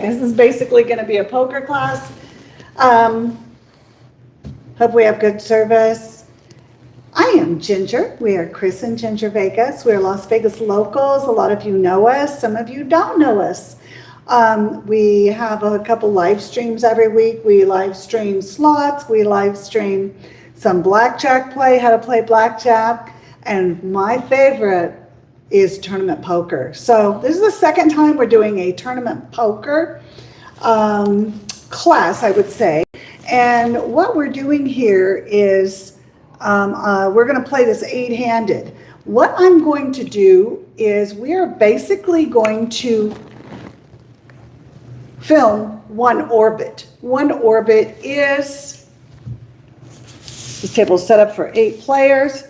This is basically going to be a poker class. Hope we have good service. I am Ginger. We are Kris and Ginger Vegas. We're Las Vegas locals. A lot of you know us. Some of you don't know us. We have a couple live streams every week. We live stream slots. We live stream some blackjack play, how to play blackjack. And my favorite is tournament poker. So this is the second time we're doing a tournament poker class, I would say. And what we're doing here is we're going to play this 8-handed. What I'm going to do is we're basically going to film one orbit. One orbit is, this table is set up for 8 players.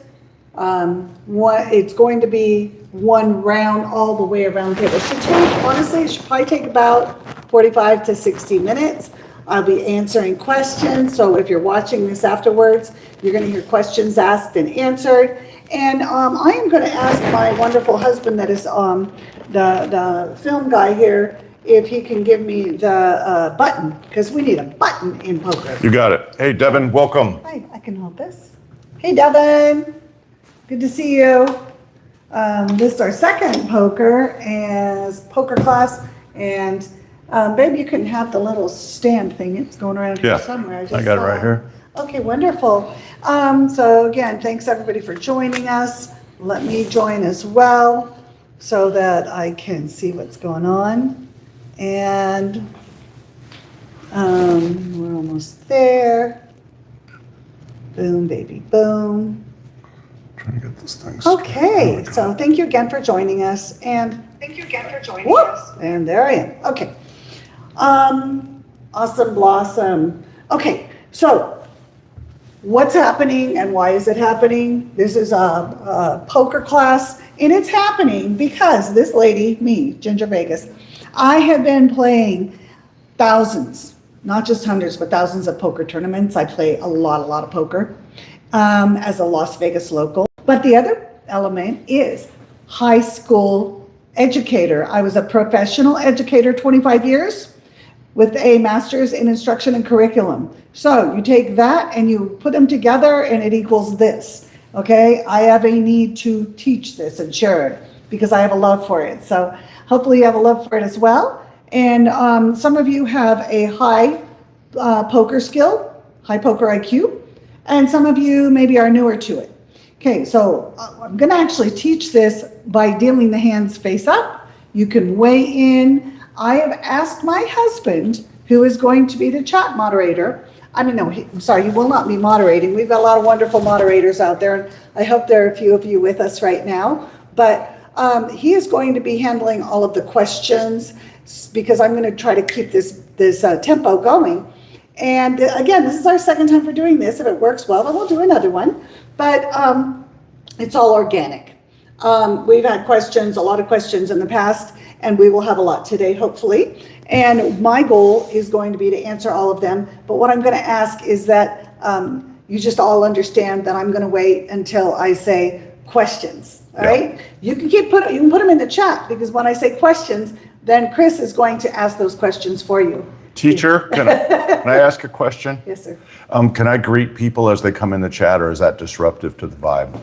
It's going to be one round all the way around the table. It should take, honestly, it should probably take about 45 to 60 minutes. I'll be answering questions. So if you're watching this afterwards, you're going to hear questions asked and answered. And I am going to ask my wonderful husband that is the film guy here if he can give me the button, because we need a button in poker. You got it. Hey, Devin, welcome. Hi, I can hold this. Hey, Devin. Good to see you. This is our second poker class, and babe, you can have the little stand thing. It's going around here somewhere. I got it right here. Okay, wonderful. So again, thanks everybody for joining us. Let me join as well so that I can see what's going on. And we're almost there. Boom, baby, boom. Trying to get this thing. Okay, so thank you again for joining us, and thank you again for joining us. And there I am. Okay. Awesome blossom. Okay, so what's happening and why is it happening? This is a poker class, and it's happening because this lady, me, Ginger Vegas, I have been playing thousands, not just hundreds, but thousands of poker tournaments. I play a lot of poker as a Las Vegas local. But the other element is high school educator. I was a professional educator 25 years with a master's in instruction and curriculum. So you take that and you put them together and it equals this, okay? I have a need to teach this and share it because I have a love for it. So hopefully you have a love for it as well. And some of you have a high poker skill, high poker IQ, and some of you maybe are newer to it. Okay, so I'm going to actually teach this by dealing the hands face up. You can weigh in. I have asked my husband, who is going to be the chat moderator. He will not be moderating. We've got a lot of wonderful moderators out there, and I hope there are a few of you with us right now. But he is going to be handling all of the questions because I'm going to try to keep this tempo going. And again, this is our second time for doing this. If it works well, then we'll do another one. But it's all organic. We've had questions, a lot of questions in the past, and we will have a lot today, hopefully. And my goal is going to be to answer all of them. But what I'm going to ask is that you just all understand that I'm going to wait until I say questions. All right? You can put them in the chat, because when I say questions, then Kris is going to ask those questions for you. Teacher, can I ask a question? Yes, sir. Can I greet people as they come in the chat, or is that disruptive to the vibe?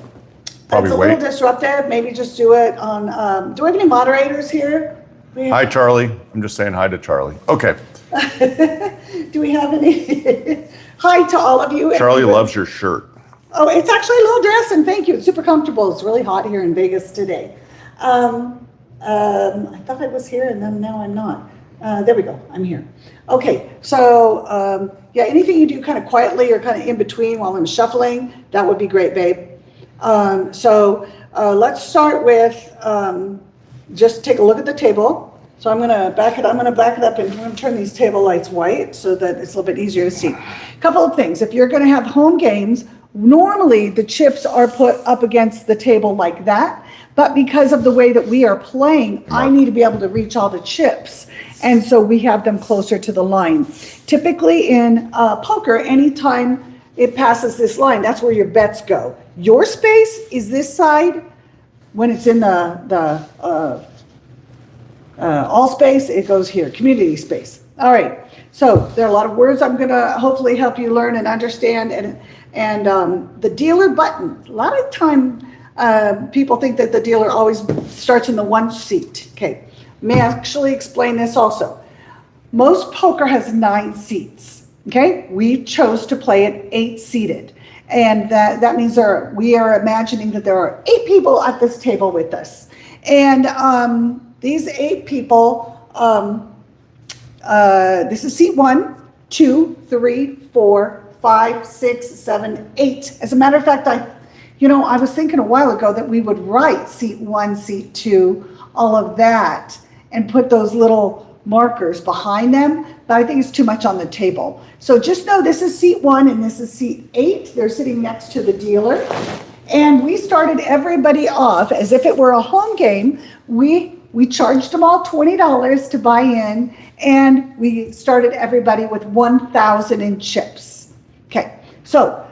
Probably it's a little disruptive. Maybe just do it on, do we have any moderators here? Hi, Charlie. I'm just saying hi to Charlie. Okay. Do we have any? Hi to all of you. Charlie loves your shirt. Oh, it's actually a little dress, and thank you. It's super comfortable. It's really hot here in Vegas today. I thought I was here, and then now I'm not. There we go. I'm here. Okay. So, yeah, anything you do kind of quietly or kind of in between while I'm shuffling, that would be great, babe. Let's start with just take a look at the table. So I'm going to back it up, and I'm going to turn these table lights white so that it's a little bit easier to see. A couple of things. If you're going to have home games, normally the chips are put up against the table like that. But because of the way that we are playing, I need to be able to reach all the chips. And so we have them closer to the line. Typically in poker, anytime it passes this line, that's where your bets go. Your space is this side when it's in the all space, it goes here, community space. All right, so there are a lot of words I'm gonna hopefully help you learn and understand, and the dealer button. A lot of time, people think that the dealer always starts in the one seat. Okay, may actually explain this also. Most poker has 9 seats. Okay, we chose to play it 8 seated, and that means we are imagining that there are 8 people at this table with us, and these 8 people. This is seat 1, 2, 3, 4, 5, 6, 7, 8. As a matter of fact, I was thinking a while ago that we would write seat 1, seat 2, all of that, and put those little markers behind them, but I think it's too much on the table. So just know this is seat 1 and this is seat 8. They're sitting next to the dealer. And we started everybody off as if it were a home game. We charged them all $20 to buy in, and we started everybody with 1,000 in chips. Okay, so,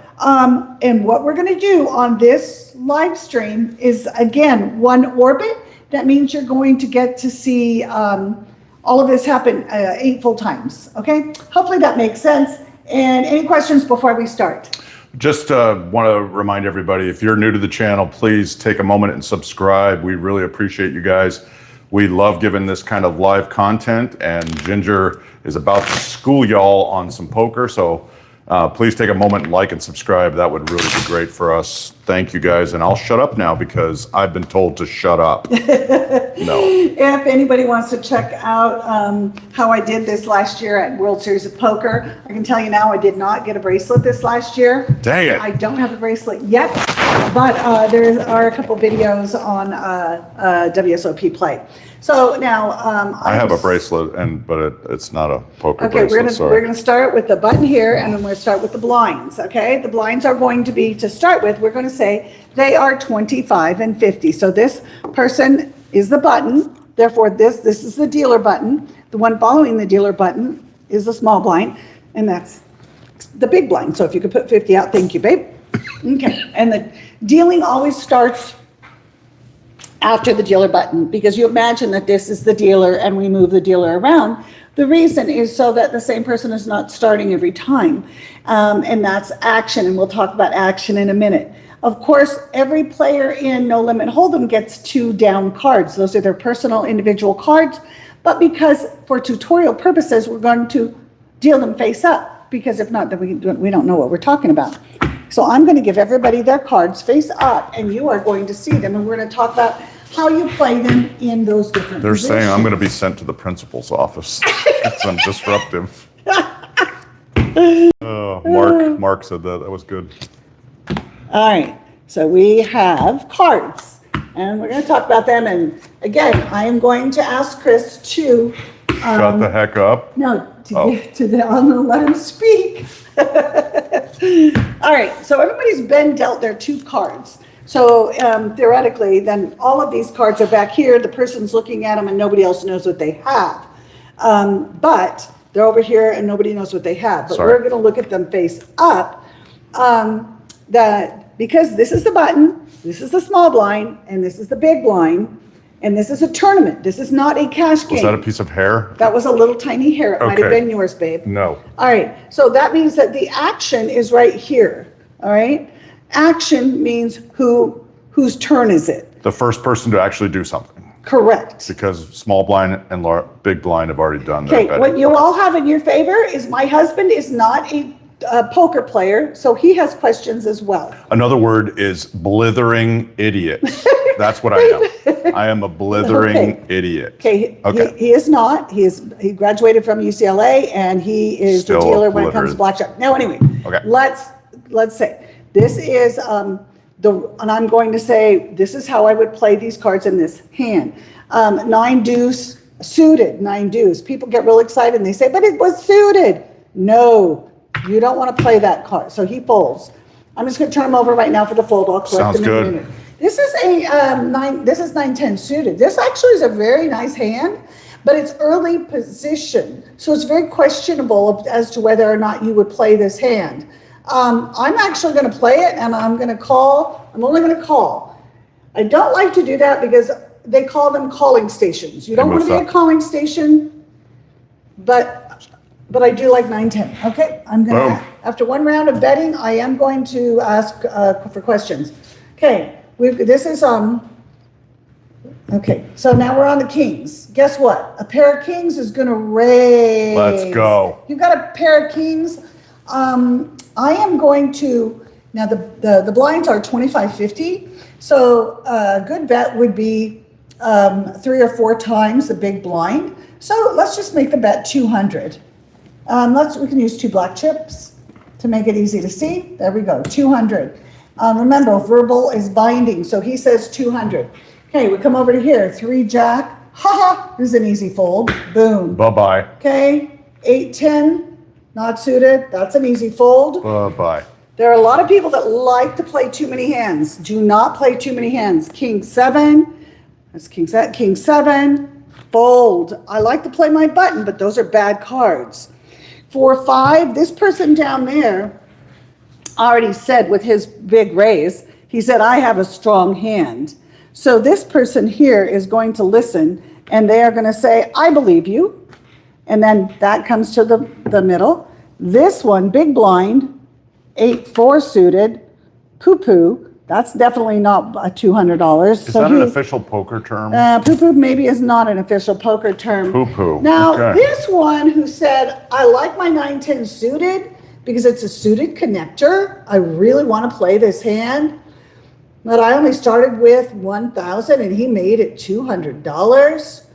and what we're gonna do on this live stream is, again, 1 orbit. That means you're going to get to see all of this happen 8 full times, okay? Hopefully that makes sense. And any questions before we start? Just want to remind everybody, if you're new to the channel, please take a moment and subscribe. We really appreciate you guys. We love giving this kind of live content, and Ginger is about to school y'all on some poker. So please take a moment and like and subscribe. That would really be great for us. Thank you guys. And I'll shut up now because I've been told to shut up. No. If anybody wants to check out how I did this last year at World Series of Poker, I can tell you now I did not get a bracelet this last year. Dang it. I don't have a bracelet yet, but there are a couple videos on WSOP Play. So now I have a bracelet, but it's not a poker okay, bracelet. we're gonna start with the button here, and then we're gonna start with the blinds. Okay, the blinds are going to be, to start with, we're going to say they are 25 and 50. So this person is the button. Therefore, this is the dealer button. The one following the dealer button is the small blind, and that's the big blind. So if you could put 50 out, thank you, babe. Okay, and the dealing always starts after the dealer button, because you imagine that this is the dealer and we move the dealer around. The reason is so that the same person is not starting every time. And that's action, and we'll talk about action in a minute. Of course, every player in No Limit Hold'em gets 2 down cards. Those are their personal individual cards, but because for tutorial purposes, we're going to deal them face up, because if not, then we don't know what we're talking about. So I'm going to give everybody their cards face up, and you are going to see them, and we're going to talk about how you play them in those different They're positions. saying I'm going to be sent to the principal's office. I'm disruptive. Mark said that. That was good. All right, so we have cards, and we're going to talk about them. And again, I am going to ask Kris to Shut the heck up. no, I'm going to let him speak. All right, so everybody's been dealt their 2 cards. So theoretically, then all of these cards are back here. The person's looking at them and nobody else knows what they have. But they're over here and nobody knows what they have. But we're going to look at them face up. Because this is the button, this is the small blind, and this is the big blind. And this is a tournament. This is not a cash game. Was that a piece of hair? That was a little tiny hair. It might have been yours, babe. No. All right. So that means that the action is right here. All right. Action means whose turn is it? The first person to actually do something. Correct. Because small blind and big blind have already done Okay. that. What you all have in your favor is my husband is not a poker player, so he has questions as well. Another word is blithering idiot. That's what I am. I am a blithering idiit. Okay. He is not. He graduated from UCLA, and he is Still the dealer when it comes to blithering. blackjack. Now, anyway, Okay. let's say this is and I'm going to say this is how I would play these cards in this hand. 9 deuce suited, 9 deuce. People get real excited and they say, but it was suited. No, you don't want to play that card. So he folds. I'm just going to turn him over right now for the fold. I'll collect Sounds him in a good. minute. This is a 9. This is 9-10 suited. This actually is a very nice hand, but it's early position, so it's very questionable as to whether or not you would play this hand. I'm actually going to play it, and I'm going to call. I'm only going to call. I don't like to do that because they call them calling stations. You don't want to be a calling station, but I do like 9-10. Okay, I'm gonna, after one round of betting, I am going to ask for questions. Okay, this is okay, so now we're on the kings. Guess what? A pair of kings is gonna raise. Let's go. You've got a pair of kings. I am going to, now the blinds are 25-50, so a good bet would be 3 or 4 times the big blind. So let's just make the bet 200. We can use 2 black chips to make it easy to see. There we go, 200. Remember, verbal is binding, so he says 200. Okay, we come over to here, 3 jack. Ha! This is an easy fold. Boom. Bye-bye. Okay, 8-10, not suited. That's an easy fold. Bye-bye. There are a lot of people that like to play too many hands. Do not play too many hands. King 7. That's king 7. Fold. I like to play my button, but those are bad cards. 4-5. This person down there already said with his big raise, he said, I have a strong hand. So this person here is going to listen, and they are going to say, I believe you. And then that comes to the middle. This one, big blind, 8-4 suited, poo-poo. That's definitely not $200. Is that an official poker term? Poo-poo maybe is not an official poker term. Poo-poo. Now, okay. This one who said, I like my 9-10 suited because it's a suited connector. I really want to play this hand. But I only started with 1,000 and he made it $200.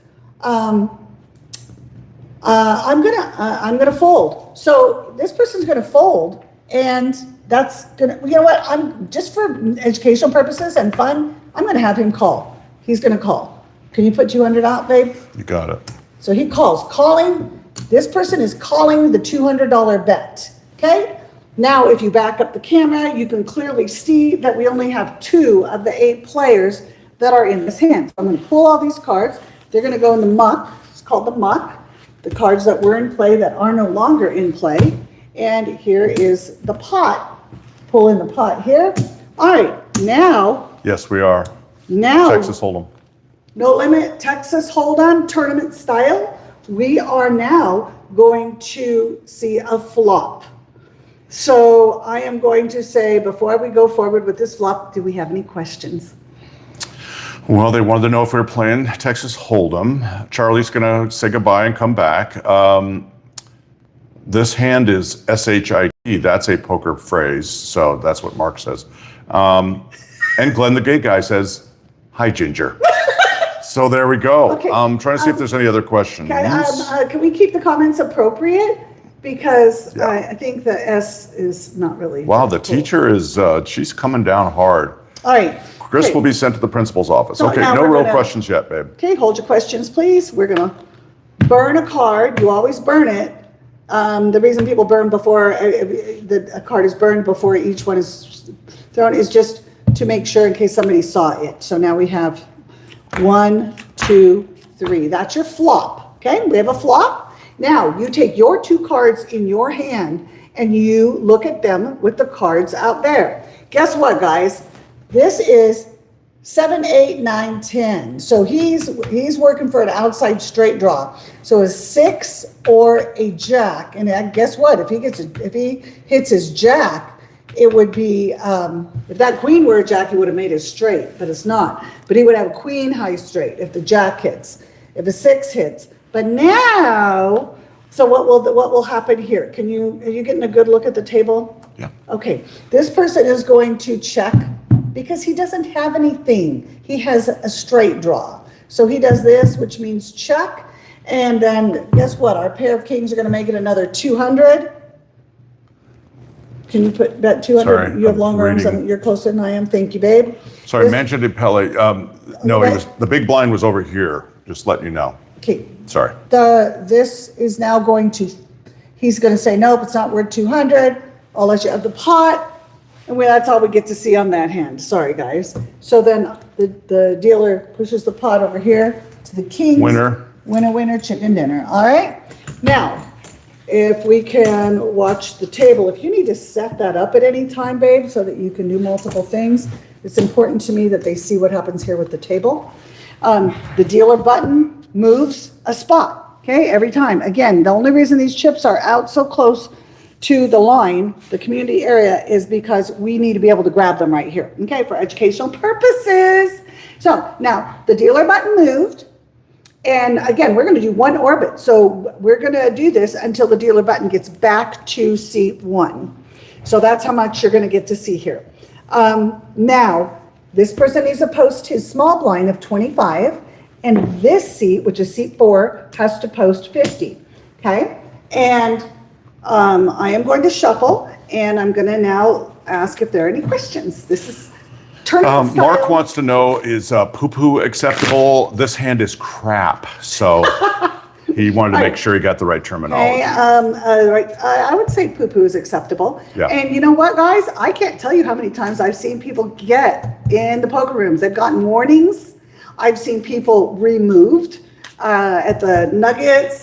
I'm gonna fold. So this person's gonna fold, and that's gonna. You know what? I'm just for educational purposes and fun. I'm gonna have him call. He's gonna call. Can you put 200 out, babe? You got it. So he calls. Calling. This person is calling the $200 bet. Okay. Now, if you back up the camera, you can clearly see that we only have 2 of the 8 players that are in this hand. So I'm going to pull all these cards. They're going to go in the muck. It's called the muck. The cards that were in play that are no longer in play. And here is the pot. Pull in the pot here. All right, now. Yes, we are. Now. Texas Hold'em. No limit, Texas Hold'em, tournament style. We are now going to see a flop. So I am going to say, before we go forward with this flop, do we have any questions? Well, they wanted to know if we were playing Texas Hold'em. Charlie's going to say goodbye and come back. This hand is S-H-I-T. That's a poker phrase, so that's what Mark says. And Glenn, the gay guy, says, hi, Ginger. So there we go. Okay. I'm trying to see if there's any other questions. Can we keep the comments appropriate? Because I think the S is not really. Wow, the cool. teacher is, she's coming down hard. All right. Kris Okay. will be sent to the principal's office. So Okay, now no we're real gonna- questions yet, babe. Okay, hold your questions, please. We're gonna burn a card. You always burn it. The reason people burn before a card is burned before each one is thrown is just to make sure in case somebody saw it. So now we have 1, 2, 3. That's your flop. Okay, we have a flop. Now you take your 2 cards in your hand and you look at them with the cards out there. Guess what, guys? This is 7, 8, 9, 10. So he's working for an outside straight draw. So a 6 or a jack, and guess what? If he hits his jack, it would be if that queen were a jack, he would have made it straight, but it's not. But he would have a queen high straight if the jack hits, if a 6 hits. But now, so what will happen here? Are you getting a good look at the table? Yeah. Okay, this person is going to check because he doesn't have anything. He has a straight draw. So he does this, which means check. And then guess what? Our pair of kings are going to make it another 200. Can you bet 200? Sorry, You have I'm long arms reading. and you're closer than I am. Thank you, babe. Sorry, This- Mancha de Pele. No, the big blind was over here. Just letting you know. Okay. Sorry. This is now going to, he's going to say, nope, it's not worth 200. I'll let you have the pot. And that's all we get to see on that hand. Sorry, guys. So then the dealer pushes the pot over here to the kings. Winner. Winner, winner, chicken dinner. All right. Now, if we can watch the table, if you need to set that up at any time, babe, so that you can do multiple things, it's important to me that they see what happens here with the table. The dealer button moves a spot, okay, every time. Again, the only reason these chips are out so close to the line, the community area, is because we need to be able to grab them right here, okay, for educational purposes. So now the dealer button moved, and again, we're going to do one orbit. So we're going to do this until the dealer button gets back to seat 1. So that's how much you're going to get to see here. Now, this person needs to post his small blind of 25, and this seat, which is seat 4, has to post 50, okay? And I am going to shuffle, and I'm going to now ask if there are any questions. This is tournament style. Mark wants to know, is poo-poo acceptable? This hand is crap, so he wanted to make sure he got the right terminology. Okay, right, I would say poo-poo is acceptable. Yeah. And you know what, guys? I can't tell you how many times I've seen people get in the poker rooms. They've gotten warnings. I've seen people removed at the Nuggets,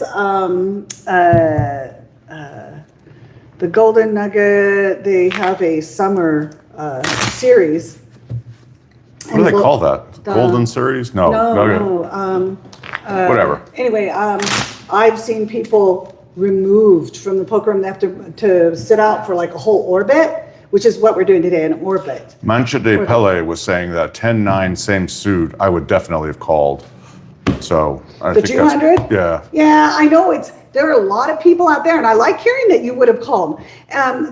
the Golden Nugget. They have a summer series. What do they call that? Golden Series? No. Whatever. Anyway, I've seen people removed from the poker room. They have to sit out for like a whole orbit, which is what we're doing today, an orbit. Mancha de Pele was saying that 10-9 same suit, I would definitely have called. So I The think 200? Yeah. Yeah, I know there are a lot of people out there, and I like hearing that you would have called.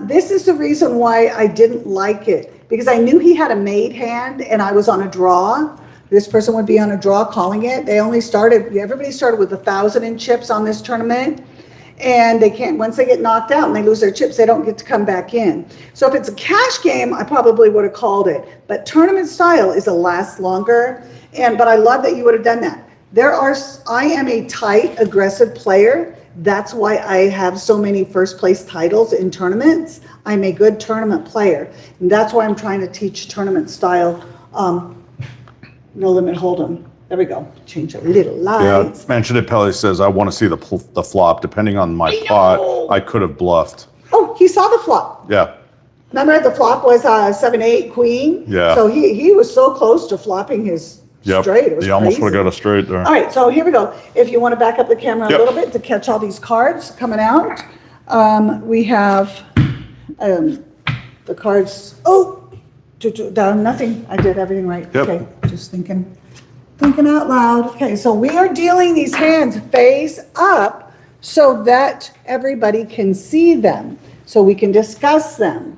This is the reason why I didn't like it, because I knew he had a made hand and I was on a draw. This person would be on a draw calling it. Everybody started with 1,000 in chips on this tournament, and they can't, once they get knocked out and they lose their chips, they don't get to come back in. So if it's a cash game, I probably would have called it, but tournament style is a last longer. But I love that you would have done that. I am a tight, aggressive player. That's why I have so many first place titles in tournaments. I'm a good tournament player. And that's why I'm trying to teach tournament style, no limit hold'em. There we go. Change a little lights. Yeah, Mancha de Pele says, I want to see the flop. Depending on my pot, I could have bluffed. Oh, he saw the flop. Yeah. Remember the flop was 7-8 queen? Yeah. So he was so close to flopping his straight. It was he almost crazy. would have got a straight there. All right, so here we go. If you want to back up the camera a Yep. little bit to catch all these cards coming out, we have the cards. Oh, down nothing. I did everything right. Yep. Okay, just thinking out loud. Okay, so we are dealing these hands face up so that everybody can see them, so we can discuss them.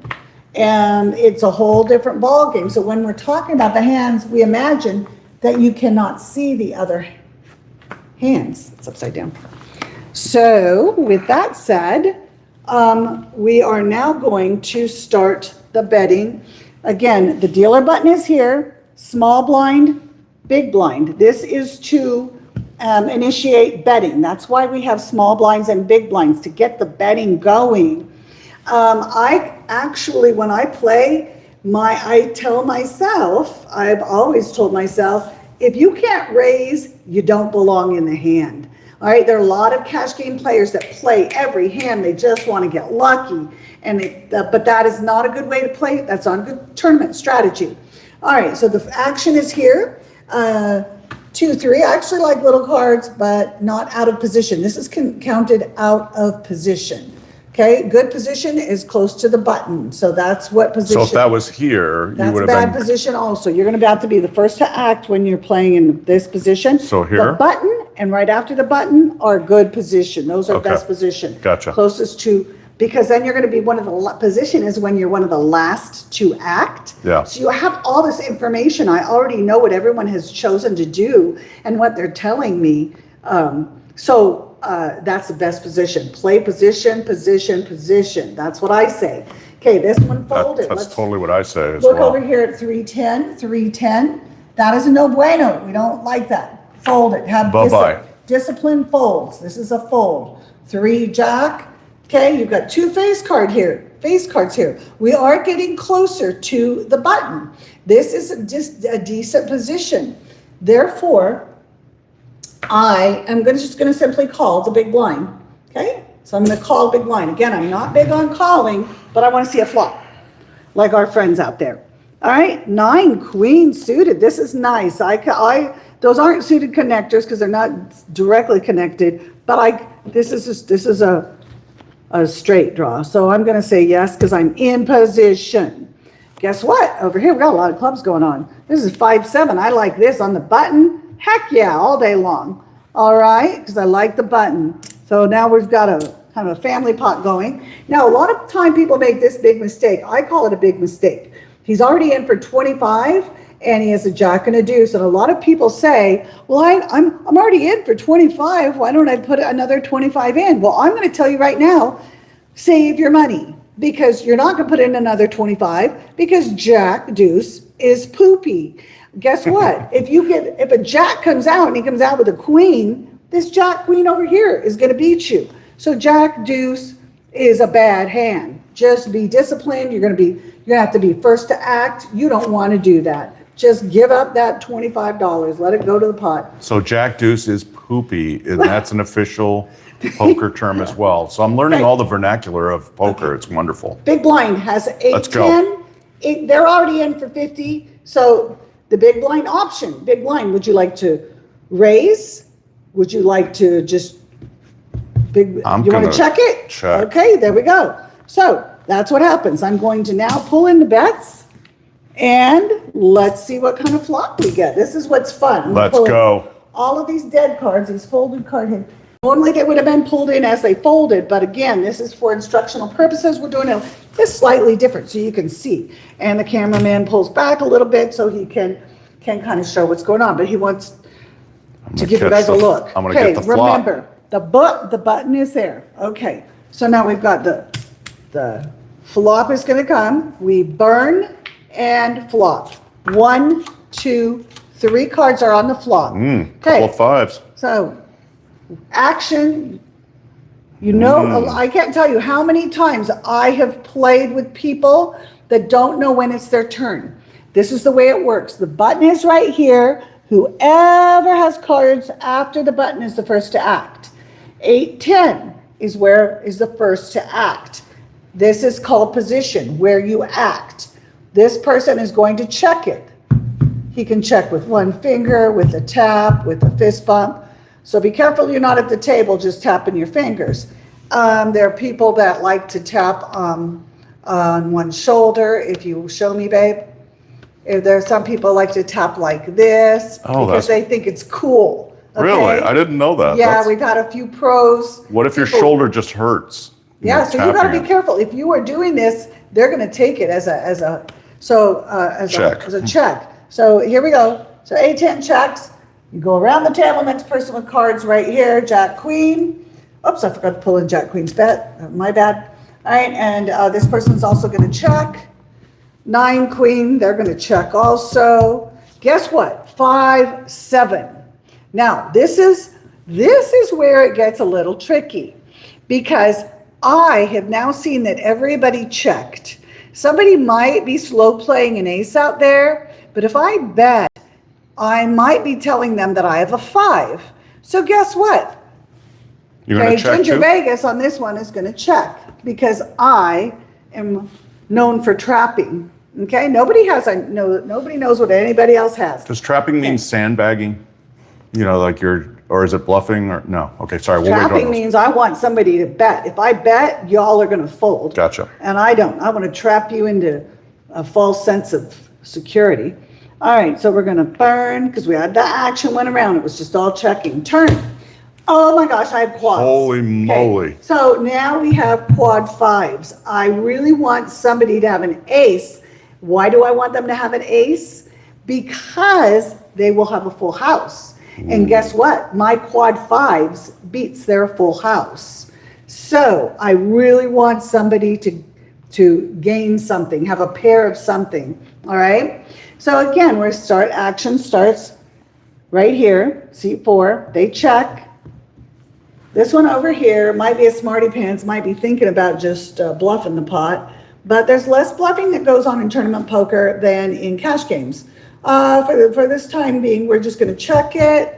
And it's a whole different ball game. So when we're talking about the hands, we imagine that you cannot see the other hands. It's upside down. So with that said, we are now going to start the betting. Again, the dealer button is here, small blind, big blind. This is to initiate betting. That's why we have small blinds and big blinds, to get the betting going. I actually, when I play, I tell myself, I've always told myself, if you can't raise, you don't belong in the hand. All right, there are a lot of cash game players that play every hand. They just want to get lucky, but that is not a good way to play. That's not a good tournament strategy. All right, so the action is here. 2, 3. I actually like little cards, but not out of position. This is counted out of position. Okay, good position is close to the button. So that's what position. So if that was here, you that's would a have bad been. position also. You're going to have to be the first to act when you're playing in this position. So here? The button and right after the button are good position. Those are Okay. best position. Gotcha. Closest to, because then you're going to be one of the position is when you're one of the last to act. Yeah. So you have all this information. I already know what everyone has chosen to do and what they're telling me. That's the best position. Play position, position, position. That's what I say. Okay, this one folded. That's totally what I say as Look well. over here at 310, 310. That is a no bueno. We don't like that. Fold it. Have Bye-bye. discipline folds. This is a fold. 3 jack. Okay, you've got 2 face cards here. We are getting closer to the button. This is just a decent position. Therefore, I am just going to simply call the big blind. Okay, so I'm going to call big blind. Again, I'm not big on calling, but I want to see a flop, like our friends out there. All right, 9 queen suited. This is nice. Those aren't suited connectors because they're not directly connected. But this is a straight draw. So I'm going to say yes because I'm in position. Guess what? Over here we got a lot of clubs going on. This is 5-7. I like this on the button. Heck yeah, all day long. All right, because I like the button. So now we've got a kind of a family pot going. Now a lot of time people make this big mistake. I call it a big mistake. He's already in for 25 and he has a jack and a deuce. And a lot of people say, well, I'm already in for 25. Why don't I put another 25 in? Well, I'm going to tell you right now, save your money because you're not going to put in another 25 because jack deuce is poopy. Guess what? If a jack comes out and he comes out with a queen, this jack queen over here is going to beat you. So jack deuce is a bad hand. Just be disciplined. You're going to have to be first to act. You don't want to do that. Just give up that $25. Let it go to the pot. So jack deuce is poopy, and that's an official poker term as well. So I'm learning all the vernacular of poker. It's wonderful. Big blind has 8, Let's 10. They're already in for 50. So the big blind option, big blind, would you like to raise? Would you like to just you want to check it? Check. Okay, there we go. So that's what happens. I'm going to now pull in the bets and let's see what kind of flop we get. This is what's fun. Let's go. All of these dead cards, these folded card here. Normally they would have been pulled in as they folded, but again, this is for instructional purposes. We're doing this slightly different so you can see. And the cameraman pulls back a little bit so he can kind of show what's going on, but he wants to give you guys a look. I'm going to get the flop. Remember, the button is there. Okay, so now we've got the flop is going to come. We burn and flop. 1, 2, 3 cards are on the flop. Couple of fives. So action, I can't tell you how many times I have played with people that don't know when it's their turn. This is the way it works. The button is right here. Whoever has cards after the button is the first to act. 8, 10 is the first to act. This is called position, where you act. This person is going to check it. He can check with one finger, with a tap, with a fist bump. So be careful you're not at the table just tapping your fingers. There are people that like to tap on one shoulder. If you show me, babe. If there are some people like to tap like this because they think it's cool. Okay? Really? I didn't know that. Yeah, we've had a few pros. What if your shoulder just hurts? Yeah, so you got to be careful. If you are doing this, they're going to take it as a check. So here we go. So 8, 10 checks. You go around the table. Next person with cards right here. Jack, queen. Oops, I forgot to pull in Jack, queen's bet. My bad. All right, and this person's also going to check. 9, queen. They're going to check also. Guess what? 5, 7. Now this is where it gets a little tricky because I have now seen that everybody checked. Somebody might be slow playing an ace out there, but if I bet, I might be telling them that I have a 5. So guess what? You're going to check Ginger too? Vegas on this one is going to check because I am known for trapping. Okay, nobody knows what anybody else has. Does trapping mean sandbagging? Or is it bluffing or no? Okay, sorry. Trapping means I want somebody to bet. If I bet, y'all are going to fold. Gotcha. And I don't. I want to trap you into a false sense of security. All right, so we're going to burn because we had the action went around. It was just all checking. Turn. Oh my gosh, I have quads. Holy moly. Okay. So now we have quad 5s. I really want somebody to have an ace. Why do I want them to have an ace? Because they will have a full house. And guess what? My quad 5s beats their full house. So I really want somebody to gain something, have a pair of something. All right. So again, action starts right here. Seat 4. They check. This one over here might be a smarty pants, might be thinking about just bluffing the pot. But there's less bluffing that goes on in tournament poker than in cash games. For this time being, we're just going to check it.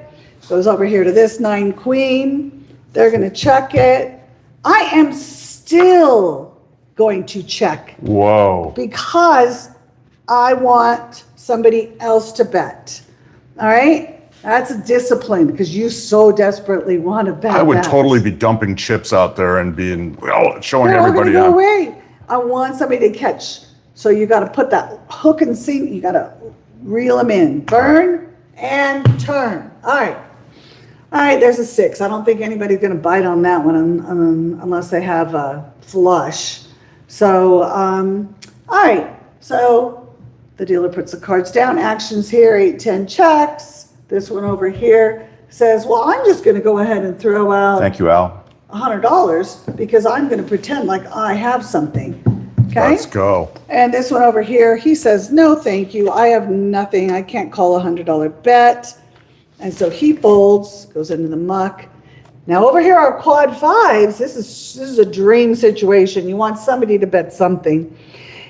Goes over here to this 9 queen. They're going to check it. I am still going to check. Whoa. Because I want somebody else to bet. All right? That's a discipline because you so desperately want to bet. I would that. totally be dumping chips out there and showing They're all everybody gonna go on. away. I want somebody to catch. So you got to put that hook and sink. You got to reel them in. Burn and turn. All right. All right, there's a 6. I don't think anybody's going to bite on that one unless they have a flush. So, all right. So the dealer puts the cards down. Actions here, 8, 10 checks. This one over here says, well, I'm just going to go ahead and throw out Thank you, Al. $100 because I'm going to pretend like I have something. Okay? Let's go. And this one over here, he says, no, thank you. I have nothing. I can't call a $100 bet. And so he folds, goes into the muck. Now over here are quad 5s. This is a dream situation. You want somebody to bet something.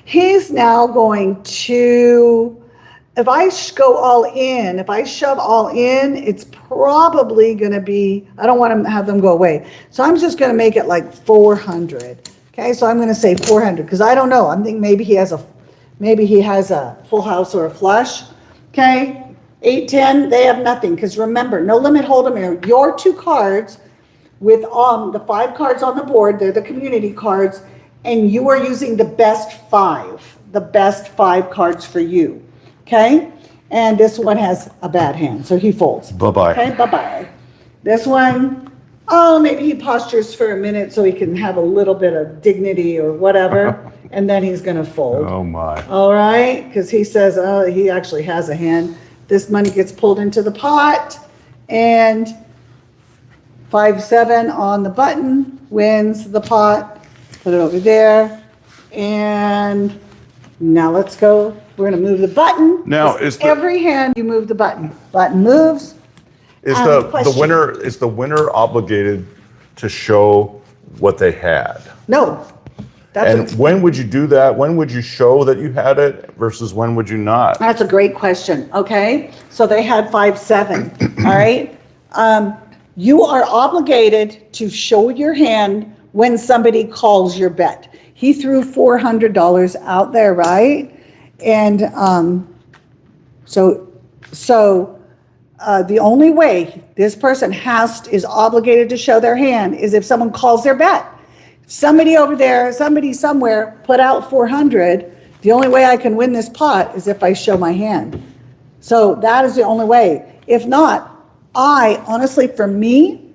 He's now going to, if I go all in, if I shove all in, it's probably going to be, I don't want to have them go away. So I'm just going to make it like 400. Okay, so I'm going to say 400 because I don't know. I'm thinking maybe he has a full house or a flush. Okay, 8, 10, they have nothing because remember, no limit hold'em are your 2 cards with the 5 cards on the board. They're the community cards, and you are using the best 5 cards for you. Okay, and this one has a bad hand, so he folds. Bye-bye. Okay, bye-bye. This one, oh, maybe he postures for a minute so he can have a little bit of dignity or whatever, and then he's going to fold. Oh, my. All right, because he says, oh, he actually has a hand. This money gets pulled into the pot, and 5-7 on the button wins the pot. Put it over there, and now let's go. We're going to move the button. Now, every hand you move the button. Button moves. Is the winner obligated to show what they had? No. When would you do that? When would you show that you had it versus when would you not? That's a great question. Okay, so they had 5-7. All right, you are obligated to show your hand when somebody calls your bet. He threw $400 out there, right? And so the only way this person is obligated to show their hand is if someone calls their bet. Somebody over there, somebody somewhere put out 400. The only way I can win this pot is if I show my hand. So that is the only way. If not, honestly, for me,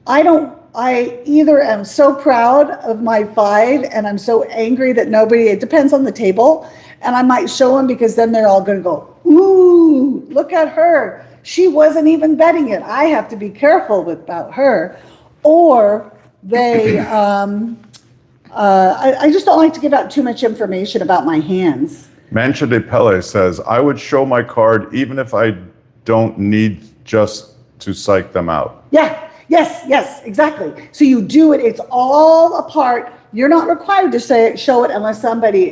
I either am so proud of my 5 and I'm so angry that it depends on the table, and I might show them because then they're all going to go, ooh, look at her. She wasn't even betting it. I have to be careful about her. Or they, I just don't like to give out too much information about my hands. Mancha de Pele says, I would show my card even if I don't need just to psych them out. Yeah. Yes, exactly. So you do it. It's all a part. You're not required to show it unless somebody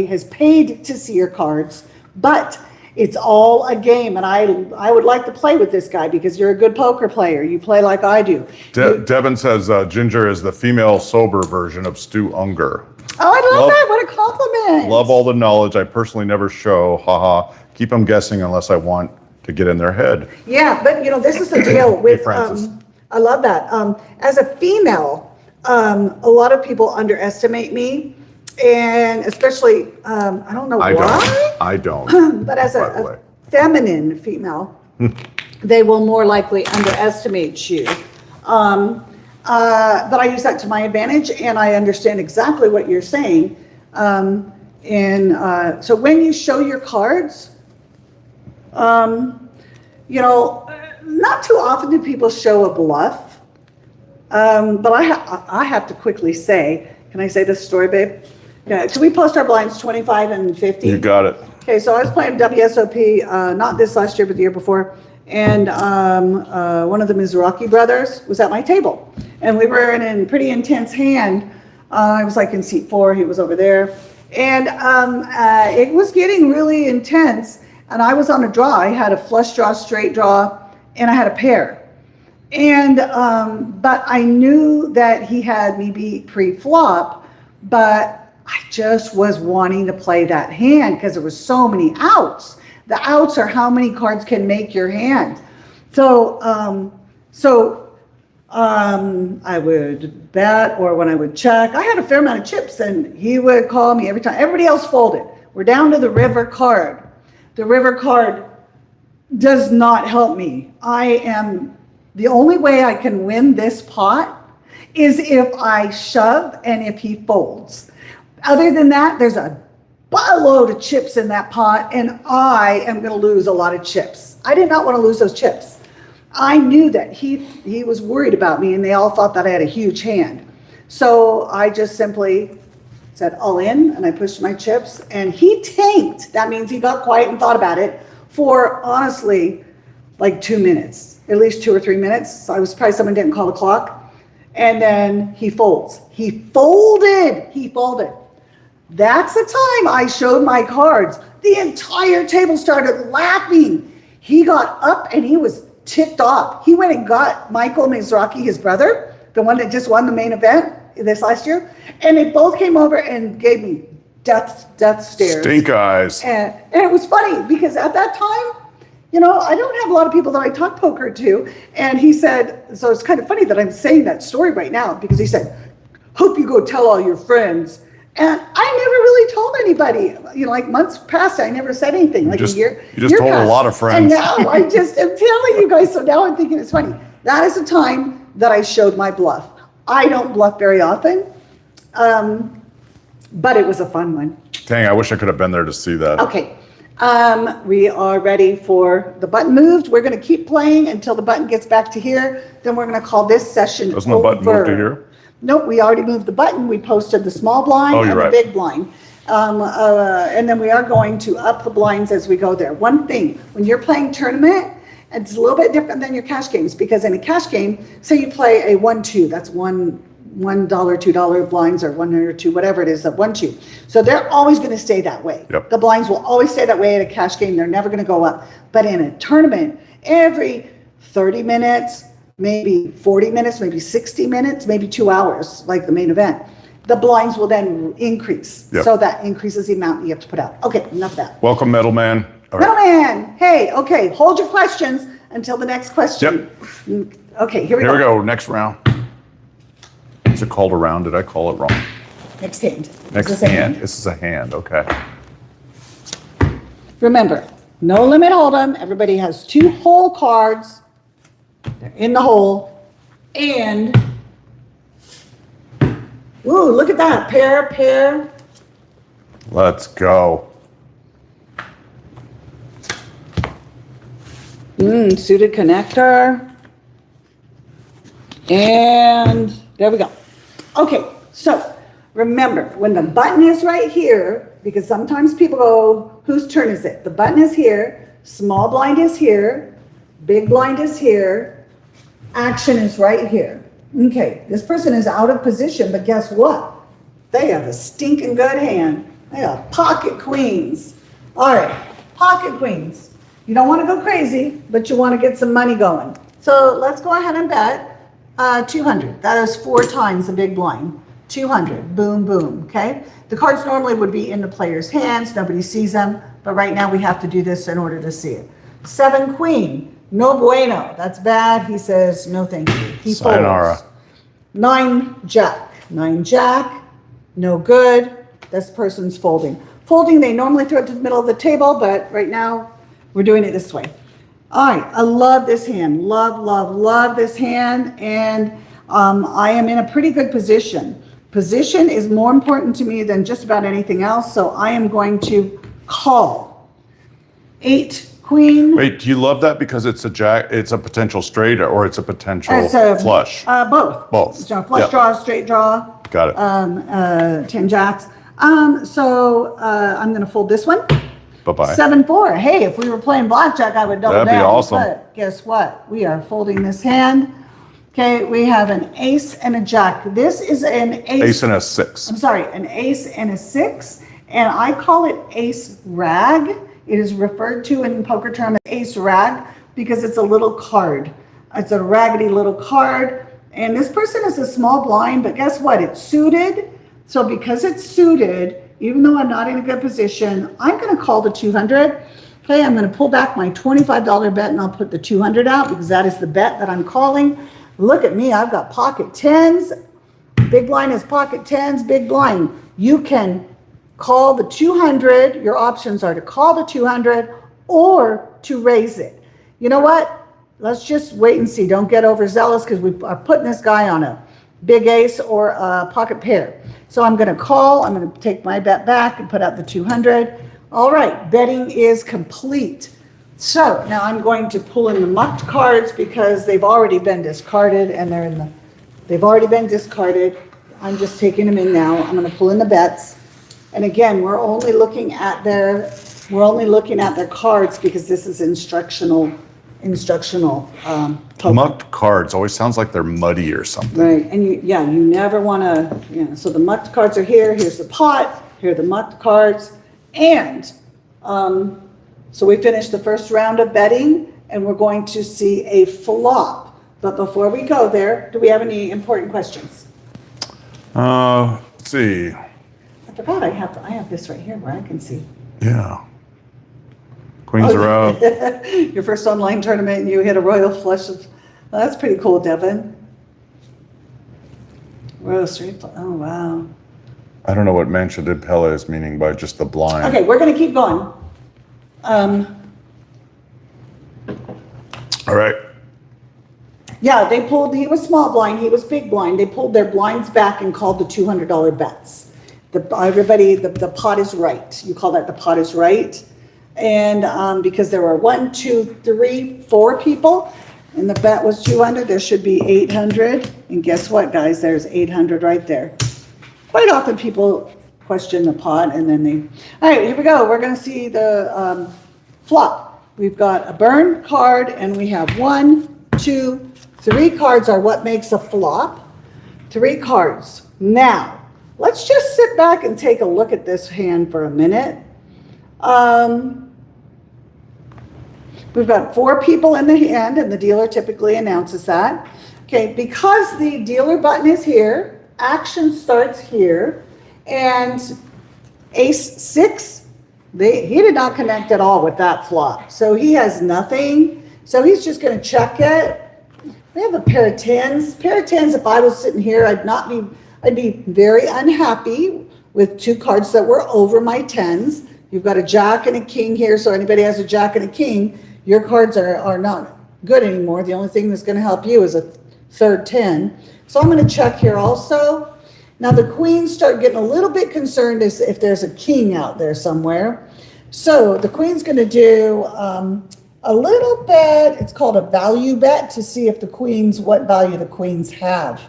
has paid to see your cards. But it's all a game, and I would like to play with this guy because you're a good poker player. You play like I do. Devin says Ginger is the female sober version of Stu Unger. Oh, I love that. What a compliment. Love all the knowledge. I personally never show. Haha. Keep them guessing unless I want to get in their head. Yeah, but this is the deal with. Hey, Francis. I love that. As a female, a lot of people underestimate me, and especially I don't know why. I don't. But as a feminine female, they will more likely underestimate you. But I use that to my advantage, and I understand exactly what you're saying. So when you show your cards, not too often do people show a bluff. But I have to quickly say, can I say this story, babe? Yeah, so we post our blinds 25 and 50. You got it. Okay, so I was playing WSOP, not this last year, but the year before. And one of the Mizrachi brothers was at my table. And we were in a pretty intense hand. I was like in seat 4, he was over there. And it was getting really intense. And I was on a draw. I had a flush draw, straight draw, and I had a pair. And, but I knew that he had me beat pre-flop, but I just was wanting to play that hand because there was so many outs. The outs are how many cards can make your hand. So, I would bet, or when I would check, I had a fair amount of chips, and he would call me every time. Everybody else folded. We're down to the river card. The river card does not help me. The only way I can win this pot is if I shove and if he folds. Other than that, there's a buttload of chips in that pot, and I am going to lose a lot of chips. I did not want to lose those chips. I knew that he was worried about me, and they all thought that I had a huge hand. So I just simply said all in, and I pushed my chips, and he tanked. That means he got quiet and thought about it for, honestly, like 2 minutes, at least 2 or 3 minutes. So I was surprised someone didn't call the clock. And then he folds. He folded. That's the time I showed my cards. The entire table started laughing. He got up and he was ticked off. He went and got Michael Mizraki, his brother, the one that just won the main event this last year, and they both came over and gave me death stares. Stink eyes. And it was funny because at that time, I don't have a lot of people that I talk poker to. And he said, so it's kind of funny that I'm saying that story right now, because he said, hope you go tell all your friends. And I never really told anybody. Like months passed, I never said anything. Like a year. You just told passed. a lot of friends. And now I just am telling you guys. So now I'm thinking it's funny. That is the time that I showed my bluff. I don't bluff very often, but it was a fun one. Dang, I wish I could have been there to see that. Okay. We are ready for the button moved. We're going to keep playing until the button gets back to here. Then we're going to call this session Doesn't the button move to here? Nope, we already moved the button. We posted the small blind and the big blind. And then we are going to up the blinds as we go there. One thing, when you're playing tournament, it's a little bit different than your cash games, because in a cash game, say you play a 1-2, that's $1, $2 blinds, or 1 or 2, whatever it is, a 1-2. So they're always going to stay that way. Yep. The blinds will always stay that way at a cash game. They're never going to go up. But in a tournament, every 30 minutes, maybe 40 minutes, maybe 60 minutes, maybe 2 hours, like the main event, the blinds will then increase. Yep. So that increases the amount you have to put out. Okay, enough of that. Welcome, Metalman. All right. Middleman, hey, okay, hold your questions until the next question. Yep. Okay, here we Here go. we go. Next round. Is it called a round? Did I call it wrong? Next hand. Next Is this a hand. This is a hand. Okay. Remember, no limit hold'em. Everybody has 2 whole cards. They're in the hole. And, ooh, look at that. Pair. Let's go. Suited connector. And there we go. Okay, so remember, when the button is right here, because sometimes people go, whose turn is it? The button is here, small blind is here, big blind is here, action is right here. Okay, this person is out of position, but guess what? They have a stinking good hand. They have pocket queens. All right, pocket queens. You don't want to go crazy, but you want to get some money going. So let's go ahead and bet 200. That is 4 times the big blind. 200, boom, boom, okay? The cards normally would be in the player's hands. Nobody sees them, but right now we have to do this in order to see it. 7 queen, no bueno. That's bad. He says, no thank you. He Sayonara. folds. 9 jack. 9 jack, no good. This person's folding. Folding, they normally throw it to the middle of the table, but right now we're doing it this way. All right, I love this hand. Love this hand. And I am in a pretty good position. Position is more important to me than just about anything else. So I am going to call. 8 queen. Wait, do you love that because it's a jack? It's a potential straight, or it's a potential flush? Both. Both. So flush Yep. draw, straight draw. Got it. 10 jacks. So I'm going to fold this one. Bye-bye. 7-4. Hey, if we were playing blackjack, I would double down. That'd be awesome. But guess what? We are folding this hand. Okay, we have an ace and a jack. This is an ace. Ace and a 6. I'm sorry, an ace and a 6. And I call it ace rag. It is referred to in poker term as ace rag because it's a little card. It's a raggedy little card. And this person is a small blind, but guess what? It's suited. So because it's suited, even though I'm not in a good position, I'm going to call the 200. Okay, I'm going to pull back my $25 bet and I'll put the 200 out because that is the bet that I'm calling. Look at me, I've got pocket tens. Big blind is pocket tens, big blind. You can call the 200. Your options are to call the 200 or to raise it. You know what? Let's just wait and see. Don't get overzealous because we are putting this guy on a big ace or a pocket pair. So I'm going to call. I'm going to take my bet back and put out the 200. All right, betting is complete. So now I'm going to pull in the mucked cards because they've already been discarded and they've already been discarded. I'm just taking them in now. I'm going to pull in the bets. And again, we're only looking at their cards because this is instructional. Mucked cards always sounds like they're muddy or something. Right, and you never want to, so the mucked cards are here. Here's the pot. Here are the mucked cards. And so we finished the first round of betting, and we're going to see a flop. But before we go there, do we have any important questions? Let's see. I forgot I have this right here where I can see. Yeah. Queens are out. Your first online tournament, and you hit a royal flush. That's pretty cool, Devin. Royal straight. Oh, wow. I don't know what Mancha de Pella is meaning by just the blind. Okay, we're going to keep going. All right. Yeah, he was small blind, he was big blind. They pulled their blinds back and called the $200 bets. The pot is right. You call that the pot is right. And because there were 1, 2, 3, 4 people, and the bet was 200, there should be 800. And guess what, guys? There's 800 right there. Quite often people question the pot and then all right, here we go. We're going to see the flop. We've got a burn card and we have 1, 2, 3 cards are what makes a flop. 3 cards. Now, let's just sit back and take a look at this hand for a minute. We've got 4 people in the hand and the dealer typically announces that. Okay, because the dealer button is here, action starts here, and ace 6, he did not connect at all with that flop. So he has nothing. So he's just going to check it. We have a pair of tens. Pair of tens, if I was sitting here, I'd be very unhappy with 2 cards that were over my tens. You've got a jack and a king here, so anybody has a jack and a king, your cards are not good anymore. The only thing that's going to help you is a third 10. So I'm going to check here also. Now the queens start getting a little bit concerned as if there's a king out there somewhere. So the queen's going to do a little bet. It's called a value bet to see if what value the queens have.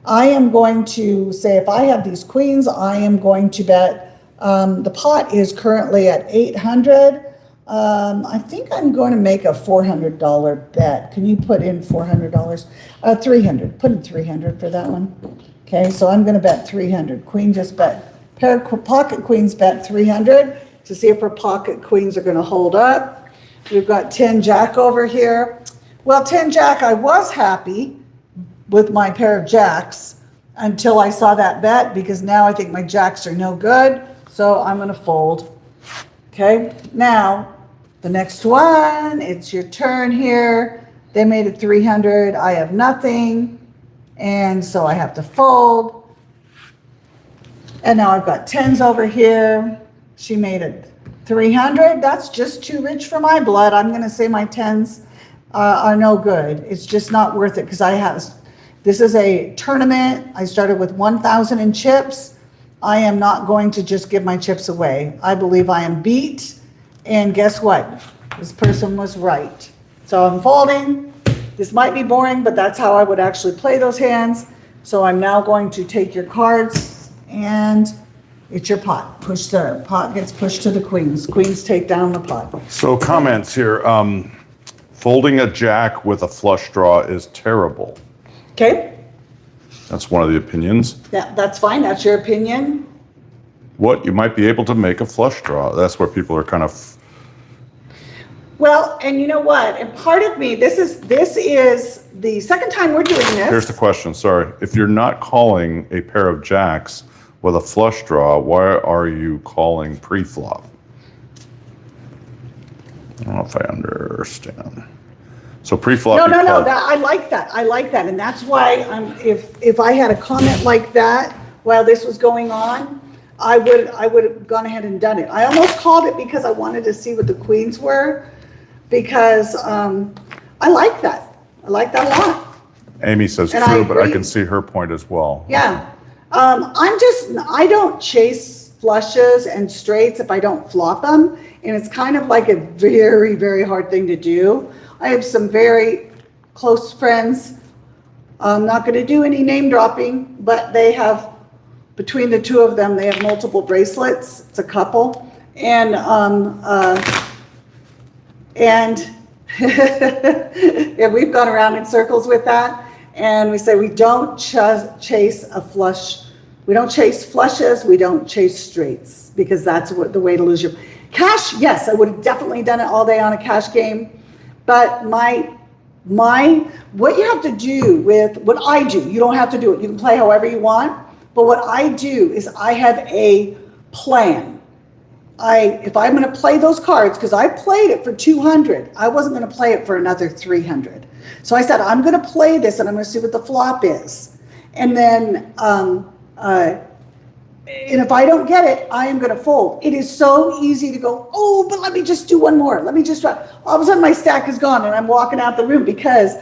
I am going to say if I have these queens, I am going to bet. The pot is currently at 800. I think I'm going to make a $400 bet. Can you put in $400? 300. Put in 300 for that one. Okay, so I'm going to bet 300. Queen just bet. Pair of pocket queens bet 300 to see if her pocket queens are going to hold up. We've got 10 jack over here. Well, 10 jack, I was happy with my pair of jacks until I saw that bet because now I think my jacks are no good. So I'm going to fold. Okay, now the next one, it's your turn here. They made it 300. I have nothing. And so I have to fold. And now I've got 10s over here. She made it 300. That's just too rich for my blood. I'm going to say my 10s are no good. It's just not worth it because this is a tournament. I started with 1,000 in chips. I am not going to just give my chips away. I believe I am beat. And guess what? This person was right. So I'm folding. This might be boring, but that's how I would actually play those hands. So I'm now going to take your cards and it's your pot. The pot gets pushed to the queens. Queens take down the pot. So comments here. Folding a jack with a flush draw is terrible. Okay. That's one of the opinions. That's fine. That's your opinion. You might be able to make a flush draw. That's where people are kind of. Well, and you know what? And part of me, this is the second time we're doing this. Here's the question. Sorry. If you're not calling a pair of jacks with a flush draw. Why are you calling pre-flop? I don't know if I understand. So pre-flop. No. I like that. I like that, and that's why if I had a comment like that while this was going on, I would have gone ahead and done it. I almost called it because I wanted to see what the queens were, because I like that. I like that a lot. Amy says And true, but I can see her point as well. Yeah. I don't chase flushes and straights if I don't flop them. And it's kind of like a very, very hard thing to do. I have some very close friends. I'm not going to do any name dropping, but they have, between the two of them, they have multiple bracelets. It's a couple. And yeah, we've gone around in circles with that. And we say we don't chase a flush. We don't chase flushes. We don't chase straights, because that's the way to lose your cash. Yes, I would have definitely done it all day on a cash game. But what you have to do with what I do, you don't have to do it. You can play however you want. But what I do is I have a plan. If I'm going to play those cards, because I played it for 200, I wasn't going to play it for another 300. So I said, I'm going to play this and I'm going to see what the flop is. And then, and if I don't get it, I am going to fold. It is so easy to go, oh, but let me just do one more. Let me just try. All of a sudden my stack is gone and I'm walking out the room, because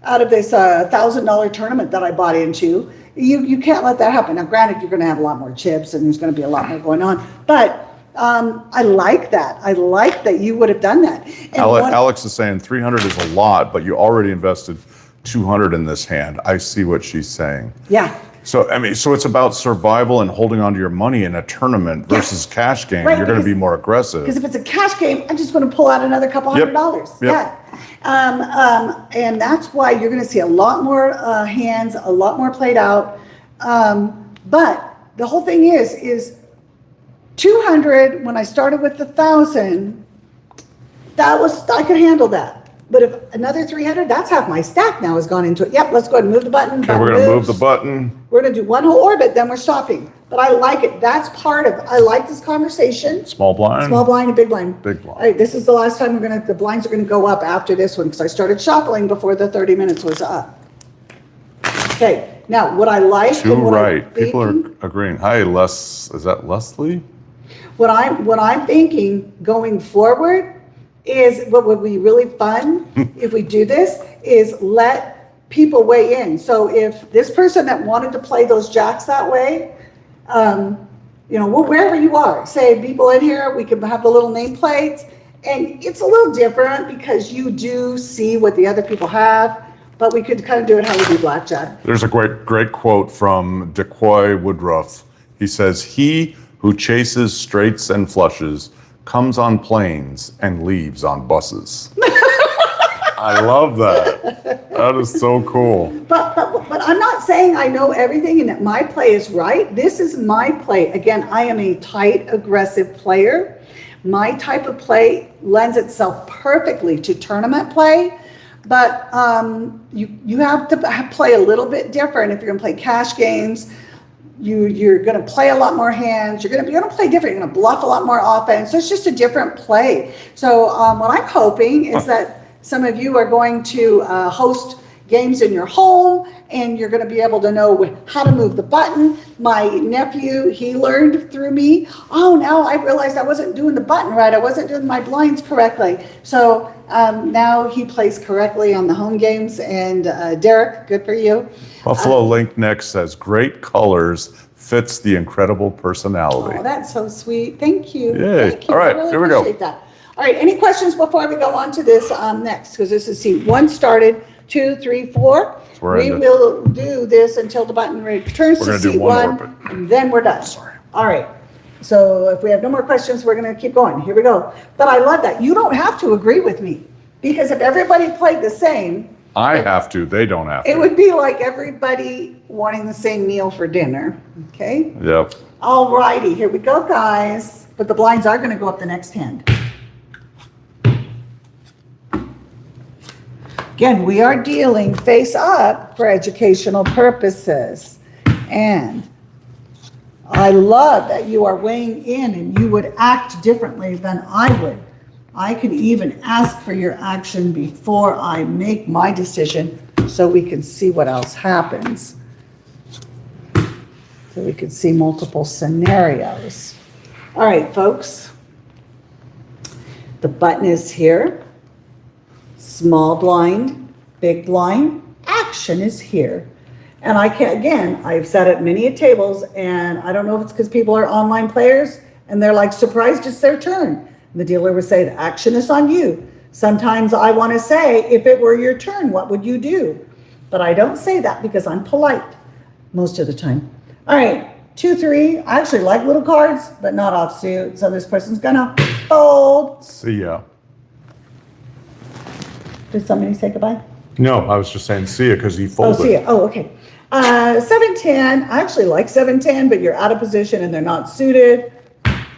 out of this $1,000 tournament that I bought into, you can't let that happen. Now, granted, you're going to have a lot more chips and there's going to be a lot more going on, but I like that. I like that you would have done that. And Alex is saying 300 is a lot, but you already invested 200 in this hand. I see what she's saying. Yeah. So, I mean, so it's about survival and holding on to your money in a tournament versus cash game. Right, you're going to be more aggressive. Because if it's a cash game, I'm just going to pull out another couple $100. Yep. Yeah. And that's why you're going to see a lot more hands, a lot more played out. But the whole thing is 200, when I started with 1,000, I could handle that. But if another 300, that's half my stack now has gone into it. Yep, let's go ahead and move the button. Okay, we're going to move the button. We're going to do one whole orbit, then we're stopping. But I like it. That's part of, I like this conversation. Small blind. Small blind and big blind. Big blind. All right, this is the last time the blinds are going to go up after this one, because I started shuffling before the 30 minutes was up. Okay, now what I like. Too right. People are agreeing. Hi, is that Leslie? What I'm thinking going forward is, what would be really fun if we do this is let people weigh in. So if this person that wanted to play those jacks that way, wherever you are, say people in here, we can have the little nameplates, and it's a little different because you do see what the other people have, but we could kind of do it how we do blackjack. There's a great quote from Decoy Woodruff. He says, "He who chases straights and flushes comes on planes and leaves on buses." I love that. That is so cool. But I'm not saying I know everything and that my play is right. This is my play. Again, I am a tight, aggressive player. My type of play lends itself perfectly to tournament play. But you have to play a little bit different if you're going to play cash games. You're going to play a lot more hands. You're going to play different. You're going to bluff a lot more offense. So it's just a different play. So what I'm hoping is that some of you are going to host games in your home, and you're going to be able to know how to move the button. My nephew, he learned through me. Oh, now I realized I wasn't doing the button right. I wasn't doing my blinds correctly. So now he plays correctly on the home games. And Derek, good for you. Buffalo Link next says, "Great colors, fits the incredible personality." Oh, that's so sweet. Thank you. Yay. Thank you. All right, I really here we go. appreciate that. All right, any questions before we go on to this next? Because this is seat 1 started, 2, 3, 4. We will do this until the button returns to seat 1, and then we're done. Sorry. All right. So if we have no more questions, we're going to keep going. Here we go. But I love that. You don't have to agree with me, because if everybody played the same, I have to. They don't have to. it would be like everybody wanting the same meal for dinner. Okay? Yep. All righty. Here we go, guys. But the blinds are going to go up the next hand. Again, we are dealing face up for educational purposes. And I love that you are weighing in and you would act differently than I would. I could even ask for your action before I make my decision so we can see what else happens. So we can see multiple scenarios. All right, folks. The button is here. Small blind, big blind, action is here. And I can, again, I've sat at many tables, and I don't know if it's because people are online players and they're like surprised it's their turn. And the dealer would say, the action is on you. Sometimes I want to say, if it were your turn, what would you do? But I don't say that because I'm polite most of the time. All right, 2, 3. I actually like little cards, but not offsuit. So this person's gonna fold. See ya. Did somebody say goodbye? No, I was just saying see ya because he Oh, folded. see ya. Oh, okay. 7-10. I actually like 7-10, but you're out of position and they're not suited.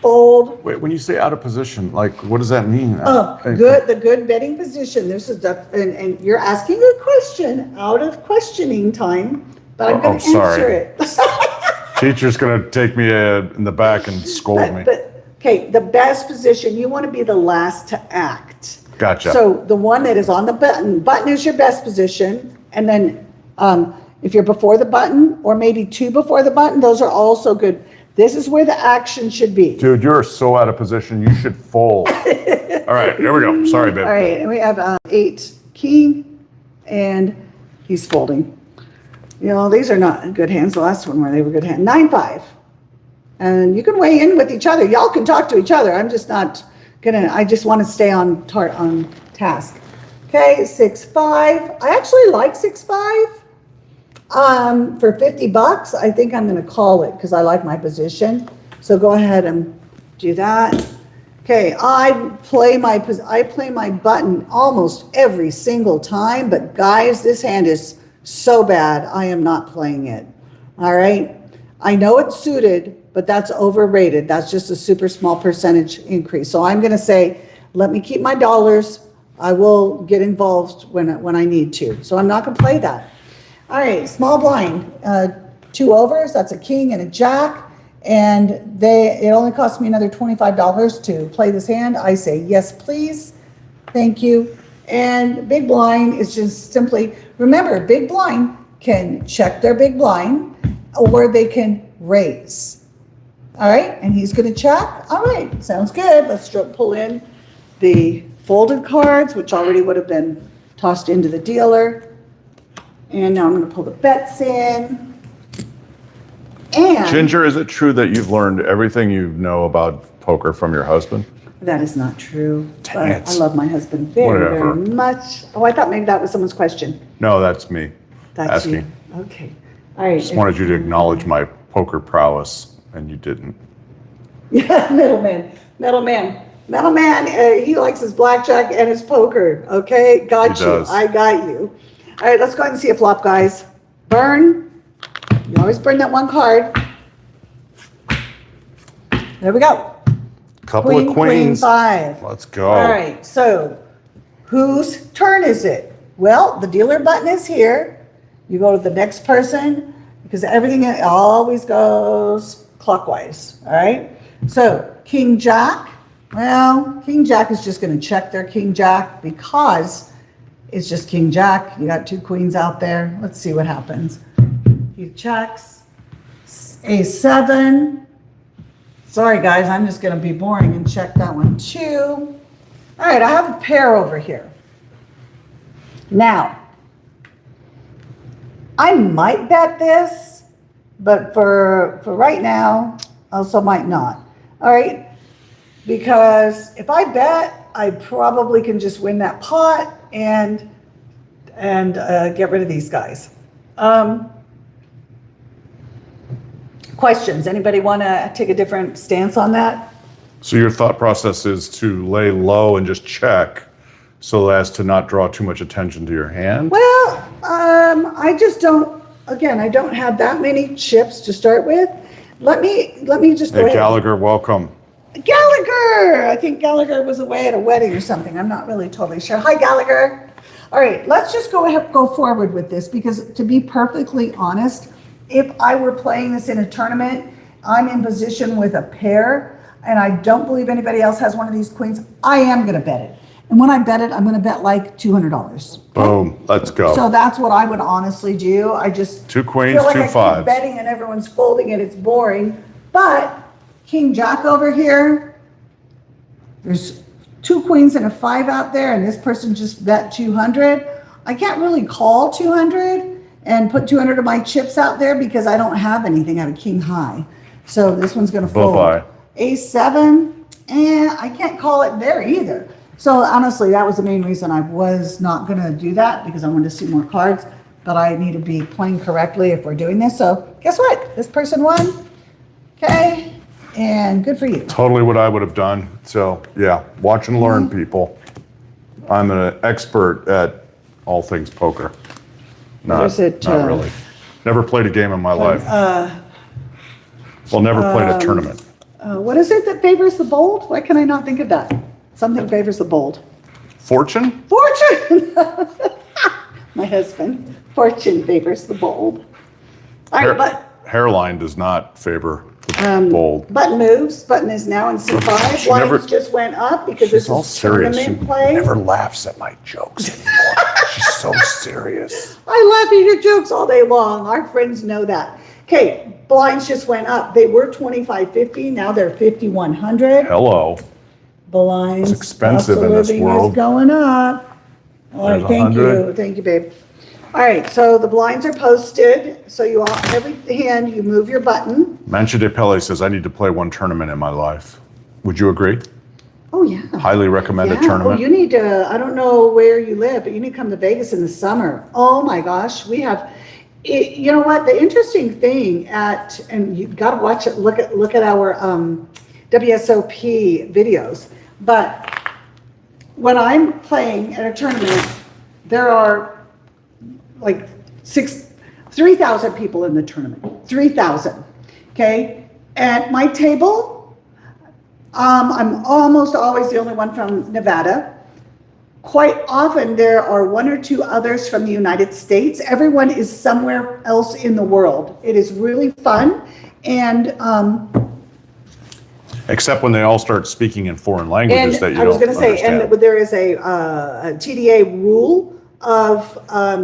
Fold. Wait, when you say out of position, like what does that mean? Oh, good. The good betting position. This is the, and you're asking a question out of questioning time, but I'm going to answer it. Teacher's gonna take me in the back and scold me. But okay, the best position. You want to be the last to act. Gotcha. So the one that is on the button. Button is your best position, and then if you're before the button, or maybe 2 before the button, those are also good. This is where the action should be. Dude, you're so out of position. You should fold. All right, here we go. Sorry, babe. All right, and we have 8 king, and he's folding. You know, these are not good hands. The last one where they were good hands. 9-5, and you can weigh in with each other. Y'all can talk to each other. I'm just not gonna. I just want to stay on task. Okay, 6-5. I actually like 6-5. For $50, I think I'm going to call it because I like my position. So go ahead and do that. Okay, I play my button almost every single time, but guys, this hand is so bad. I am not playing it. All right. I know it's suited, but that's overrated. That's just a super small percentage increase. So I'm going to say, let me keep my dollars. I will get involved when I need to. So I'm not going to play that. All right, small blind, 2 overs, that's a king and a jack, and it only cost me another $25 to play this hand. I say, yes, please, thank you. And big blind is just simply, remember, big blind can check their big blind, or they can raise. All right, and he's gonna check. All right, sounds good. Let's pull in the folded cards, which already would have been tossed into the dealer. And now I'm going to pull the bets in. And Ginger, is it true that you've learned everything you know about poker from your husband? that is not true. Dang But it. I love my husband very, Whatever. very much. Oh, I thought maybe that was someone's question. No, that's me That's you. asking. Okay. All right. Just wanted you to acknowledge my poker prowess, and you didn't. Yeah, middleman. He likes his blackjack and his poker. Okay, got He you. does. I got you. All right, let's go ahead and see a flop, guys. Burn. You always burn that one card. There we go. Couple of Queen queens. 5. Let's go. All right, so whose turn is it? Well, the dealer button is here. You go to the next person because everything always goes clockwise. All right, so King Jack. Well, King Jack is just going to check their King Jack because it's just King Jack. You got 2 queens out there. Let's see what happens. He checks. A7. Sorry, guys, I'm just going to be boring and check that one too. All right, I have a pair over here. Now, I might bet this, but for right now, also might not. All right, because if I bet, I probably can just win that pot and get rid of these guys. Questions? Anybody want to take a different stance on that? So your thought process is to lay low and just check so as to not draw too much attention to your hand? Well, I just don't. Again, I don't have that many chips to start with. Let me just go Hey, ahead. Gallagher, welcome. Gallagher! I think Gallagher was away at a wedding or something. I'm not really totally sure. Hi, Gallagher. All right, let's just go forward with this because to be perfectly honest, if I were playing this in a tournament, I'm in position with a pair, and I don't believe anybody else has one of these queens, I am going to bet it. And when I bet it, I'm going to bet like $200. Boom. Let's go. So that's what I would honestly do. I just Two queens, feel like two I keep fives. betting and everyone's folding and it's boring. But King Jack over here, there's 2 queens and a 5 out there, and this person just bet 200. I can't really call 200 and put 200 of my chips out there because I don't have anything. I have a king high. So this one's going to fold. Bye-bye. A7, and I can't call it there either. So honestly, that was the main reason I was not going to do that, because I wanted to see more cards, but I need to be playing correctly if we're doing this. So guess what? This person won. Okay. And good for you. Totally what I would have done. So yeah, watch and learn, people. I'm an expert at all things poker. Not really. Never played a game in my life. Well, never played a tournament. What is it that favors the bold? Why can I not think of that? Something favors the bold. Fortune? Fortune! My husband. Fortune favors the bold. All right, but Hairline does not favor the bold. button moves. Button is now in C5. She Lines never- just went up because this She's all is serious. She tournament play. never laughs at my jokes anymore. She's so serious. I laugh at your jokes all day long. Our friends know that. Okay, blinds just went up. They were 25.50. Now they're 5,100. Hello. Blinds. It's expensive cost of in this living world. Is going up. All right, There's thank 100. you. Thank you, babe. All right, so the blinds are posted. So you all, every hand, you move your button. Mancha de Pele says, I need to play one tournament in my life. Would you agree? Oh, yeah. Highly recommended Yeah. tournament. Oh, you need to, I don't know where you live, but you need to come to Vegas in the summer. Oh my gosh, we have, you know what, the interesting thing and you've got to watch it, look at our WSOP videos, but when I'm playing at a tournament, there are like 3,000 people in the tournament, 3,000, okay? At my table, I'm almost always the only one from Nevada. Quite often there are 1 or 2 others from the United States. Everyone is somewhere else in the world. It is really fun. And Except when they all start speaking in foreign languages that you I was don't going to say, understand. and there is a TDA rule of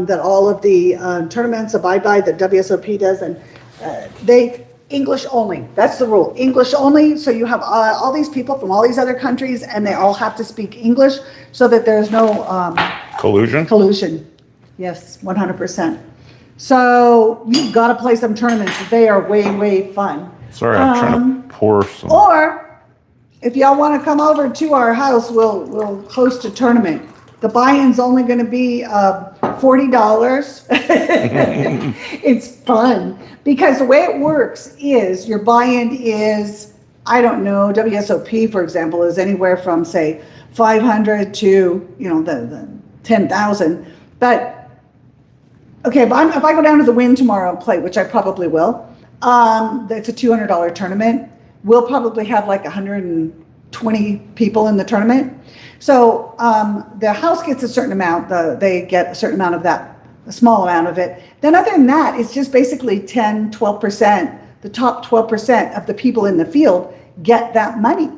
that all of the tournaments abide by, that WSOP does, and they English only. That's the rule. English only. So you have all these people from all these other countries, and they all have to speak English, so that there's no Collusion? collusion. Yes, 100%. So you've got to play some tournaments. They are way fun. Sorry, I'm trying to pour some. Or if y'all want to come over to our house, we'll host a tournament. The buy-in's only going to be $40. It's fun because the way it works is your buy-in is, I don't know, WSOP, for example, is anywhere from, say, 500 to, the 10,000. But, okay, if I go down to the Wynn tomorrow and play, which I probably will, it's a $200 tournament. We'll probably have like 120 people in the tournament. So the house gets a certain amount, they get a certain amount of that, a small amount of it. Then other than that, it's just basically 10, 12%. The top 12% of the people in the field get that money.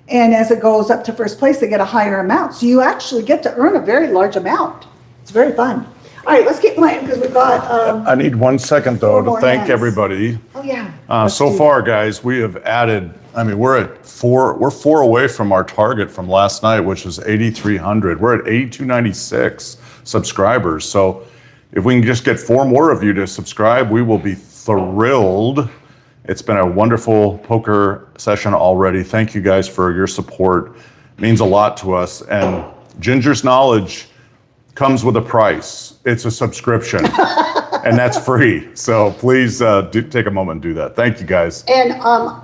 And as it goes up to first place, they get a higher amount. So you actually get to earn a very large amount. It's very fun. All right, let's keep playing because we've got... I need 1 second, though, 4 to more thank hands. everybody. Oh, yeah. So far, guys, we have added, we're at 4, we're 4 away from our target from last night, which was 8,300. We're at 8,296 subscribers. So if we can just get 4 more of you to subscribe, we will be thrilled. It's been a wonderful poker session already. Thank you guys for your support. It means a lot to us. And Ginger's knowledge comes with a price. It's a subscription, and that's free. So please take a moment and do that. Thank you, guys. And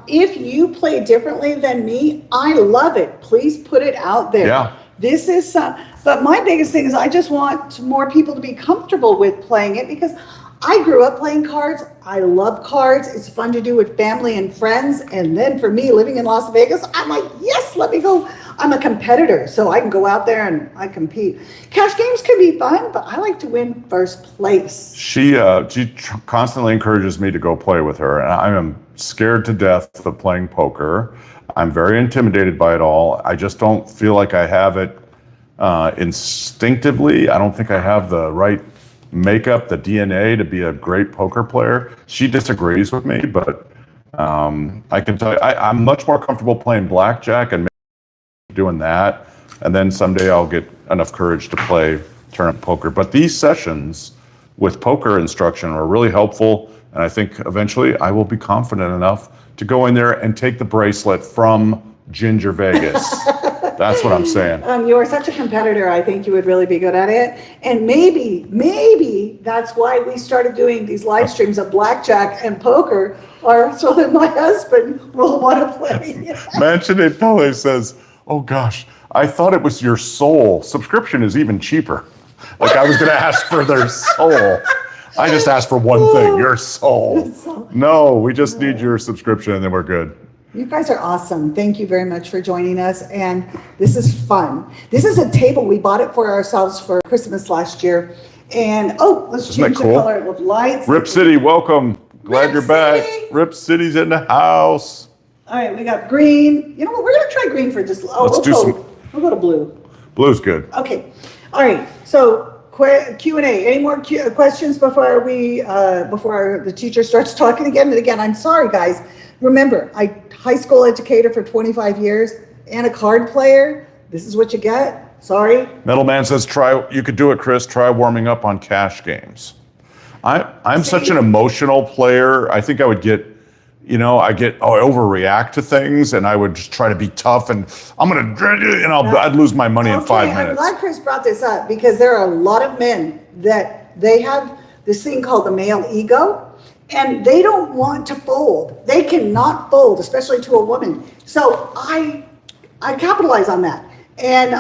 if you play differently than me, I love it. Please put it out there. Yeah. This is, but my biggest thing is I just want more people to be comfortable with playing it because I grew up playing cards. I love cards. It's fun to do with family and friends. And then for me, living in Las Vegas, I'm like, yes, let me go. I'm a competitor, so I can go out there and I compete. Cash games can be fun, but I like to win first place. She constantly encourages me to go play with her, and scared to death of playing poker. I'm very intimidated by it all. I just don't feel like I have it instinctively. I don't think I have the right makeup, the DNA to be a great poker player. She disagrees with me, but I can tell you, I'm much more comfortable playing blackjack and doing that. And then someday I'll get enough courage to play tournament poker. But these sessions with poker instruction are really helpful. And I think eventually I will be confident enough to go in there and take the bracelet from Ginger Vegas. That's what I'm saying. You are such a competitor. I think you would really be good at it. And maybe that's why we started doing these live streams of blackjack and poker, or so that my husband will want to play. Mansion Pele says, oh gosh, I thought it was your soul. Subscription is even cheaper. Like I was going to ask for their soul. I just asked for one thing, your soul. No, we just need your subscription and then we're good. You guys are awesome. Thank you very much for joining us. And this is fun. This is a table. We bought it for ourselves for Christmas last year. And let's change the color with lights. Rip City, welcome. Glad you're back. Rip City's in the house. All right, we got green. You know what? We're going to try green for just, we'll go to blue. Blue's good. Okay. All right. So Q&A. Any more questions before the teacher starts talking again? And again, I'm sorry, guys. Remember, high school educator for 25 years and a card player. This is what you get. Sorry. Middleman says, you could do it, Kris. Try warming up on cash games. I'm such an emotional player. I think I would get, I overreact to things and I would just try to be tough and I'd lose my money in 5 minutes. I'm glad Kris brought this up because there are a lot of men that they have this thing called the male ego and they don't want to fold. They cannot fold, especially to a woman. So I capitalize on that. And,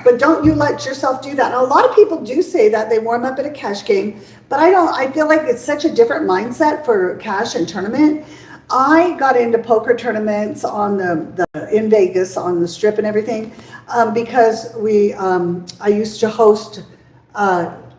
but don't you let yourself do that. Now, a lot of people do say that they warm up at a cash game, but I feel like it's such a different mindset for cash and tournament. I got into poker tournaments on in Vegas on the strip and everything, because I used to host,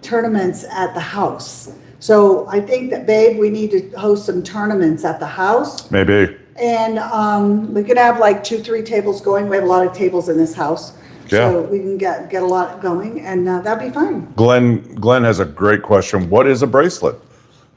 tournaments at the house. So I think that, babe, we need to host some tournaments at the house. Maybe. And we could have like 2-3 tables going. We have a lot of tables in this house. Yeah. So we can get a lot going and that'd be fun. Glenn has a great question. What is a bracelet?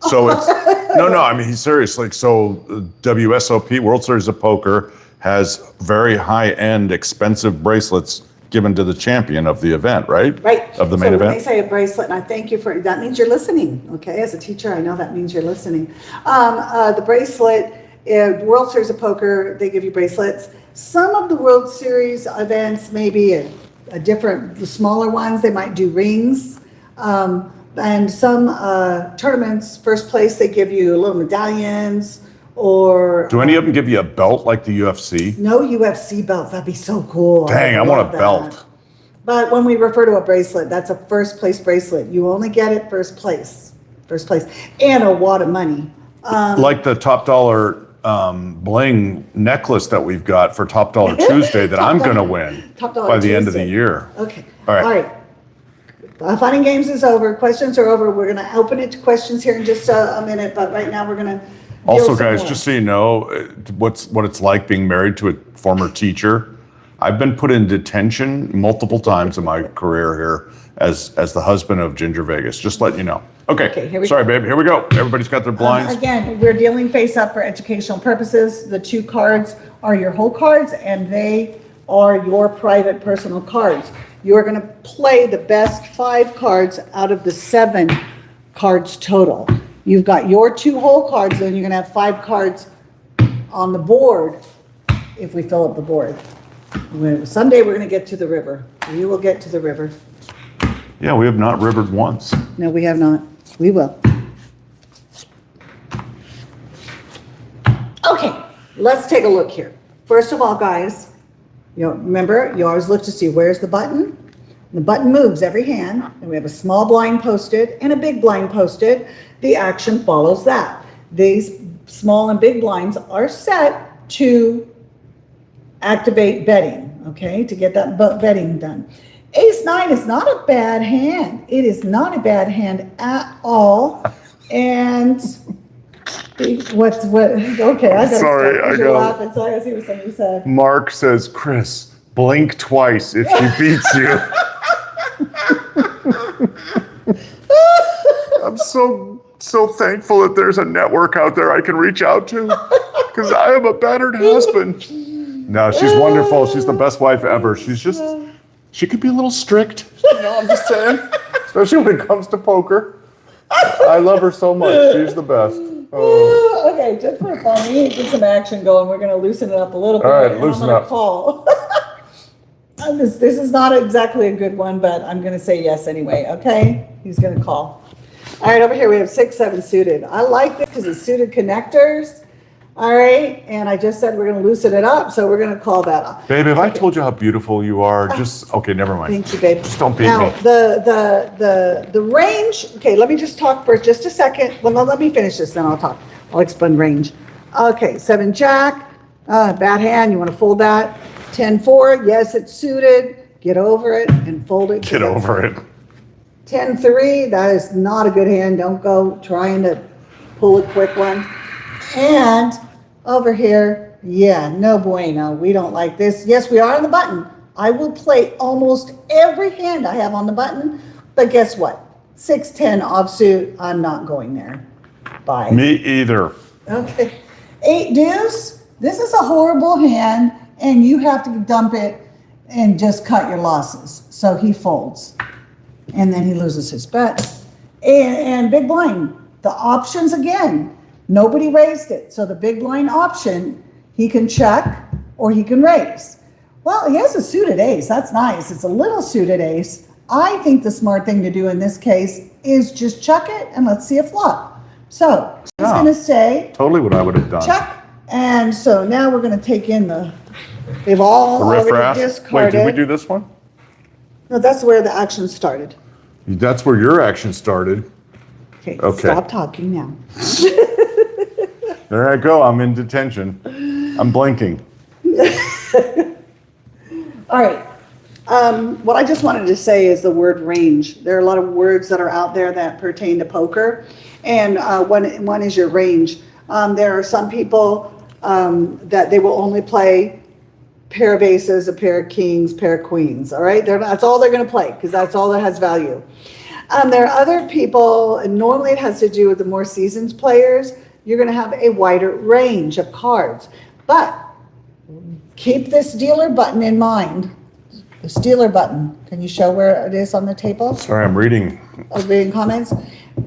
So it's, I mean, he's serious. Like, so WSOP, World Series of Poker, has very high-end, expensive bracelets given to the champion of the event, right? Right. Of the main event. When they say a bracelet, and I thank you for, that means you're listening, okay? As a teacher, I know that means you're listening. The bracelet, World Series of Poker, they give you bracelets. Some of the World Series events, maybe a different, the smaller ones, they might do rings. And some tournaments, first place, they give you little medallions or... Do any of them give you a belt like the UFC? No UFC belts. That'd be so cool. Dang, I want a belt. But when we refer to a bracelet, that's a first place bracelet. You only get it first place. And a wad of money. Like the top dollar bling necklace that we've got for Top Dollar Tuesday that I'm going to win by the end of the year. Okay. All right. Fun and games is over. Questions are over. We're going to open it to questions here in just a minute, but right now we're going to... Also, guys, just so you know, what it's like being married to a former teacher. I've been put in detention multiple times in my career here as the husband of Ginger Vegas. Just letting you know. Okay, sorry, babe. Here we go. Everybody's got their blinds. Again, we're dealing face up for educational purposes. The 2 cards are your whole cards, and they are your private personal cards. You're going to play the best 5 cards out of the 7 cards total. You've got your 2 whole cards, then you're going to have 5 cards on the board if we fill up the board. Someday we're going to get to the river. We will get to the river. Yeah, we have not rivered once. No, we have not. We will. Okay, let's take a look here. First of all, guys, remember, you always look to see where's the button. The button moves every hand, and we have a small blind posted and a big blind posted. The action follows that. These small and big blinds are set to activate betting, okay, to get that betting done. Ace-9 is not a bad hand. It is not a bad hand at all. And What's what? Okay, I gotta Sorry, stop, 'cause I you're gotta- laughing. Sorry, I see what somebody said. Mark says, Kris, blink twice if she beats you. I'm so thankful that there's a network out there I can reach out to, because I am a battered husband. No, she's wonderful. She's the best wife ever. She could be a little strict. You know, I'm just saying, especially when it comes to poker. I love her so much. She's the best. Oh. Okay, just for fun, we need to get some action going. We're gonna loosen it up a little bit. All right, and loosen I'm gonna up. call. This is not exactly a good one, but I'm gonna say yes anyway, okay? He's gonna call. All right, over here we have 6-7 suited. I like this because it's suited connectors. All right, and I just said we're gonna loosen it up, so we're gonna call that off. Babe, have I told you how beautiful you are? Just, okay, never mind. Thank you, babe. Just don't beat now, me. the range, okay, let me just talk for just a second. Well, no, let me finish this, then I'll talk. I'll explain range. Okay, 7 jack, bad hand, you wanna fold that. 10-4, yes, it's suited. Get over it and fold it. Get over it. 10-3, that is not a good hand. Don't go trying to pull a quick one. And over here, yeah, no bueno. We don't like this. Yes, we are on the button. I will play almost every hand I have on the button, but guess what? 6-10 offsuit, I'm not going there. Bye. Me either. Okay. 8 deuce, this is a horrible hand, and you have to dump it and just cut your losses. So he folds, and then he loses his bet. And big blind, the options again, nobody raised it. So the big blind option, he can check or he can raise. Well, he has a suited ace. That's nice. It's a little suited ace. I think the smart thing to do in this case is just check it and let's see a flop. So he's going to say Totally what I would have done. check. And so now we're going to take in they've all The already riffraff. Wait, discarded. did we do this one? No, that's where the action started. That's where your action started. Okay, Okay. stop talking now. There I go. I'm in detention. I'm blinking. All right. What I just wanted to say is the word range. There are a lot of words that are out there that pertain to poker, and one is your range. There are some people that they will only play pair of aces, a pair of kings, pair of queens. All right, that's all they're going to play because that's all that has value. There are other people, and normally it has to do with the more seasoned players. You're going to have a wider range of cards, but keep this dealer button in mind. This dealer button. Can you show where it is on the table? Sorry, I'm reading. I was reading comments.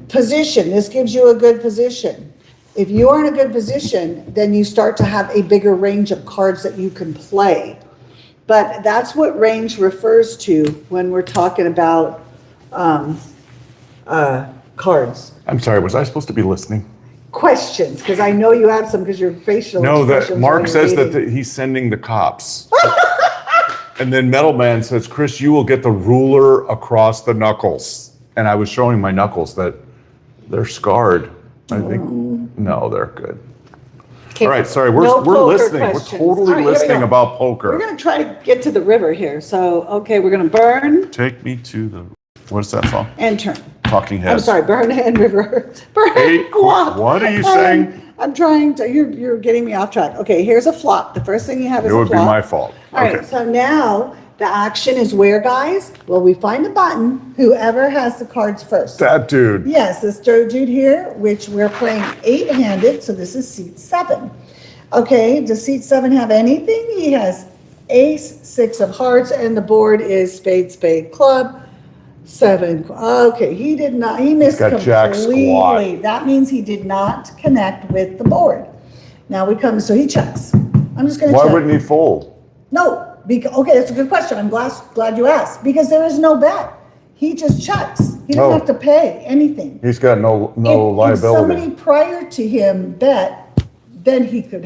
Position. This gives you a good position. If you are in a good position, then you start to have a bigger range of cards that you can play. But that's what range refers to when we're talking about cards. I'm sorry, was I supposed to be listening? Questions, because I know you have some because your facial No, that expressions Mark are says that reading. he's sending the cops. And then Metal Man says, Kris, you will get the ruler across the knuckles. And I was showing my knuckles that they're scarred. I think, no, they're good. Okay, All right, sorry, no we're poker listening. questions. We're totally All right, here we listening go. about poker. We're going to try to get to the river here. So, okay, we're going to burn Take me to the, what is that song? and turn. Talking I'm Heads. sorry, burn and river. Burn Hey, flop. what are you saying? I'm trying to, you're getting me off track. Okay, here's a flop. The first thing you have is It a would be flop. my fault. All right, Okay. so now the action is where, guys? Well, we find the button, whoever has the cards first. That dude. Yes, this dude here, which we're playing 8-handed, so this is seat 7. Okay, does seat 7 have anything? He has ace, 6 of hearts, and the board is spade, spade, club, 7. Okay, he did not, he missed got jack completely. squat. That means he did not connect with the board. Now we come, so he checks. I'm just gonna check. Why wouldn't he fold? No, okay, that's a good question. I'm glad you asked, because there is no bet. He just checks. He doesn't Oh. have to pay anything. He's got no If liability. somebody prior to him bet, then he would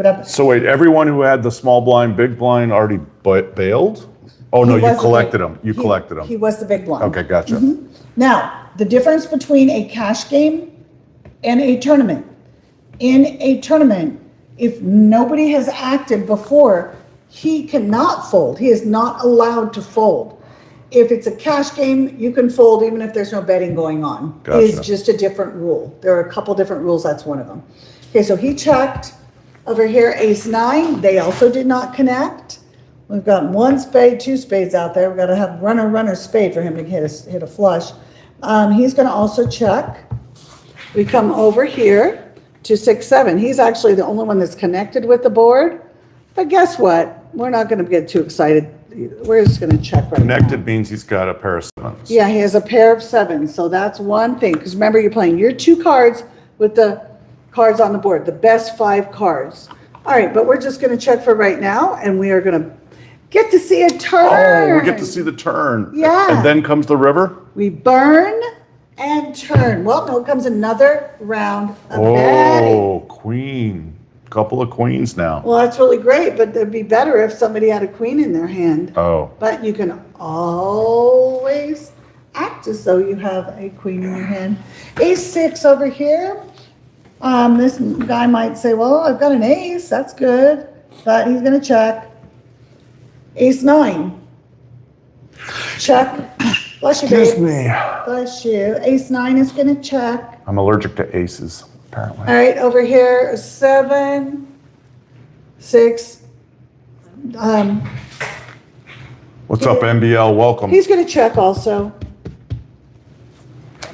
have. So wait, everyone who had the small blind, big blind already bailed? Oh, no, He you was the collected big- them. You he- collected them. He was the big blind. Okay, gotcha. Now, the difference between a cash game and a tournament. In a tournament, if nobody has acted before, he cannot fold. He is not allowed to fold. if it's a cash game, you can fold even if there's no betting going on. Gotcha. It's just a different rule. There are a couple different rules, that's one of them. Okay, so he checked. Over here, ace nine, they also did not connect. We've got one spade, two spades out there. We've got to have runner, spade for him to hit a flush. He's going to also check. We come over here to 6-7. He's actually the only one that's connected with the board. But guess what? We're not going to get too excited. We're just going to check right now. Connected means he's got a pair of sevens. Yeah, he has a pair of sevens. So that's one thing. Because remember, you're playing your 2 cards with the cards on the board, the best 5 cards. All right, but we're just going to check for right now, and we are going to get to see a turn. Oh, we get to see the turn. Yeah. And then comes the river? We burn and turn. Well, no, comes another round of betting. Oh, queen. Couple of queens now. Well, that's really great, but it'd be better if somebody had a queen in their hand. Oh. But you can always act as though you have a queen in your hand. Ace-6 over here. This guy might say, well, I've got an ace. That's good. But he's going to check. Ace-9. Check. Bless you, babe. Excuse me. Bless you. Ace-9 is going to check. I'm allergic to aces, apparently. All right, over here, 7, 6. What's up, NBL? Welcome. He's going to check also.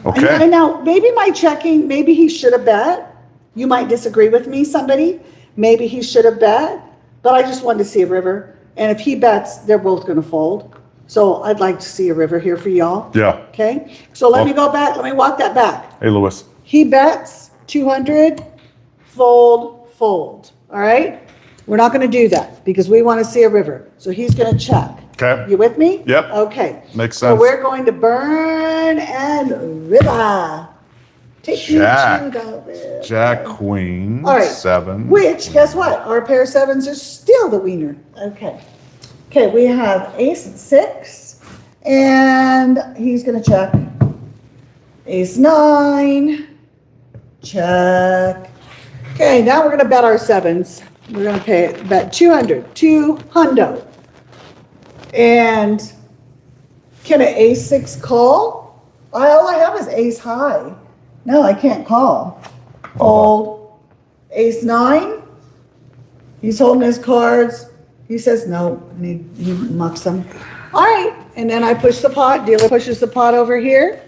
Okay. And now, maybe my checking, maybe he should have bet. You might disagree with me, somebody. Maybe he should have bet, but I just wanted to see a river. And if he bets, they're both going to fold. So I'd like to see a river here for y'all. Yeah. Okay. So let me go back. Let me walk that back. Hey, Lewis. He bets 200, fold, fold. All right. We're not going to do that because we want to see a river. So he's going to check. Okay. You with me? Yep. Okay. Makes So sense. we're going to burn and river. Take Jack. me to the river. Jack, queen, All right. 7. Which, guess what? Our pair of sevens are still the wiener. Okay. Okay, we have ace-6, and he's going to check. Ace-9, check. Okay, now we're going to bet our sevens. We're going to bet 200, 200. And can an ace-6 call? All I have is ace-high. No, I can't call. Fold. Ace-9. He's holding his cards. He says no, and he mucks them. All right, and then I push the pot. Dealer pushes the pot over here.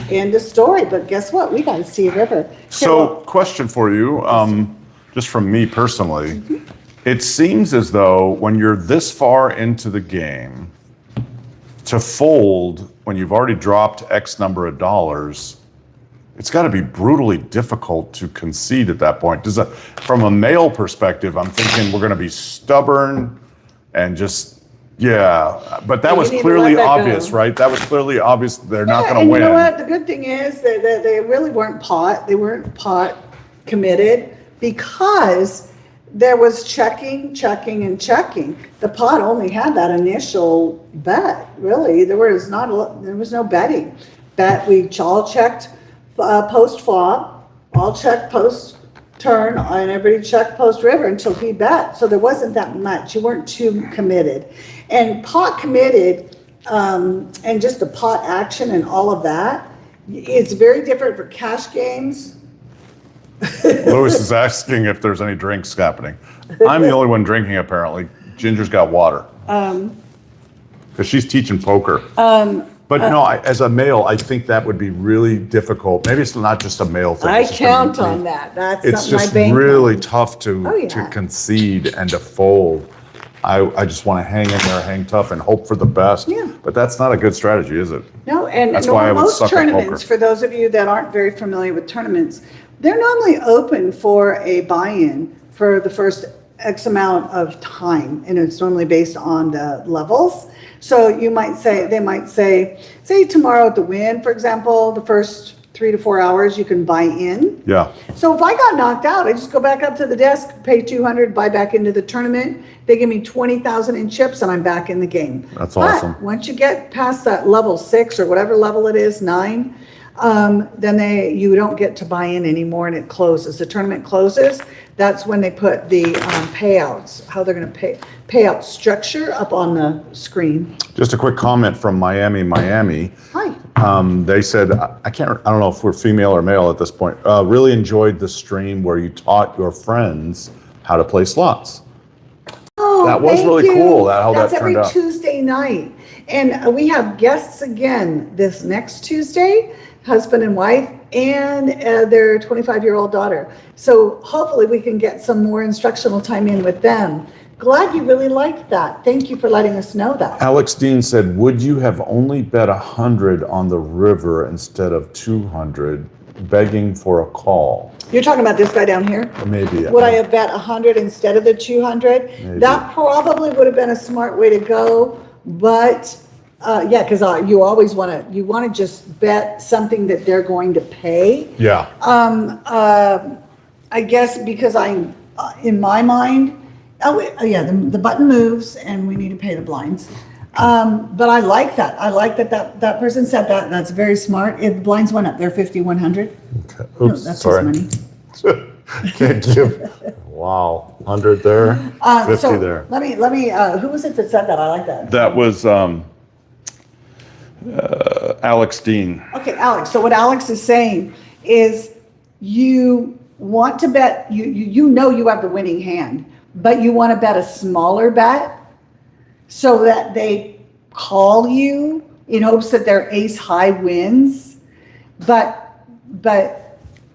End of story. But guess what? We got to see a river. So, question for you, just from me personally. It seems as though when you're this far into the game, to fold when you've already dropped X number of dollars, it's got to be brutally difficult to concede at that point. From a male perspective, I'm thinking we're going to be stubborn and just, yeah. But that You was need to clearly let that obvious, go. right? That was clearly obvious they're not going to and win. You know what? The good thing is that they really weren't pot. They weren't pot committed because there was checking, and checking. The pot only had that initial bet. Really, there was no betting. We all checked post flop, all checked post turn, and everybody checked post river until he bet. So there wasn't that much. You weren't too committed. And pot committed, and just the pot action and all of that, it's very different for cash games. Lewis is asking if there's any drinks happening. I'm the only one drinking, apparently. Ginger's got water. Because she's teaching poker. But no, as a male, I think that would be really difficult. Maybe it's not just a male thing. I it's just count on that. That's It's something just I bank really on. tough to yeah. concede and to fold. I just want to hang in there, hang tough, and hope for the best. Yeah. But that's not a good strategy, is it? No, and That's why I would most suck at tournaments, poker. for those of you that aren't very familiar with tournaments, they're normally open for a buy-in for the first X amount of time, and it's normally based on the levels. So they might say tomorrow at the Win, for example, the first 3 to 4 hours you can buy in. Yeah. So if I got knocked out, I just go back up to the desk, pay 200, buy back into the tournament. They give me 20,000 in chips, and I'm back in the game. That's But awesome. once you get past that level 6 or whatever level it is, 9, then you don't get to buy in anymore and it closes. The tournament closes. That's when they put the payouts, how they're going to payout structure up on the screen. Just a quick comment from Miami. Hi. They said, I don't know if we're female or male at this point, really enjoyed the stream where you taught your friends how to play slots. Oh, that was thank really you. cool, how that That's turned every out. Tuesday night. And we have guests again this next Tuesday, husband and wife, and their 25-year-old daughter. So hopefully we can get some more instructional time in with them. Glad you really liked that. Thank you for letting us know that. Alex Dean said, would you have only bet 100 on the river instead of 200, begging for a call? You're talking about this guy down here? Maybe. Would I have bet 100 instead of the 200? Maybe. That probably would have been a smart way to go, but yeah, because you always want to just bet something that they're going to pay. Yeah. I guess because I'm in my mind, yeah, the button moves and we need to pay the blinds. But I like that. I like that person said that. That's very smart. If the blinds went up, they're 5,100. Okay. Oops, No, that's sorry. his money. Can't give. Wow. 100 there, 50 So there. let me, who was it that said that? I like that. That was Alex Dean. Okay, Alex. So what Alex is saying is you want to bet, you know you have the winning hand, but you want to bet a smaller bet so that they call you in hopes that their ace high wins. But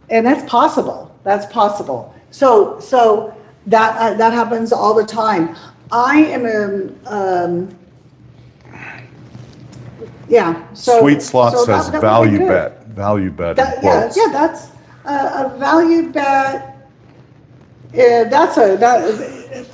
and that's possible. That's possible. So that happens all the time. I am yeah. So Sweet Slot so says that would be value good. bet. Value bet. in Yeah, quotes. yeah, that's a value bet.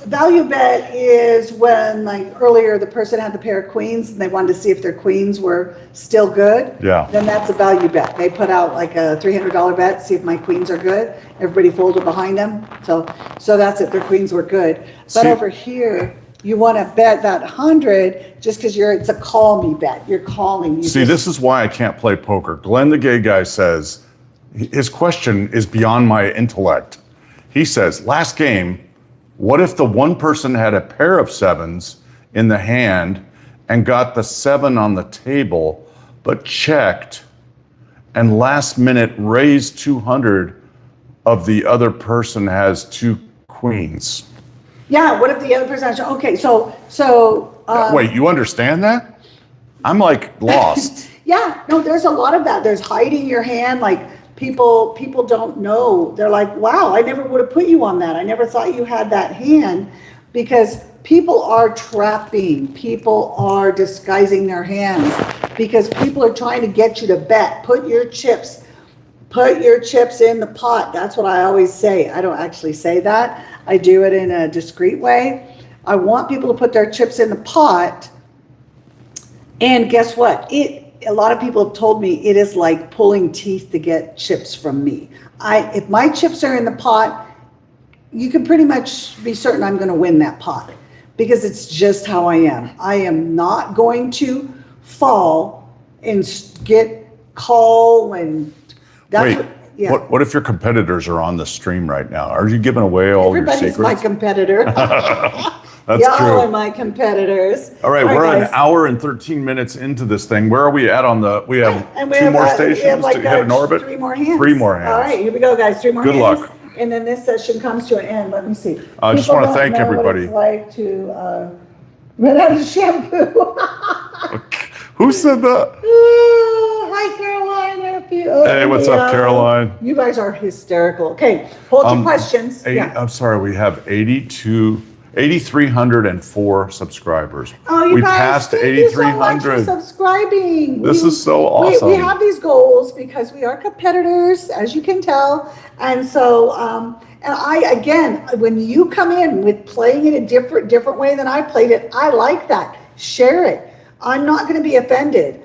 Value bet is when, like earlier, the person had the pair of queens and they wanted to see if their queens were still good. Yeah. Then that's a value bet. They put out like a $300 bet, see if my queens are good. Everybody folded behind them. So that's it. Their queens were good. But See- over here, you want to bet that 100 just because it's a call me bet. You're calling. See, this is why I can't play poker. Glenn the gay guy says, his question is beyond my intellect. He says, last game, what if the one person had a pair of sevens in the hand and got the 7 on the table, but checked and last minute raised 200 of the other person has 2 queens? Yeah, what if the other person, okay, so. Wait, you understand that? I'm like lost. Yeah, no, there's a lot of that. There's hiding your hand, like people don't know. They're like, wow, I never would have put you on that. I never thought you had that hand, because people are trapping. People are disguising their hands because people are trying to get you to bet. Put your chips in the pot. That's what I always say. I don't actually say that. I do it in a discreet way. I want people to put their chips in the pot. And guess what? A lot of people have told me it is like pulling teeth to get chips from me. If my chips are in the pot, you can pretty much be certain I'm going to win that pot, because it's just how I am. I am not going to fall and get call and that's Wait, yeah. what if your competitors are on the stream right now? Are you giving away all Everybody's your secrets? my competitor. That's Y'all true. are my competitors. All right, we're guys. an hour and 13 minutes into this thing. Where are we at on the, we have And we 2 have, more we have stations like to hit an orbit? 3 more hands. 3 more hands. All right, here we go, guys. 3 more Good hands. luck. And then this session comes to an end. Let me see. I just People wanna don't thank know everybody. What it's like to run out of shampoo. Who said that? Hi, Caroline. Hey, what's up, Caroline? You guys are hysterical. Okay, hold your questions. Yeah. I'm sorry, we have 8,304 subscribers. Oh, you we guys, passed thank you so much for 8,300. subscribing. This is so awesome. We have these goals because we are competitors, as you can tell. And so, and again, when you come in with playing it a different way than I played it, I like that. Share it. I'm not going to be offended.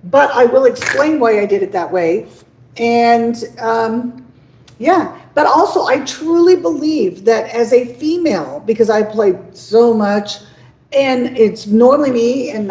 But I will explain why I did it that way. And yeah, but also I truly believe that as a female, because I played so much, and it's normally me and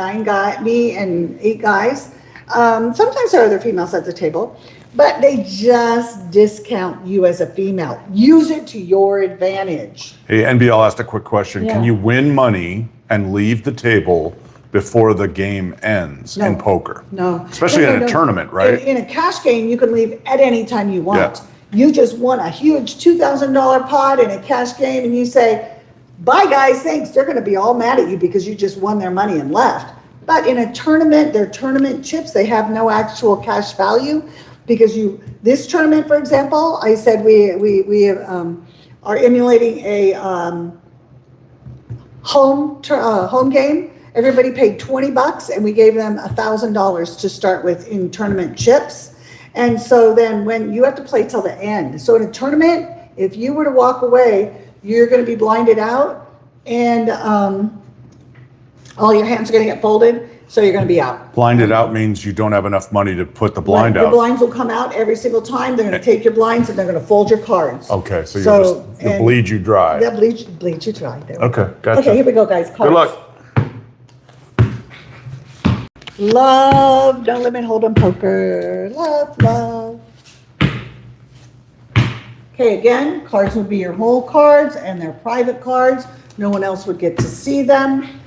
8 guys, Sometimes there are other females at the table, but they just discount you as a female. Use it to your advantage. Hey, NBL asked a quick question. Yeah. Can you win money and leave the table before the game ends in poker? No. Especially in a tournament, right? In a cash game, you can leave at any time you want. Yeah. You just won a huge $2,000 pot in a cash game and you say, bye guys, thanks. They're going to be all mad at you because you just won their money and left. But in a tournament, they're tournament chips. They have no actual cash value because this tournament, for example, I said we are emulating a home game. Everybody paid $20 and we gave them $1,000 to start with in tournament chips. And so then when you have to play till the end. So in a tournament, if you were to walk away, you're going to be blinded out and all your hands are going to get folded. So you're going to be out. Blinded out means you don't have enough money to put the blind Your out. blinds will come out every single time. They're going to take your blinds and they're going to fold your cards. Okay, so you'll bleed you dry. Yeah, bleed you dry. There we go. Okay, gotcha. Okay, here we go, guys. Cards. Good luck. Love, no limit hold'em poker. Love, love. Okay, again, cards would be your whole cards and they're private cards. No one else would get to see them.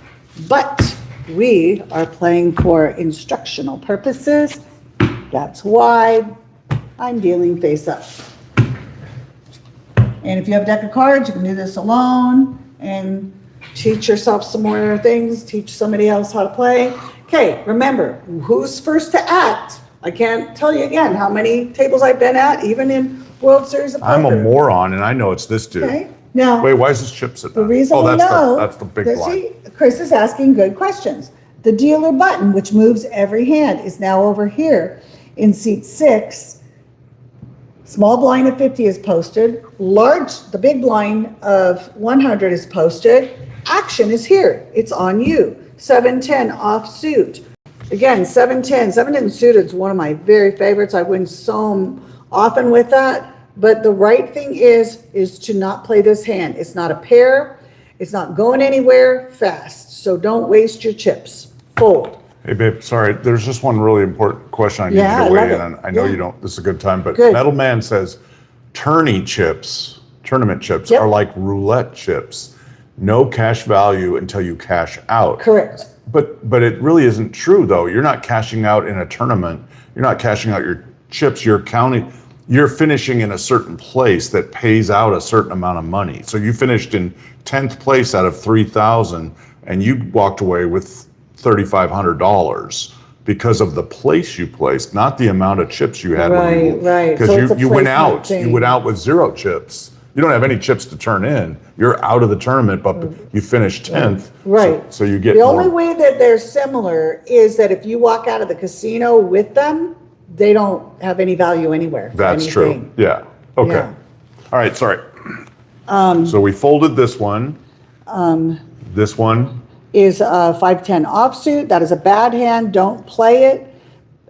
But we are playing for instructional purposes. That's why I'm dealing face up. And if you have a deck of cards, you can do this alone and teach yourself some more things, teach somebody else how to play. Okay, remember, who's first to act? I can't tell you again how many tables I've been at, even in World Series of Poker. I'm a moron and I know it's this dude. Okay, now. Wait, why is this chip sitting The on? reason we know. That's the big blind. See, Kris is asking good questions. The dealer button, which moves every hand, is now over here in seat 6. Small blind of 50 is posted. The big blind of 100 is posted. Action is here. It's on you. 7-10 offsuit. Again, 7-10 suited is one of my very favorites. I win so often with that. But the right thing is to not play this hand. It's not a pair. It's not going anywhere fast. So don't waste your chips. Fold. Hey, babe, sorry. There's just one really important question I need you to weigh in on. I know you don't. This is a good time, but Metal Man says tournament chips are like roulette chips. No cash value until you cash out. Correct. But it really isn't true, though. You're not cashing out in a tournament. You're not cashing out your chips. You're finishing in a certain place that pays out a certain amount of money. So you finished in 10th place out of 3,000 and you walked away with $3,500 because of the place you placed, not the amount of chips you had. Right. Because you went out. You went out with 0 chips. You don't have any chips to turn in. You're out of the tournament, but you finished 10th. Right. So you get the only way that they're similar is that if you walk out of the casino with them, they don't have any value anywhere. That's true. Yeah. Okay. Yeah. All right. Sorry. So we folded this one. This one is a 5-10 offsuit. That is a bad hand. Don't play it.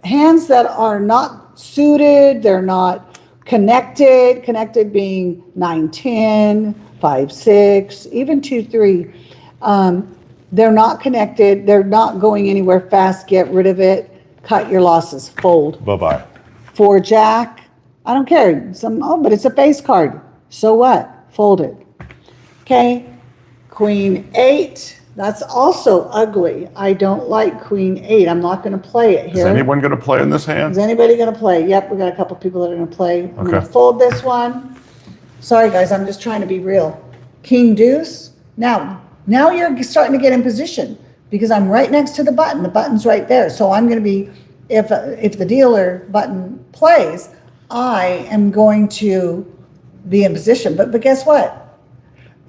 Hands that are not suited, they're not connected being 9-10, 5-6, even 2-3. They're not connected. They're not going anywhere fast. Get rid of it. Cut your losses. Fold. Bye-bye. 4-Jack. I don't care. But it's a face card. So what? Fold it. Okay. Queen 8. That's also ugly. I don't like Queen 8. I'm not going to play it here. Is anyone going to play in this hand? Is anybody going to play? Yep, we got a couple people that are going to play. I'm going to fold this one. Sorry, guys, I'm just trying to be real. King Deuce. Now you're starting to get in position because I'm right next to the button. The button's right there. So I'm going to be, if the dealer button plays, I am going to be in position. But guess what?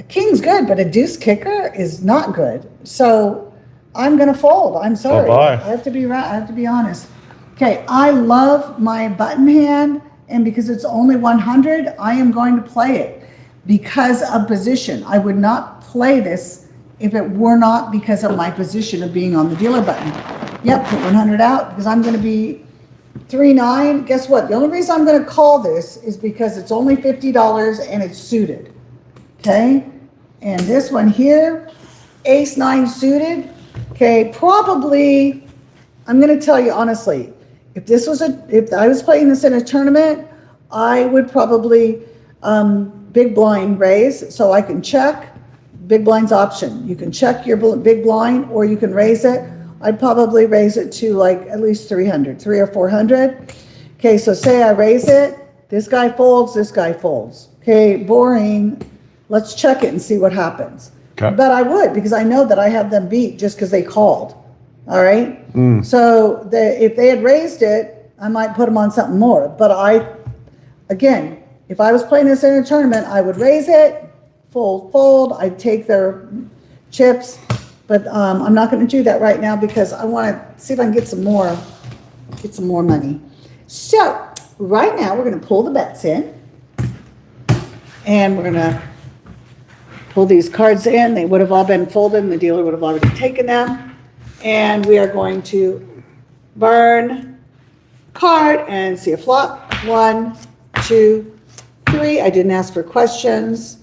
A king's good, but a deuce kicker is not good. So I'm going to fold. I'm sorry. Bye-bye. I have to be honest. Okay, I love my button hand, and because it's only 100, I am going to play it because of position. I would not play this if it were not because of my position of being on the dealer button. Yep, put 100 out because I'm going to be 3-9. Guess what? The only reason I'm going to call this is because it's only $50 and it's suited. Okay, and this one here, Ace 9 suited. Okay, probably, I'm going to tell you honestly, if I was playing this in a tournament, I would probably, big blind raise, so I can check. Big blind's option. You can check your big blind, or you can raise it. I'd probably raise it to like at least 300, 300 or 400. Okay, so say I raise it, this guy folds, this guy folds. Okay, boring. Let's check it and see what happens. Okay. But I would, because I know that I have them beat just because they called. All right. So if they had raised it, I might put them on something more. But again, if I was playing this in a tournament, I would raise it, fold. I'd take their chips, but I'm not going to do that right now because I want to see if I can get some more money. So right now we're going to pull the bets in, and we're going to pull these cards in. They would have all been folded, and the dealer would have already taken them. And we are going to burn card and see a flop. 1, 2, 3. I didn't ask for questions.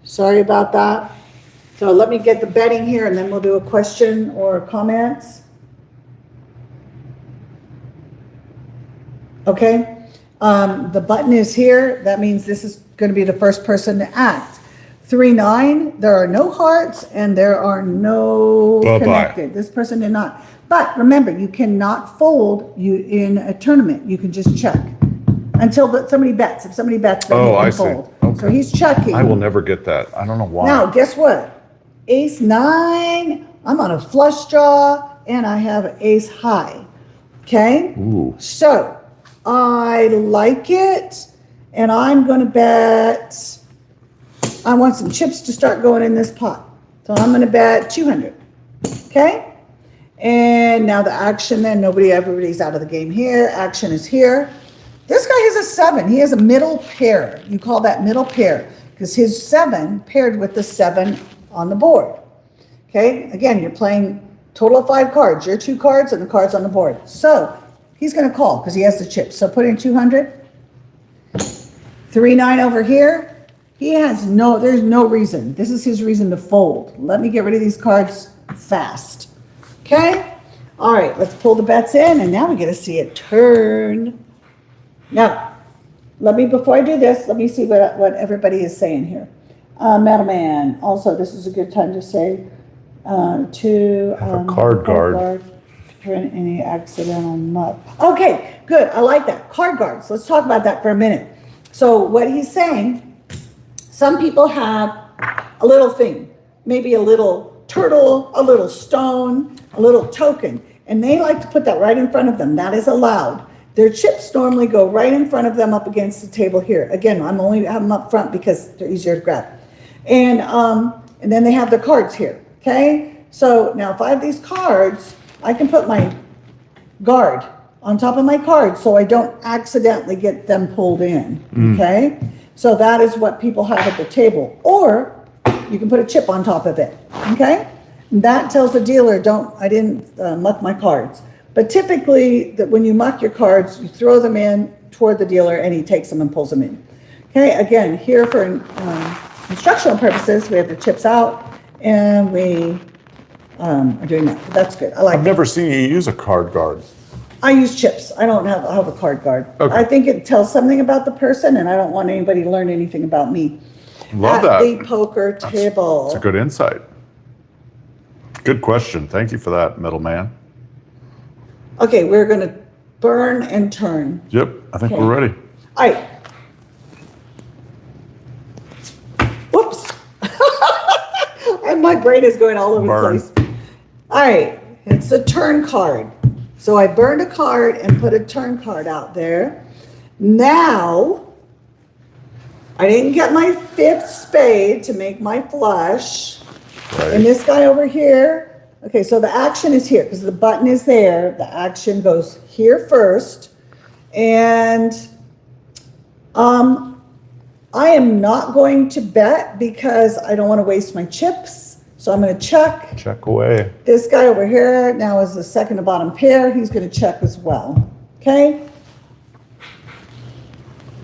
Sorry about that. So let me get the betting here, and then we'll do a question or comments. Okay. The button is here. That means this is going to be the first person to act. 3, 9, there are no hearts and there are no connected. This person did not. But remember, you cannot fold in a tournament. You can just check until somebody bets. If somebody bets, then you can fold. Okay. So he's checking. I will never get that. I don't know why. Now, guess what? Ace 9, I'm on a flush draw, and I have an ace high. Okay? Ooh. So I like it, and I'm going to bet. I want some chips to start going in this pot. So I'm going to bet 200. Okay? And now the action then, everybody's out of the game here. Action is here. This guy has a 7. He has a middle pair. You call that middle pair because his 7 paired with the 7 on the board. Okay? Again, you're playing total of 5 cards. Your 2 cards and the cards on the board. So he's going to call because he has the chips. So put in 200. 3, 9 over here. There's no reason. This is his reason to fold. Let me get rid of these cards fast. Okay? All right, let's pull the bets in, and now we get to see it turn. Now, before I do this, let me see what everybody is saying here. Metal Man, also, this is a good time to say a card guard. To prevent any accidental muck. Okay, good. I like that. Card guards. Let's talk about that for a minute. So what he's saying, some people have a little thing, maybe a little turtle, a little stone, a little token, and they like to put that right in front of them. That is allowed. Their chips normally go right in front of them up against the table here. Again, I'm only have them up front because they're easier to grab. And then they have their cards here, okay? So now if I have these cards, I can put my guard on top of my cards so I don't accidentally get them pulled in, okay? So that is what people have at the table. Or you can put a chip on top of it, okay? And that tells the dealer, I didn't muck my cards. But typically, when you muck your cards, you throw them in toward the dealer and he takes them and pulls them in. Okay, again, here for instructional purposes, we have the chips out and we are doing that. That's good, I like I've never seen you use a card guard. I use chips. I have a card guard. Okay. I think it tells something about the person, and I don't want anybody to learn anything about me. Love At that. the poker table. That's a good insight. Good question. Thank you for that, Metal Man. Okay, we're going to burn and turn. Yep, I think Okay. we're ready. All right. Whoops. And my brain is going all over Burn. the place. All right, it's a turn card. So I burned a card and put a turn card out there. Now, I didn't get my 5th spade to make my flush. Right. And this guy over here, okay, so the action is here because the button is there. The action goes here first. And I am not going to bet because I don't want to waste my chips. So I'm going to check. Check away. This guy over here now is the second to bottom pair. He's going to check as well. Okay?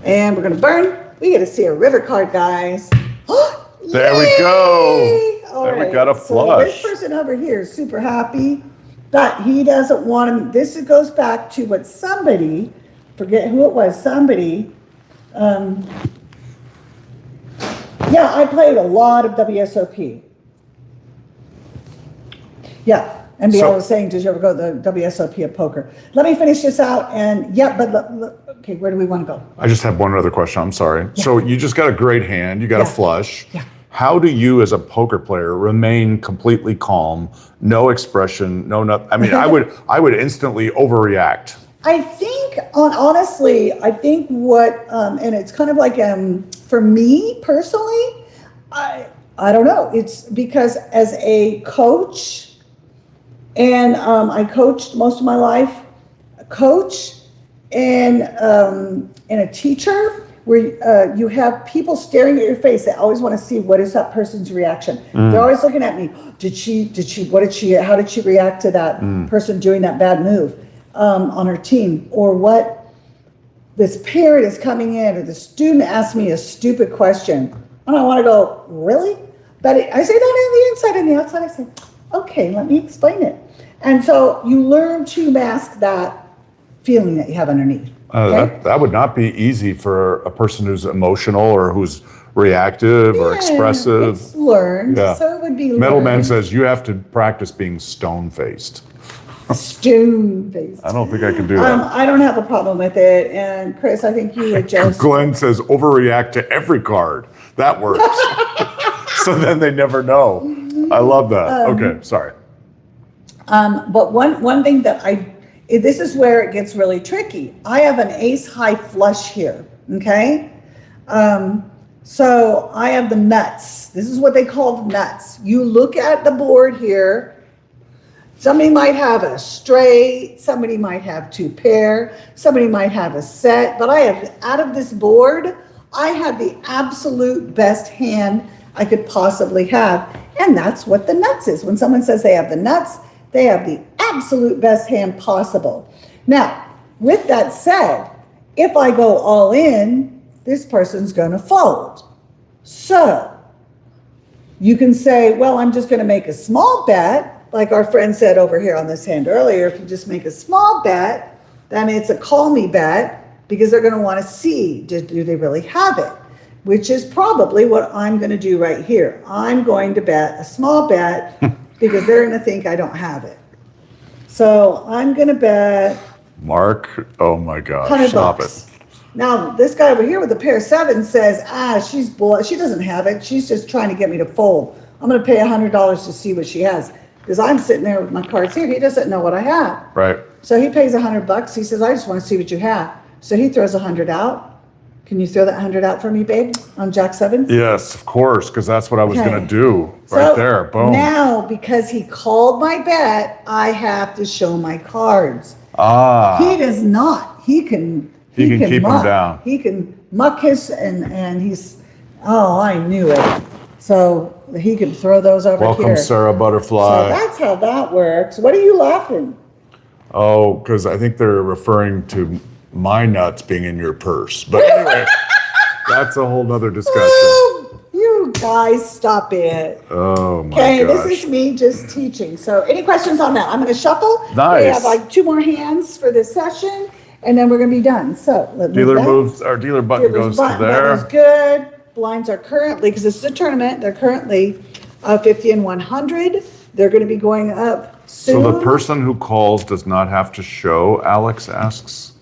And we're going to burn. We get to see a river card, guys. There we go. All There we right. got a So flush. this person over here is super happy. But he doesn't want him, this goes back to what somebody, forget who it was, somebody, yeah, I played a lot of WSOP. Yeah, and Bill was saying, did you ever go to the WSOP of poker? Let me finish this out, and yeah, but okay, where do we want to go? I just have one other question. I'm sorry. Yeah. So you just got a great hand. You got a flush. Yeah. How do you, as a poker player, remain completely calm, no expression, no nothing? I mean, I would instantly overreact. I think, honestly, I think what, and it's kind of like, for me personally, I don't know. It's because as a coach, and I coached most of my life, a coach and a teacher, where you have people staring at your face. They always want to see what is that person's reaction. They're always looking at me. How did she react to that person doing that bad move on her team? Or what this parent is coming in, or the student asked me a stupid question. And I want to go, really? But I say that on the inside and the outside. I say, okay, let me explain it. And so you learn to mask that feeling that you have underneath. Okay? That would not be easy for a person who's emotional or who's reactive or expressive. It's learned, so it would be Middleman says you have to practice being stone-faced. Stone-faced. I don't think I can do that. I don't have a problem with it. And Kris, I think you would just... Glenn says overreact to every card. That works. So then they never know. I love that. Okay, sorry. But one thing that this is where it gets really tricky. I have an ace high flush here, okay? So I have the nuts. This is what they call the nuts. You look at the board here. Somebody might have a straight, somebody might have two pair, somebody might have a set, but I have, out of this board, I had the absolute best hand I could possibly have. And that's what the nuts is. When someone says they have the nuts, they have the absolute best hand possible. Now, with that said, if I go all in, this person's going to fold. So you can say, well, I'm just going to make a small bet. Like our friend said over here on this hand earlier, if you just make a small bet, then it's a call me bet, because they're going to want to see, do they really have it? Which is probably what I'm going to do right here. I'm going to bet a small bet because they're going to think I don't have it. So I'm going to bet Mark, oh my gosh, 100 stop bucks. Now, this guy over here with the pair of sevens says, she doesn't have it. She's just trying to get me to fold. I'm going to pay $100 to see what she has. Because I'm sitting there with my cards here. He doesn't know what I have. Right. So he pays $100. He says, I just want to see what you have. So he throws 100 out. Can you throw that 100 out for me, babe, on Jack 7? Yes, of course, because that's what I was going to do So right there. Boom. Now, because he called my bet, I have to show my cards. He does not. He can keep him muck. down. He can muck his, and he's, I knew it. So he can throw those over here. Welcome, Sarah Butterfly. So that's how that works. What are you laughing? Oh, because I think they're referring to my nuts being in your purse. But anyway, that's a whole nother discussion. You guys, stop it. Oh my Okay, gosh. this is me just teaching. So any questions on that? I'm going to shuffle. Nice. We have like 2 more hands for this session, and then we're going to be done. So let's Dealer moves, our dealer button goes to there. That is good. Blinds are currently, because this is a tournament, they're currently 50 and 100. They're going to be going up soon. So the person who calls does not have to show, Alex asks?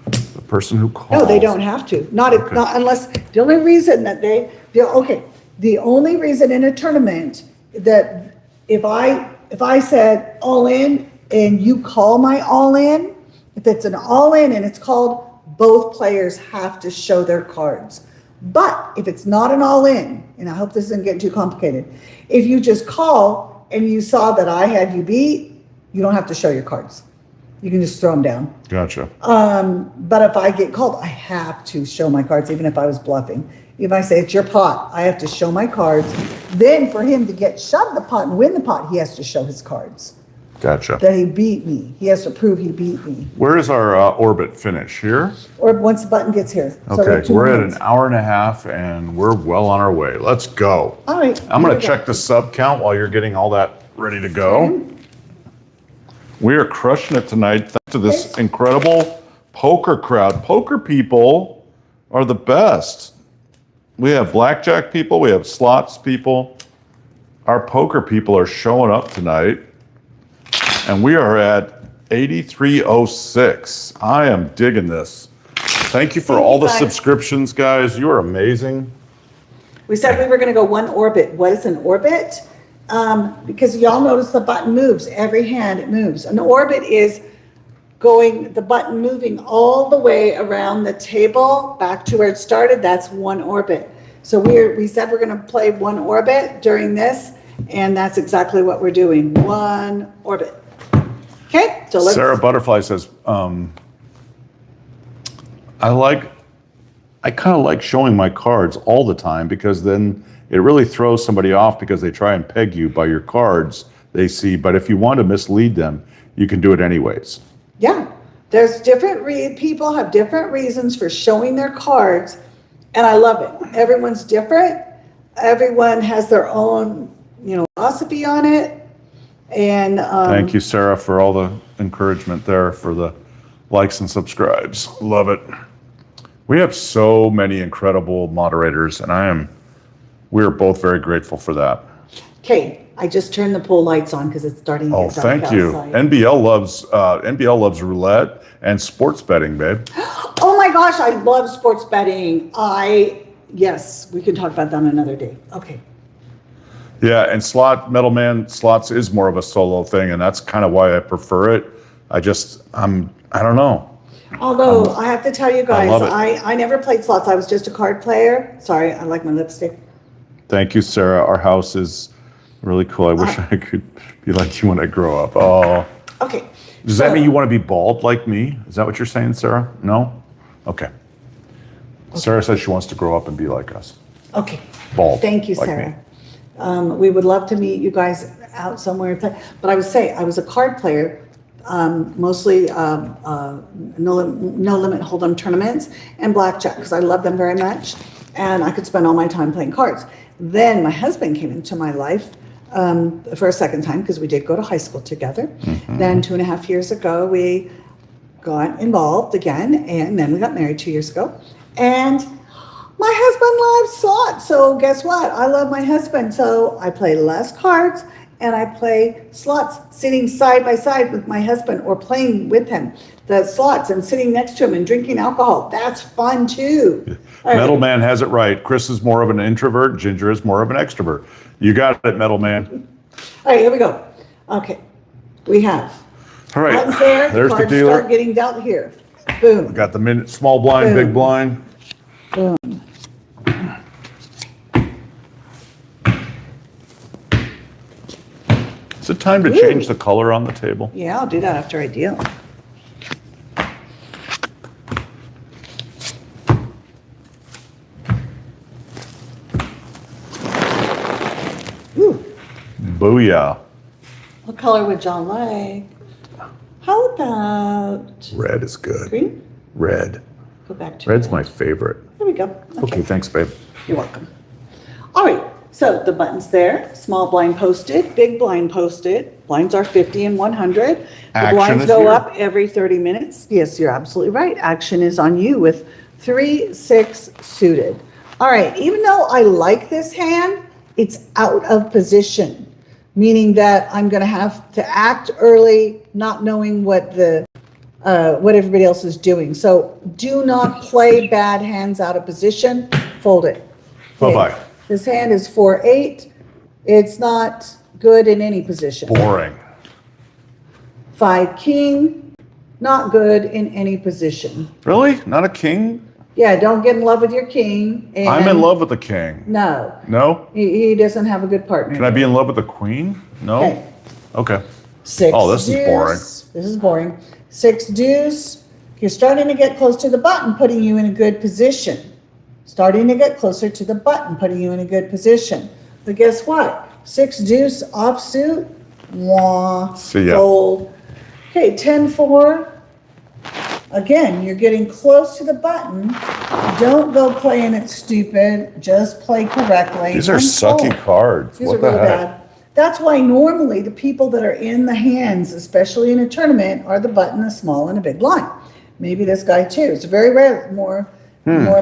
The person who calls. No, they don't have to. Not unless, the only reason that the only reason in a tournament that if I said all in and you call my all in, if it's an all in and it's called, both players have to show their cards. But if it's not an all in, and I hope this isn't getting too complicated, if you just call and you saw that I had you beat, you don't have to show your cards. You can just throw them down. Gotcha. But if I get called, I have to show my cards, even if I was bluffing. If I say it's your pot, I have to show my cards. Then for him to get shoved the pot and win the pot, he has to show his cards. Gotcha. That he beat me. He has to prove he beat me. Where is our orbit finish? Here? Or once the button gets here. Okay, we're at an hour and a half and we're well on our way. Let's go. All right. I'm going to check the sub count while you're getting all that ready to go. We are crushing it tonight thanks to this incredible poker crowd. Poker people are the best. We have blackjack people, we have slots people. Our poker people are showing up tonight. And we are at 8306. I am digging this. Thank you for all the subscriptions, guys. You are amazing. We said we were going to go one orbit. What is an orbit? Because y'all notice the button moves. Every hand it moves. An orbit is the button moving all the way around the table back to where it started. That's one orbit. So we said we're going to play one orbit during this, and that's exactly what we're doing. One orbit. Okay, so let's. Sarah Butterfly says, I kind of like showing my cards all the time because then it really throws somebody off because they try and peg you by your cards they see. But if you want to mislead them, you can do it anyways. Yeah, there's people have different reasons for showing their cards, and I love it. Everyone's different. Everyone has their own, philosophy on it. And thank you, Sarah, for all the encouragement there, for the likes and subscribes. Love it. We have so many incredible moderators, and we're both very grateful for that. Okay, I just turned the pool lights on because it's starting to get dark thank you. outside. NBL loves roulette and sports betting, babe. Oh my gosh, I love sports betting. Yes, we can talk about that another day. Okay. Yeah, and slots is more of a solo thing, and that's kind of why I prefer it. I don't know. Although I have to tell you guys, love it. I never played slots. I was just a card player. Sorry, I like my lipstick. Thank you, Sarah. Our house is really cool. I wish I could be like you when I grow up. Oh. Okay. Does that mean you want to be bald like me? Is that what you're saying, Sarah? No? Okay. Sarah says she wants to grow up and be like us. Okay. Bald. Thank you, like Sarah. me. We would love to meet you guys out somewhere. But I would say I was a card player, mostly no limit hold'em tournaments and blackjack because I love them very much, and I could spend all my time playing cards. Then my husband came into my life for a second time because we did go to high school together. Mm-hmm. Then 2.5 years ago we got involved again, and then we got married 2 years ago. And my husband loves slots, so guess what? I love my husband, so I play less cards and I play slots sitting side by side with my husband or playing with him the slots and sitting next to him and drinking alcohol. That's fun too. Metal Man has it right. Chris is more of an introvert. Ginger is more of an extrovert. You got it, Metal Man. All right, here we go. Okay, we have. All right, buttons there. There's the cards dealer. Start getting dealt here. Boom. We got the small blind, Boom. big blind. Boom. Is it time to change the color on the table? Yeah, I'll do that after I deal. Ooh. Booyah. What color would y'all like? How about Red is good. green? Red. Go back to Red's red. my favorite. There we go. Okay, thanks, babe. You're welcome. All right, so the button's there. Small blind posted, big blind posted. Blinds are 50 and 100. The Action blinds is go here. up every 30 minutes. Yes, you're absolutely right. Action is on you with 3-6 suited. All right, even though I like this hand, it's out of position, meaning that I'm going to have to act early, not knowing what everybody else is doing. So do not play bad hands out of position. Fold it. Okay. Bye-bye. This hand is 4-8. It's not good in any position. Boring. 5 king, not good in any position. Really? Not a king? Yeah, don't get in love with your king. And I'm in love with the king. No, No? he doesn't have a good partner. Can I be in love with the queen? No? Okay. Okay. 6 Oh, this is deuce. boring. This is boring. 6 deuce. You're starting to get close to the button, putting you in a good position. Starting to get closer to the button, putting you in a good position. But guess what? 6 deuce offsuit. Wah. See ya. Fold. Okay, 10-4. Again, you're getting close to the button. Don't go playing it stupid. Just play correctly. These are and sucky fold. cards. These What are the really heck? bad. That's why normally the people that are in the hands, especially in a tournament, are the button, the small, and a big blind. Maybe this guy too. It's very rare. More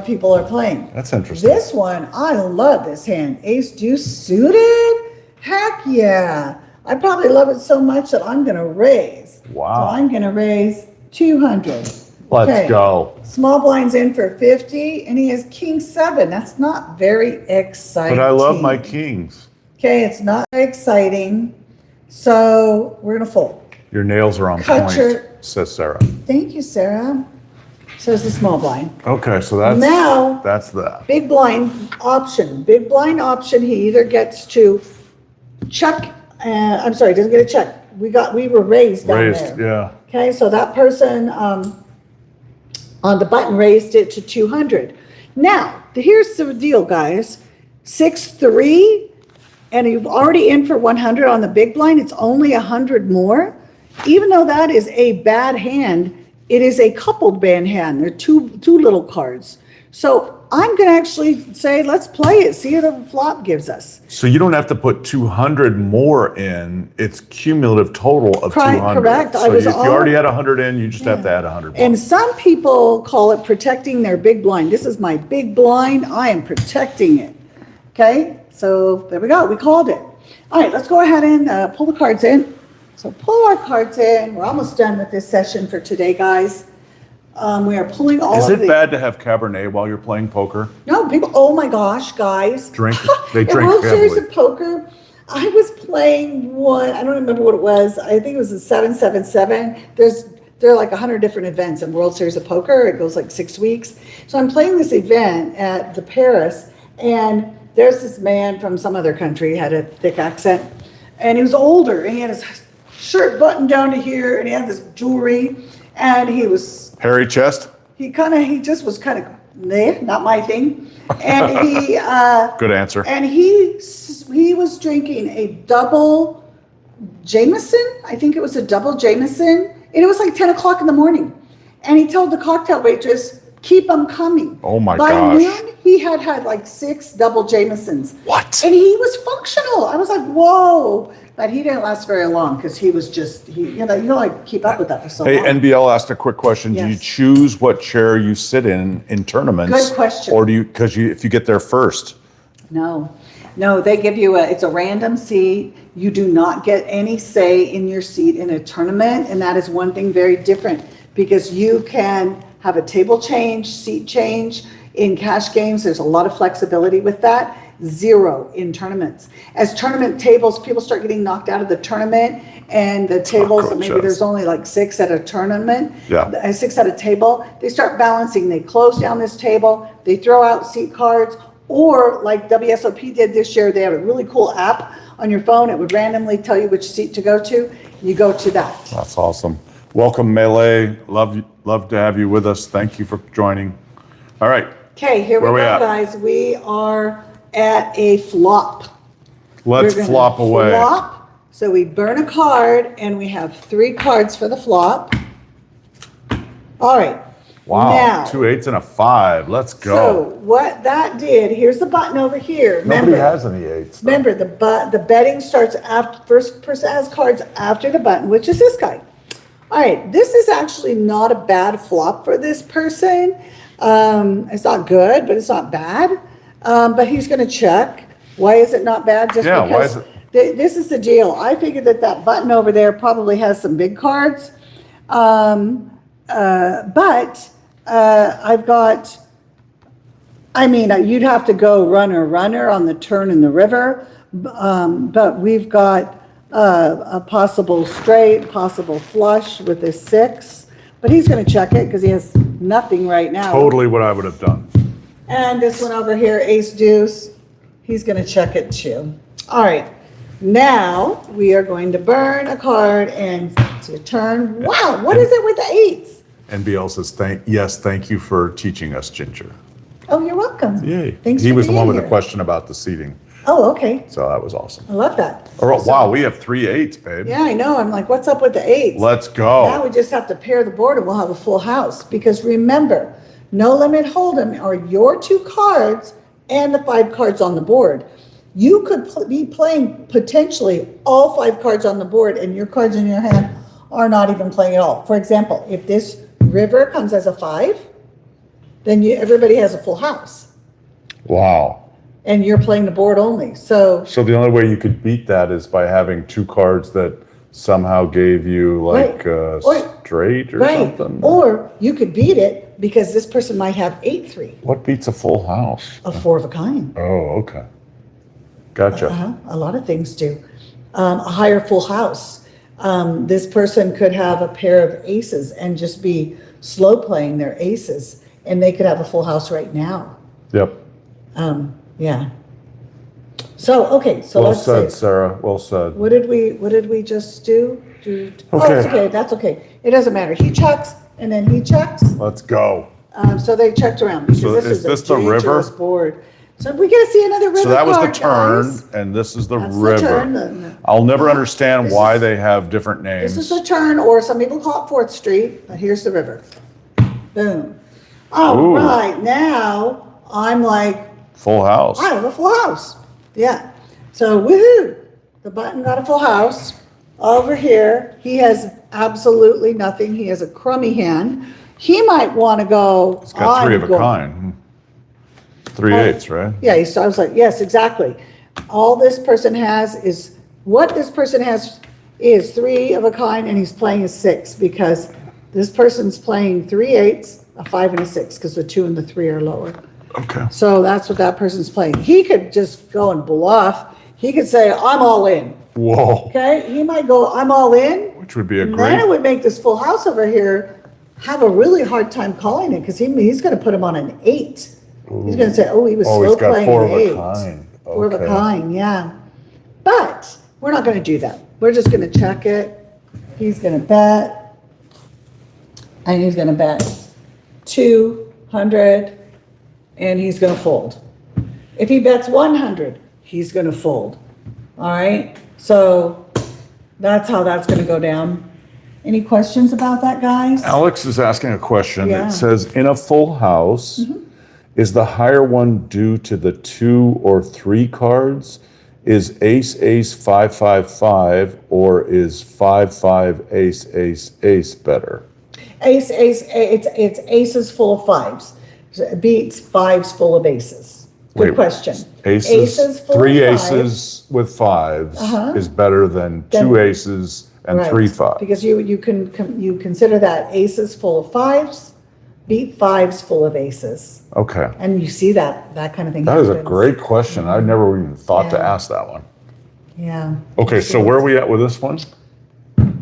people are playing. That's interesting. This one, I love this hand. Ace deuce suited. Heck yeah! I probably love it so much that I'm gonna raise. Wow. So I'm gonna raise 200. Let's go. Small blind's in for 50, and he has king 7. That's not very exciting. But I love my kings. Okay, it's not exciting. So we're gonna fold. Your nails are on Cut point, says Sarah. Thank you, Sarah. Says the small blind. Okay, so that's that. Big blind option. Big blind option. He either gets to check. I'm sorry, doesn't get a check. We were raised down there. Yeah. Okay, so that person on the button raised it to 200. Now, here's the deal, guys. 6-3, and you've already in for 100 on the big blind. It's only 100 more. Even though that is a bad hand, it is a coupled bad hand. They're two little cards. So I'm going to actually say, let's play it, see what the flop gives us. So you don't have to put 200 more in. It's cumulative total of 200. Correct. So if you already had 100 in, you just have to add 100 more. And some people call it protecting their big blind. This is my big blind. I am protecting it. Okay, so there we go. We called it. All right, let's go ahead and pull the cards in. So pull our cards in. We're almost done with this session for today, guys. We are pulling all Is of it bad to have Cabernet while you're playing poker? No, people, oh my gosh, guys. They drink In World Series heavily. of Poker, I was playing one, I don't remember what it was. I think it was a 777. There are like 100 different events in World Series of Poker. It goes like 6 weeks. So I'm playing this event at the Paris, and there's this man from some other country, had a thick accent, and he was older, and he had his shirt buttoned down to here, and he had this jewelry, and he was Hairy chest? he just was kind of, not my thing. And he, Good answer. and he was drinking a double Jameson. I think it was a double Jameson. And it was like 10 o'clock in the morning. And he told the cocktail waitress, keep them coming. Oh my By gosh. noon, he had like 6 double Jamesons. What? And he was functional. I was like, whoa. But he didn't last very long because he was just, you don't like keep up with that for so Hey, long. NBL asked a quick question. Do you Yes. choose what chair you sit in tournaments? Good question. Or do you, if you get there first? No, they give you it's a random seat. You do not get any say in your seat in a tournament. And that is one thing very different because you can have a table change, seat change. In cash games, there's a lot of flexibility with that. 0 in tournaments. As tournament tables, people start getting knocked out of the tournament and the tables, maybe there's only like 6 at a tournament, 6 at a table, they start balancing. They close down this table, they throw out seat cards, or like WSOP did this year, they have a really cool app on your phone. It would randomly tell you which seat to go to. You go to that. That's awesome. Welcome, Melee. Love to have you with us. Thank you for joining. All right. Okay, here we go, guys. We are at a flop. Let's flop away. Flop. So we burn a card, and we have 3 cards for the flop. All right. Wow. Now, 2 8s and a 5. Let's go. So what that did, here's the button over here. Nobody has any 8s. Though. Remember, the betting starts after, first person has cards after the button, which is this guy. All right, this is actually not a bad flop for this person. It's not good, but it's not bad. But he's going to check. Why is it not bad? Just because why is it? This is the deal. I figured that button over there probably has some big cards. But I've got, you'd have to go runner on the turn in the river. But we've got a possible straight, possible flush with this 6. But he's going to check it because he has nothing right now. Totally what I would have done. And this one over here, ace deuce, he's going to check it too. All right, now we are going to burn a card and it's your turn. Wow, what is it with the 8s? NBL says, thank you for teaching us, Ginger. Oh, you're welcome. Yay. Thanks He for was the being one with the here. question about the seating. Oh, okay. So that was awesome. I love that. Wow, we have 3 8s, babe. Yeah, I know. I'm like, what's up with the 8s? Let's go. Now we just have to pair the board and we'll have a full house. Because remember, no limit hold'em are your 2 cards and the 5 cards on the board. You could be playing potentially all 5 cards on the board and your cards in your hand are not even playing at all. For example, if this river comes as a 5, then everybody has a full house. Wow. And you're playing the board only. So the only way you could beat that is by having 2 cards that somehow gave you like a straight or something. Or you could beat it because this person might have 8-3. What beats a full house? A 4 of a kind. Oh, okay. Gotcha. A lot of things do. A higher full house. This person could have a pair of aces and just be slow playing their aces, and they could have a full house right now. Yep. Yeah. So, okay, so Well let's said, see. Sarah. Well said. What did we just do? Oh, it's okay, that's okay. It doesn't matter. He checks, and then he checks. Let's go. So they checked around because So this is is this a the river? dangerous board. So we get to see another river So that was the card, turn, guys. and this is the That's the river. turn. I'll never understand This why is- they have different names. This is a turn, or some people call it 4th Street, but here's the river. Boom. All Ooh. right, now I'm like, Full house. I have a full house. Yeah. So woohoo! The button got a full house. Over here, he has absolutely nothing. He has a crummy hand. He might want to go. It's got 3 of a going- kind. 3 8s, right? Yeah, so I was like, yes, exactly. All this person has is, what this person has is 3 of a kind, and he's playing a 6 because this person's playing 3 8s, a 5 and a 6, because the 2 and the 3 are lower. Okay. So that's what that person's playing. He could just go and bluff. He could say, I'm all in. Whoa. Okay? He might go, I'm all in. Which would be a And then it great. would make this full house over here have a really hard time calling it because he's going to put him on an 8. He's going to say, oh, he was Oh, slow he's got playing 4 an of 8. a kind. 4 of a Okay. kind, yeah. But we're not going to do that. We're just going to check it. He's going to bet. And he's going to bet 200. And he's going to fold. If he bets 100, he's going to fold. All right? So that's how that's going to go down. Any questions about that, guys? Alex is asking a question. Yeah. It says, in a full house, is the higher one due to the 2 or 3 cards? Is ace, ace, 5, 5, 5, or is 5, 5, ace, ace, ace better? Ace, it's aces full of 5s. It beats 5s full of aces. Good Wait, question. Aces, full 3 of 5s. aces with 5s Uh-huh. is better than 2 Then- aces and Right. 3 5s. Because you consider that aces full of 5s beat 5s full of aces. Okay. And you see that kind of thing. That is a happens. great question. I never even thought to Yeah. ask that one. Yeah. Okay, so where are we at with this one?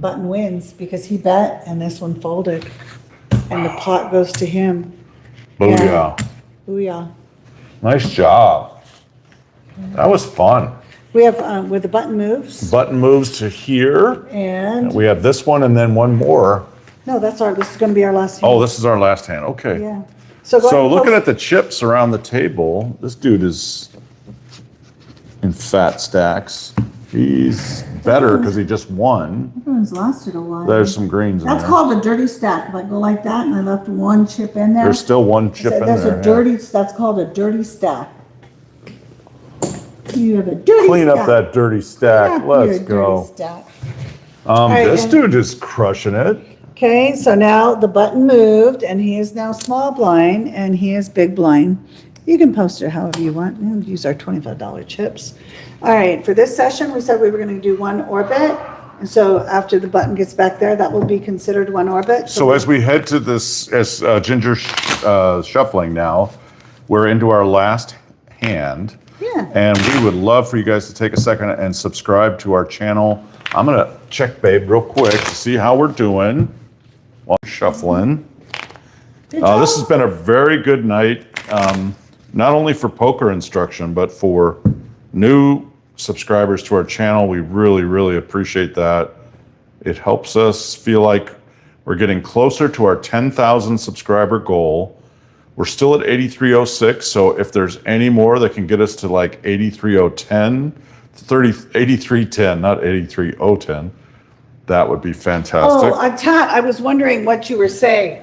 Button wins because he bet and this one folded. And the pot goes to him. Booyah. Booyah. Nice job. That was fun. We have, with the button moves, Button moves to here. and, We have this one and then one more. no, this is gonna be our last hand. Oh, this is our last hand. Okay. Yeah. So go So ahead and looking post- at the chips around the table, this dude is in fat stacks. He's better because he just won. Everyone's lasted a while. There's some greens in That's there. called a dirty stack. If I go like that and I left one chip in there. There's still one chip in That's there. a yeah. dirty, that's called a dirty stack. You have a dirty Clean stack. up that dirty stack. Yeah, you're a Let's dirty go. stack. right, This and- dude is crushing it. Okay, so now the button moved and he is now small blind and he is big blind. You can post it however you want. We'll use our $25 chips. All right, for this session, we said we were going to do one orbit. And so after the button gets back there, that will be considered one orbit. So as we head to this, as Ginger shuffling now, we're into our last hand. Yeah. And we would love for you guys to take a second and subscribe to our channel. I'm going to check, babe, real quick to see how we're doing while I'm shuffling. Good job. This has been a very good night, not only for poker instruction, but for new subscribers to our channel. We really, really appreciate that. It helps us feel like we're getting closer to our 10,000 subscriber goal. We're still at 8306, so if there's any more that can get us to like 83010, 8310, not 83010, that would be fantastic. Oh, Tat, I was wondering what you were saying.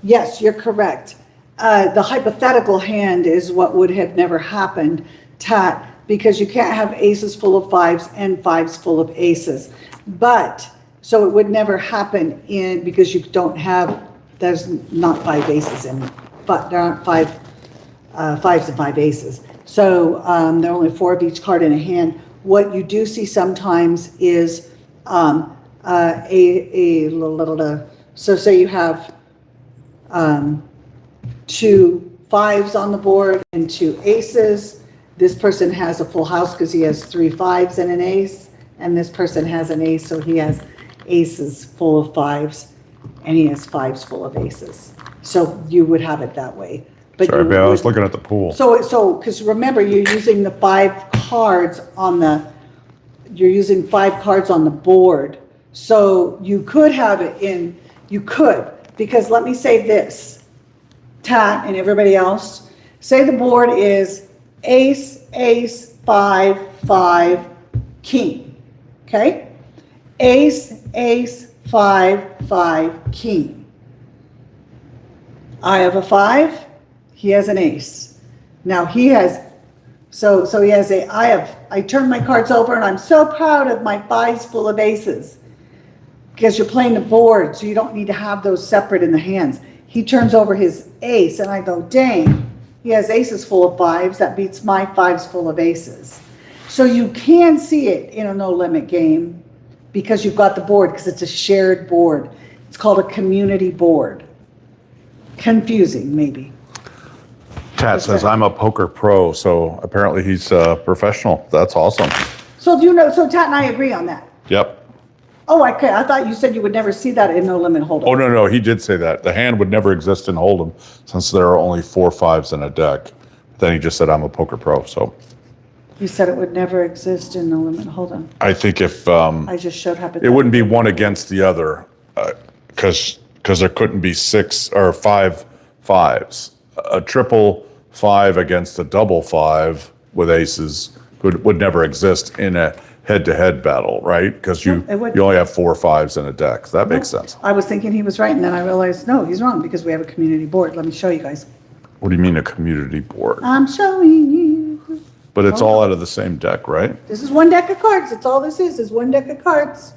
Yes, you're correct. The hypothetical hand is what would have never happened. Tat, because you can't have aces full of fives and fives full of aces. But, so it would never happen because you don't have, there's not 5 aces in, but there aren't fives and 5 aces. So there are only 4 of each card in a hand. What you do see sometimes is so say you have 2 5s on the board and 2 aces. This person has a full house because he has 3 5s and an ace, and this person has an ace, so he has aces full of 5s, and he has 5s full of aces. So you would have it that way. But Sorry, I was looking at the pool. So because remember, you're using the 5 cards on the, you're using 5 cards on the board. So you could have it in, you could, because let me say this, Tat and everybody else, say the board is ace, ace, 5, 5, king, okay? Ace, ace, 5, 5, king. I have a 5, he has an ace. Now he has, so he has I turn my cards over and I'm so proud of my 5s full of aces because you're playing the board, so you don't need to have those separate in the hands. He turns over his ace and I go, dang, he has aces full of 5s. That beats my 5s full of aces. So you can see it in a no limit game because you've got the board, because it's a shared board. It's called a community board. Confusing, maybe. Tat says, I'm a poker pro, so apparently he's a professional. That's awesome. So do you know, so Tat and I agree on that. Yep. Oh, okay. I thought you said you would never see that in no limit hold'em. Oh, no, he did say that. The hand would never exist in Hold'em since there are only 4 5s in a deck. Then he just said, I'm a poker pro, so. You said it would never exist in no limit hold'em. I think if, I just showed how it wouldn't be one against the other, because there couldn't be 6 or 5 5s. A triple 5 against a double 5 with aces would never exist in a head-to-head battle, right? Because you only have 4 5s in a deck. So that makes sense. I was thinking he was right, and then I realized, no, he's wrong, because we have a community board. Let me show you guys. What do you mean a community board? I'm showing you. But it's all out of the same deck, right? This is one deck of cards. That's all this is one deck of cards.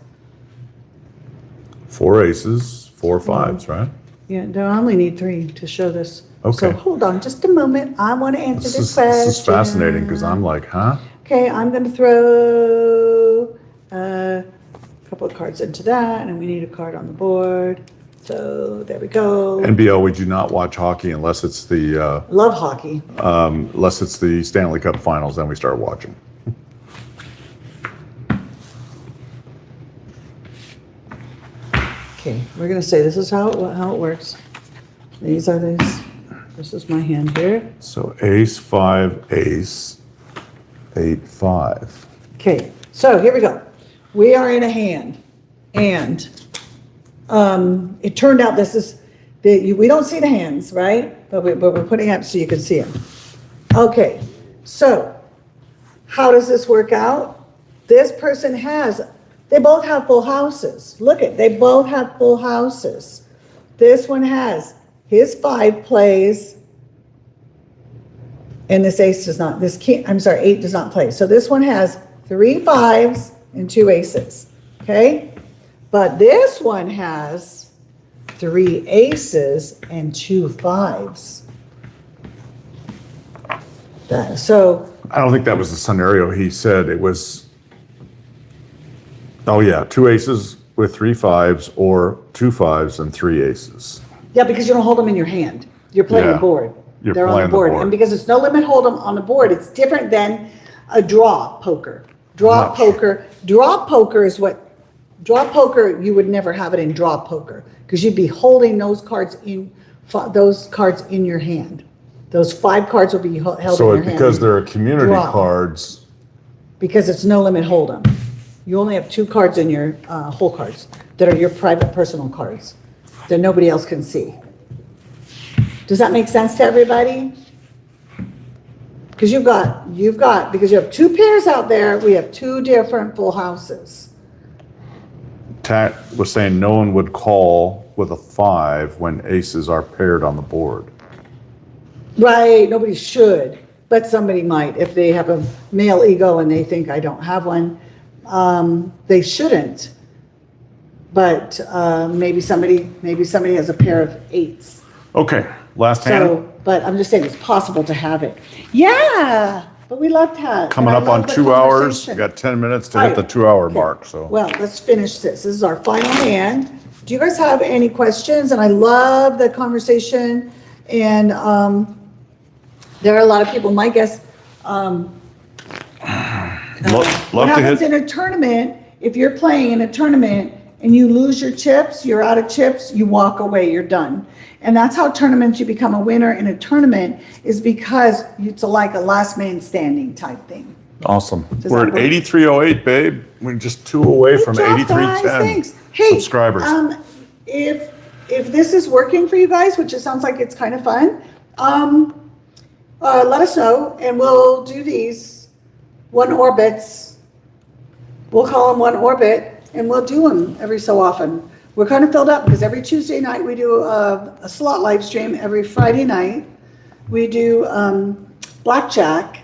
4 aces, 4 5s, right? Yeah, I only need 3 to show this. Okay. So hold on just a moment. I want to answer this question. This is fascinating because I'm like, huh? Okay, I'm going to throw a couple of cards into that, and we need a card on the board. So there we go. NBL, we do not watch hockey unless it's the Love hockey. unless it's the Stanley Cup Finals. Then we start watching. Okay, we're going to say this is how it works. These are these. This is my hand here. So ace 5 ace 8 5. Okay, so here we go. We are in a hand, and it turned out this is we don't see the hands, right? But we're putting up so you can see them. Okay, so how does this work out? This person they both have full houses. Look they both have full houses. This one has his 5 plays, and this ace does not, 8 does not play. So this one has 3 5s and 2 aces, okay? But this one has 3 aces and 2 5s. So I don't think that was the scenario he said. It was, oh yeah, 2 aces with 3 5s or 2 5s and 3 aces. yeah, because you don't hold them in your hand. You're playing the Yeah. board. You're They're on playing the board. the board. And because it's no limit hold 'em on the board, it's different than a draw poker. Draw poker is what, draw poker, you would never have it in draw poker because you'd be holding those cards in your hand. Those 5 cards will be held in So your hand. because there are community Draw. cards, Because it's no limit hold 'em. You only have 2 cards in your whole cards that are your private personal cards that nobody else can see. Does that make sense to everybody? Because because you have 2 pairs out there, we have 2 different full houses. Tat was saying no one would call with a 5 when aces are paired on the board. Right, nobody should. but somebody might. If they have a male ego and they think I don't have one, they shouldn't. But maybe somebody has a pair of 8s. Okay, last hand. So, but I'm just saying it's possible to have it. Yeah, but we love that. Coming And I up on love the 2 hours. We conversation. got 10 minutes to hit the Right. 2-hour mark. So Well, let's finish this. This is our final hand. Do you guys have any questions? And I love the conversation. And there are a lot of people. My guess, love what to happens hit. in a tournament, if you're playing in a tournament and you lose your chips, you're out of chips, you walk away, you're done. And that's how tournaments, you become a winner in a tournament, is because it's like a last man standing type thing. Awesome. Does We're that at work? 8308, babe. We're just 2 away from Good job, 8310 guys. Thanks. Hey, subscribers. If this is working for you guys, which it sounds like it's kind of fun, let us know, and we'll do these 1 orbits. We'll call them 1 orbit, and we'll do them every so often. We're kind of filled up because every Tuesday night we do a slot live stream. Every Friday night we do blackjack.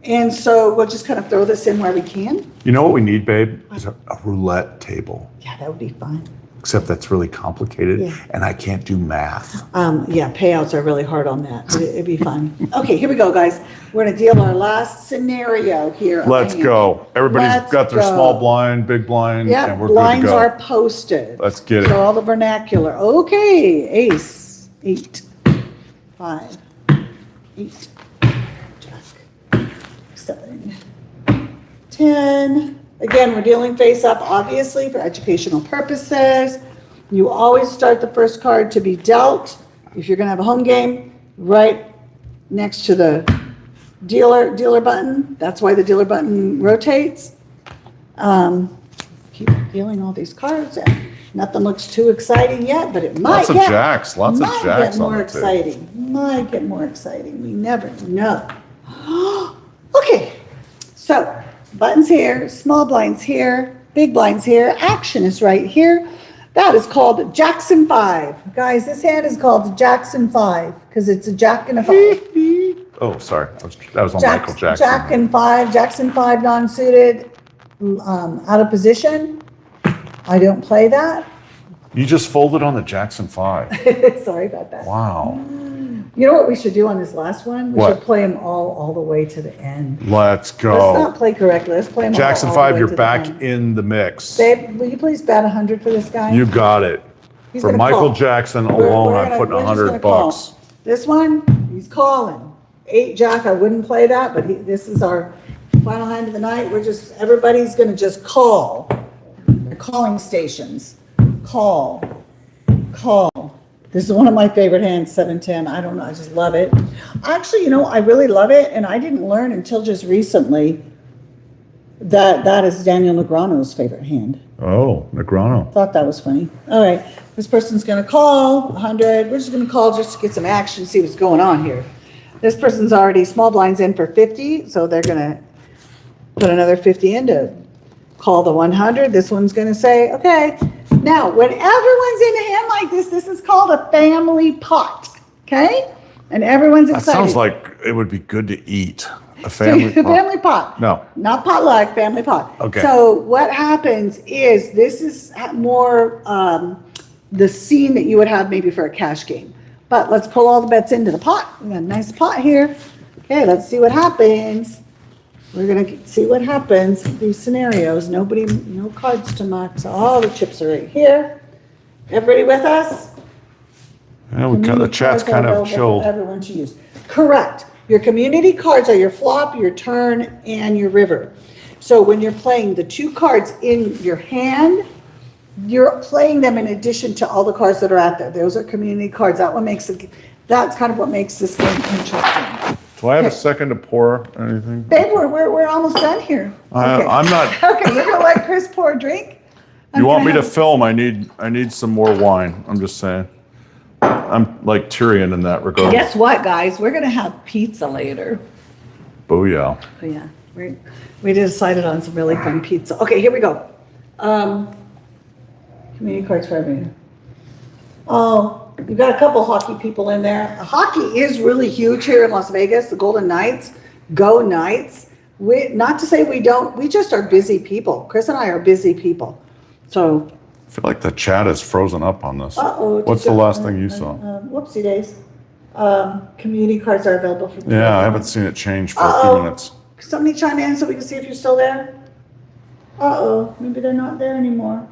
And so we'll just kind of throw this in where we can. You know what we need, babe? Is a roulette table. Yeah, that would be fun. Except that's really complicated, Yeah. and I can't do math. Yeah, payouts are really hard on that. But it'd be fun. Okay, here we go, guys. We're gonna deal our last scenario here. Let's go. Everybody's Let's got their go. small blind, big blind, Yeah, and we're good to blinds go. are posted. Let's get it. So all the vernacular. Okay, ace, 8, 5, 8, jack, 7, 10. Again, we're dealing face up, obviously, for educational purposes. You always start the first card to be dealt, if you're gonna have a home game, right next to the dealer button. That's why the dealer button rotates. Keep dealing all these cards. Nothing looks too exciting yet, but it might Lots of get. jacks, lots of might jacks get on more it, too. exciting. Might get more exciting. We never know. Okay, so buttons here, small blinds here, big blinds here. Action is right here. That is called Jackson 5. Guys, this hand is called Jackson 5 because it's a jack and a 5. Oh, sorry. That was on Michael Jackson. Jack and 5, Jackson 5 non-suited, out of position. I don't play that. You just folded on the Jackson 5. Sorry about that. Wow. You know what we should do on this last one? We What? should play them all the way to the end. Let's Let's go. not play correctly. Let's play them Jackson all the 5, way you're to the back end. in the mix. Babe, will you please bet 100 for this guy? You got it. He's For gonna Michael call. Jackson We're- alone, we're I'm gonna- putting we're just gonna $100 call. bucks. This one, he's calling. 8 jack, I wouldn't play that, but this is our final hand of the night. Everybody's gonna just call. They're calling stations. Call. This is one of my favorite hands, 7-10. I don't know, I just love it. Actually, I really love it, and I didn't learn until just recently that is Daniel Negreanu's favorite hand. Oh, Negreanu. Thought that was funny. All right, this person's gonna call 100. We're just gonna call just to get some action, see what's going on here. This person's already small blinds in for 50, so they're gonna put another 50 in to call the 100. This one's gonna say, okay. Now, when everyone's in a hand like this is called a family pot, okay? And everyone's That excited. sounds like it would be good to eat. A family. Family pot. No. Not potluck, family pot. Okay. So what happens is this is more the scene that you would have maybe for a cash game. But let's pull all the bets into the pot. We got a nice pot here. Okay, let's see what happens. We're gonna see what happens with these scenarios. No cards to mark, so all the chips are right here. Everybody with us? Yeah, the chat's Cards are kind of available for chilled. everyone to use. Correct. Your community cards are your flop, your turn, and your river. So when you're playing the 2 cards in your hand, you're playing them in addition to all the cards that are out there. Those are community cards. That's kind of what makes this game interesting. Do I have a Okay. second to pour anything? Babe, we're almost done here. Okay. I'm not. Okay, we're gonna let Kris pour a drink. You want me to film? I need some more wine. I'm just saying. I'm like Tyrion in that regard. Guess what, guys? We're gonna have pizza later. Booyah. Oh, yeah, we decided on some really fun pizza. Okay, here we go. Community cards for everyone. Oh, You've got a couple hockey people in there. Hockey is really huge here in Las Vegas. The Golden Knights, go Knights. Not to say we don't, we just are busy people. Kris and I are busy people. So. I feel like the chat is frozen up on this. Uh-oh. What's the last thing you saw? Whoopsie days. Community cards are available for. Yeah, I haven't seen it change for a few minutes. Somebody chime in so we can see if you're still there. Uh-oh, maybe they're not there anymore.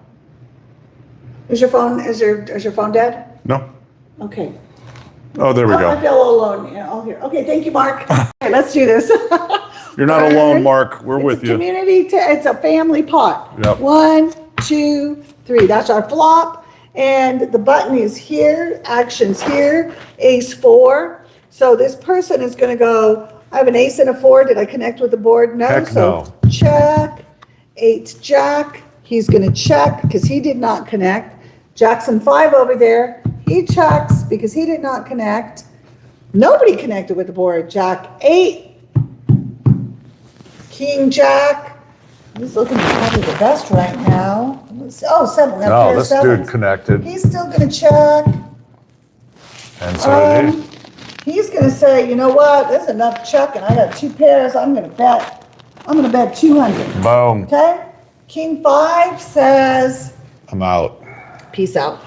Is your phone dead? No. Okay. Oh, there we I go. feel a little alone. Yeah, I'll hear. Okay, thank you, Mark. Okay, let's do this. You're not alone, Mark. We're with you. It's a family pot. Yep. 1, 2, 3. That's our flop. And the button is here. Action's here. Ace 4. So this person is going to go, I have an ace and a 4. Did I connect with the board? No. Heck so no. Check. 8 jack. He's going to check because he did not connect. Jackson 5 over there. He checks because he did not connect. Nobody connected with the board. Jack 8. King Jack. He's looking probably the best right now. Oh, 7. No, this dude connected. He's still going to check. And so did he. He's going to say, you know what? There's enough checking. I got 2 pairs. I'm going to bet 200. Boom. Okay? King 5 says, I'm out. peace out.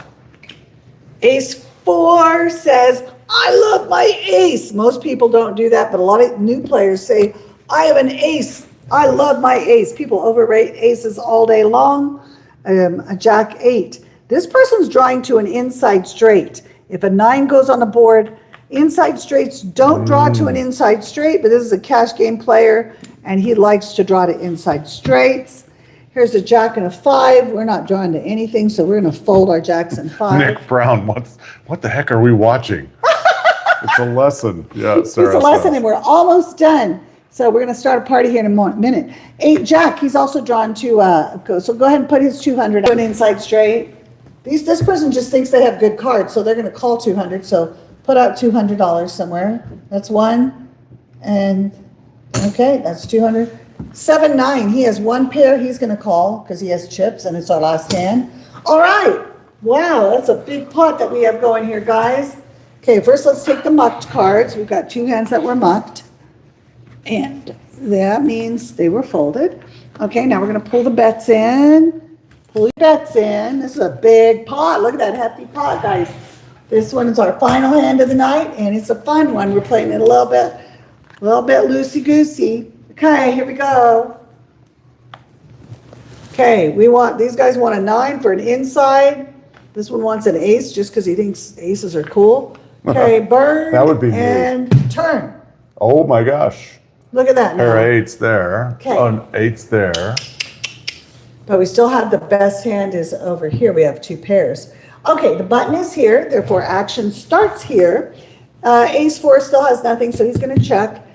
Ace 4 says, I love my ace. Most people don't do that, but a lot of new players say, I have an ace. I love my ace. People overrate aces all day long. A jack 8. This person's drawing to an inside straight. If a 9 goes on the board, inside straights don't draw to an inside straight, but this is a cash game player, and he likes to draw to inside straights. Here's a jack and a 5. We're not drawing to anything, so we're going to fold our jacks and 5. Nick Brown, what the heck are we watching? It's a lesson. Yeah, Sarah. It's a lesson, and we're almost done. So we're going to start a party here in a minute. 8 jack, he's also drawn to, so go ahead and put his 200 on inside straight. This person just thinks they have good cards, so they're going to call 200. So put out $200 somewhere. That's 1. And, okay, that's 200. 7, 9, he has 1 pair he's going to call because he has chips, and it's our last hand. All right. Wow, that's a big pot that we have going here, guys. Okay, first let's take the mucked cards. We've got 2 hands that were mucked. And that means they were folded. Okay, now we're going to pull the bets in. Pull your bets in. This is a big pot. Look at that hefty pot, guys. This one is our final hand of the night, and it's a fun one. We're playing it a little bit loosey-goosey. Okay, here we go. Okay, these guys want a 9 for an inside. This one wants an ace just because he thinks aces are cool. Okay, burn. That would be neat. And turn. Oh my gosh. Look at that now. Pair 8's there. Okay. Oh, 8's there. But we still have the best hand is over here. We have 2 pairs. Okay, the button is here. Therefore, action starts here. Ace 4 still has nothing, so he's going to check.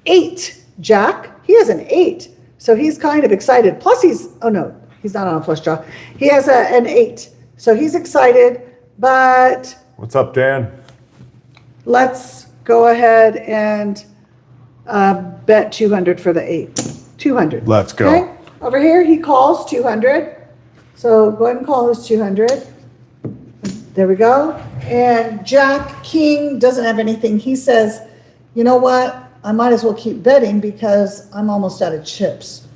8, jack. He has an 8, so he's kind of excited. Plus, he's not on a flush draw. He has an 8, so he's excited. But What's up, Dan? let's go ahead and bet 200 for the 8. 200. Let's go. Okay? Over here, he calls 200. So go ahead and call his 200. There we go. And Jack King doesn't have anything. He says, you know what? I might as well keep betting because I'm almost out of chips.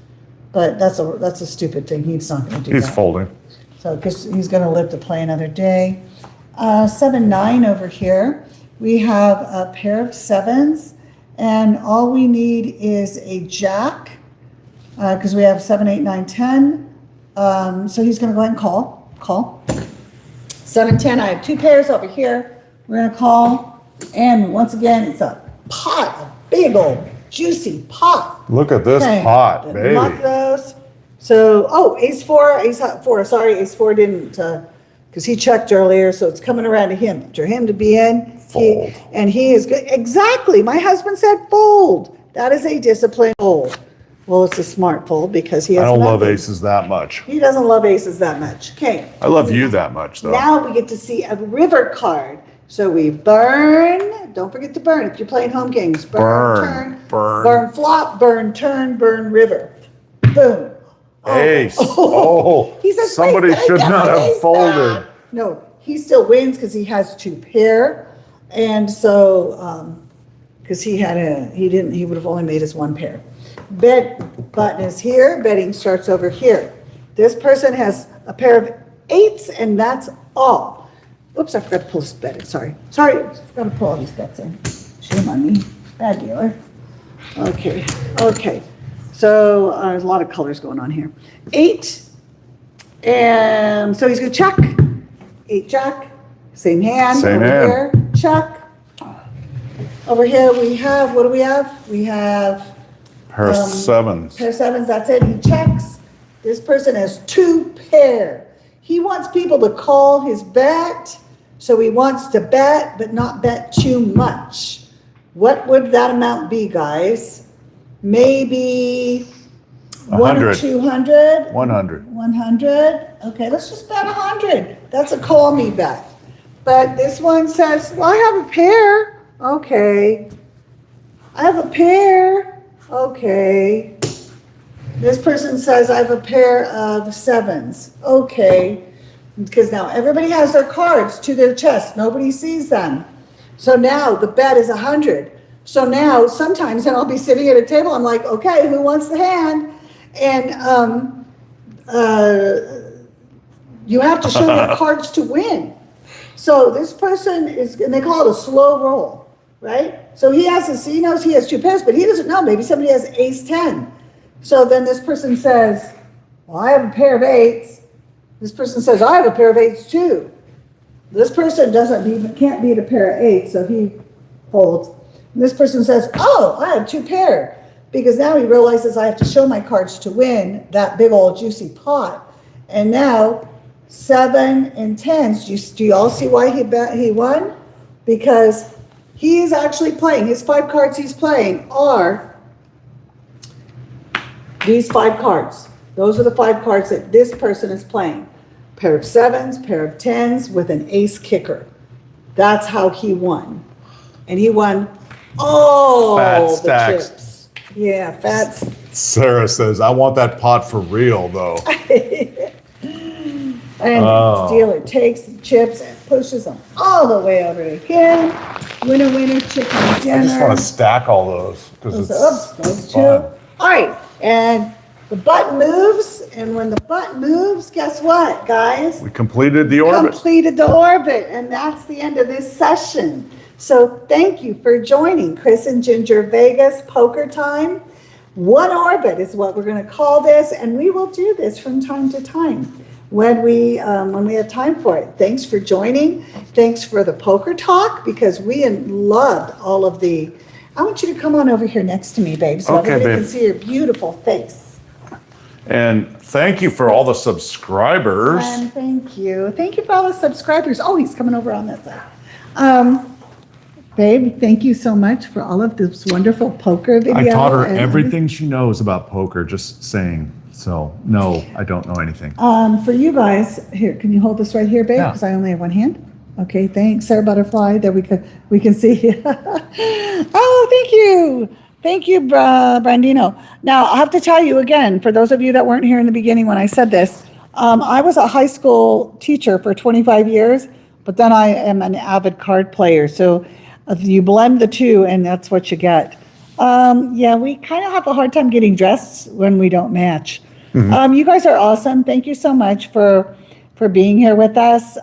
But that's a stupid thing. He's not going to do that. He's folding. So because he's going to live to play another day. 7, 9 over here. We have a pair of 7s. And all we need is a jack because we have 7, 8, 9, 10. So he's going to go ahead and call. 7, 10, I have 2 pairs over here. We're going to call. And once again, it's a pot, a big old juicy pot. Look at this pot, baby. Lock those. So, ace 4, ace 4. Sorry, ace 4 didn't, because he checked earlier, so it's coming around to him. For him to be in. Fold. He is good. Exactly. My husband said fold. That is a disciplined fold. Well, it's a smart fold because he has I don't love nothing. aces that much. He doesn't love aces that much. Okay. I love you that much, though. Now we get to see a river card. So we burn. Don't forget to burn if you're playing home games. Burn, burn flop, burn turn, burn river. Boom. Ace. Oh, He says, somebody "Wait, should I got not my have ace folded. back." No, he still wins because he has 2 pair. And so, because he would have only made his 1 pair. Bet button is here, betting starts over here. This person has a pair of 8s and that's all. Oops, I forgot to pull this bet in, sorry. Sorry, I forgot to pull all these bets in. Shame on me, bad dealer. Okay. So there's a lot of colors going on here. 8, and so he's gonna check. 8 jack, same hand. Same over hand. Here, check. Over here we have, what do we have? We have Pair of 7s. pair of 7s, that's it, he checks. This person has 2 pair. He wants people to call his bet, so he wants to bet, but not bet too much. What would that amount be, guys? Maybe 100 or 100. 200? 100. 100? Okay, let's just bet 100. That's a call me bet. But this one says, well, I have a pair. Okay. I have a pair. Okay. This person says, I have a pair of 7s. Okay. Because now everybody has their cards to their chest. Nobody sees them. So now the bet is 100. So now sometimes, and I'll be sitting at a table, I'm like, okay, who wants the hand? And you have to show your cards to win. So this person is, and they call it a slow roll, right? So he knows he has 2 pairs, but he doesn't know. Maybe somebody has ace 10. So then this person says, well, I have a pair of 8s. This person says, I have a pair of 8s too. This person can't beat a pair of 8s, so he folds. And this person says, oh, I have 2 pair. Because now he realizes I have to show my cards to win that big old juicy pot. And now 7 and 10s, do you all see why he won? Because he is actually playing, his 5 cards he's playing are these 5 cards. Those are the 5 cards that this person is playing. Pair of 7s, pair of 10s with an ace kicker. That's how he won. And he won all Fat the stacks. chips. Yeah, fat. Sarah says, I want that pot for real, though. And the dealer takes the chips and pushes them all the way over to him. Winner, winner, chicken dinner. I just want to stack all those. Because Those 2. All right, and the button moves, and when the button moves, guess what, guys? we completed the orbit. Completed the orbit, and that's the end of this session. So thank you for joining Kris and Ginger Vegas Poker Time. 1 orbit is what we're going to call this, and we will do this from time to time when we have time for it. Thanks for joining. Thanks for the poker talk, because we loved all of the. I want you to come on over here next to me, babe, so Okay, everybody babe. can see your beautiful face. And thank you for all the subscribers. And thank you. Thank you for all the subscribers. Oh, he's coming over on that side. Babe, thank you so much for all of this wonderful poker video. I taught her and everything she knows about poker, just saying. So, no, I don't know anything. For you guys, here, can you hold this right here, babe? Yeah. Because I only have 1 hand. Okay, thanks, Sarah Butterfly. There we can see. Oh, thank you. Thank you, Brandino. Now, I have to tell you again, for those of you that weren't here in the beginning when I said this, I was a high school teacher for 25 years, but then I am an avid card player. So you blend the 2 and that's what you get. Yeah, we kind of have a hard time getting dressed when we don't match. You guys are awesome. Thank you so much for being here with us.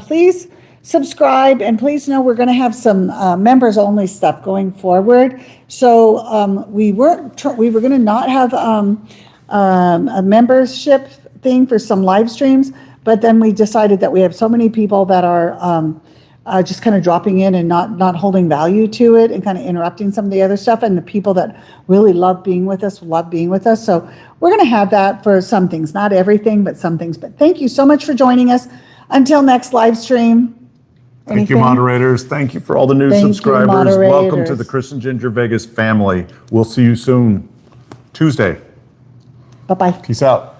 Please subscribe, and please know we're going to have some members only stuff going forward. So we were going to not have a membership thing for some live streams, but then we decided that we have so many people that are just kind of dropping in and not holding value to it and kind of interrupting some of the other stuff. And the people that really love being with us. So we're going to have that for some things, not everything, but some things. But thank you so much for joining us. Until next live stream. Thank you, Anything? moderators. Thank you for all the new Thank you, subscribers. Welcome moderators. to the Kris and Ginger Vegas family. We'll see you soon, Tuesday. Bye-bye. Peace out.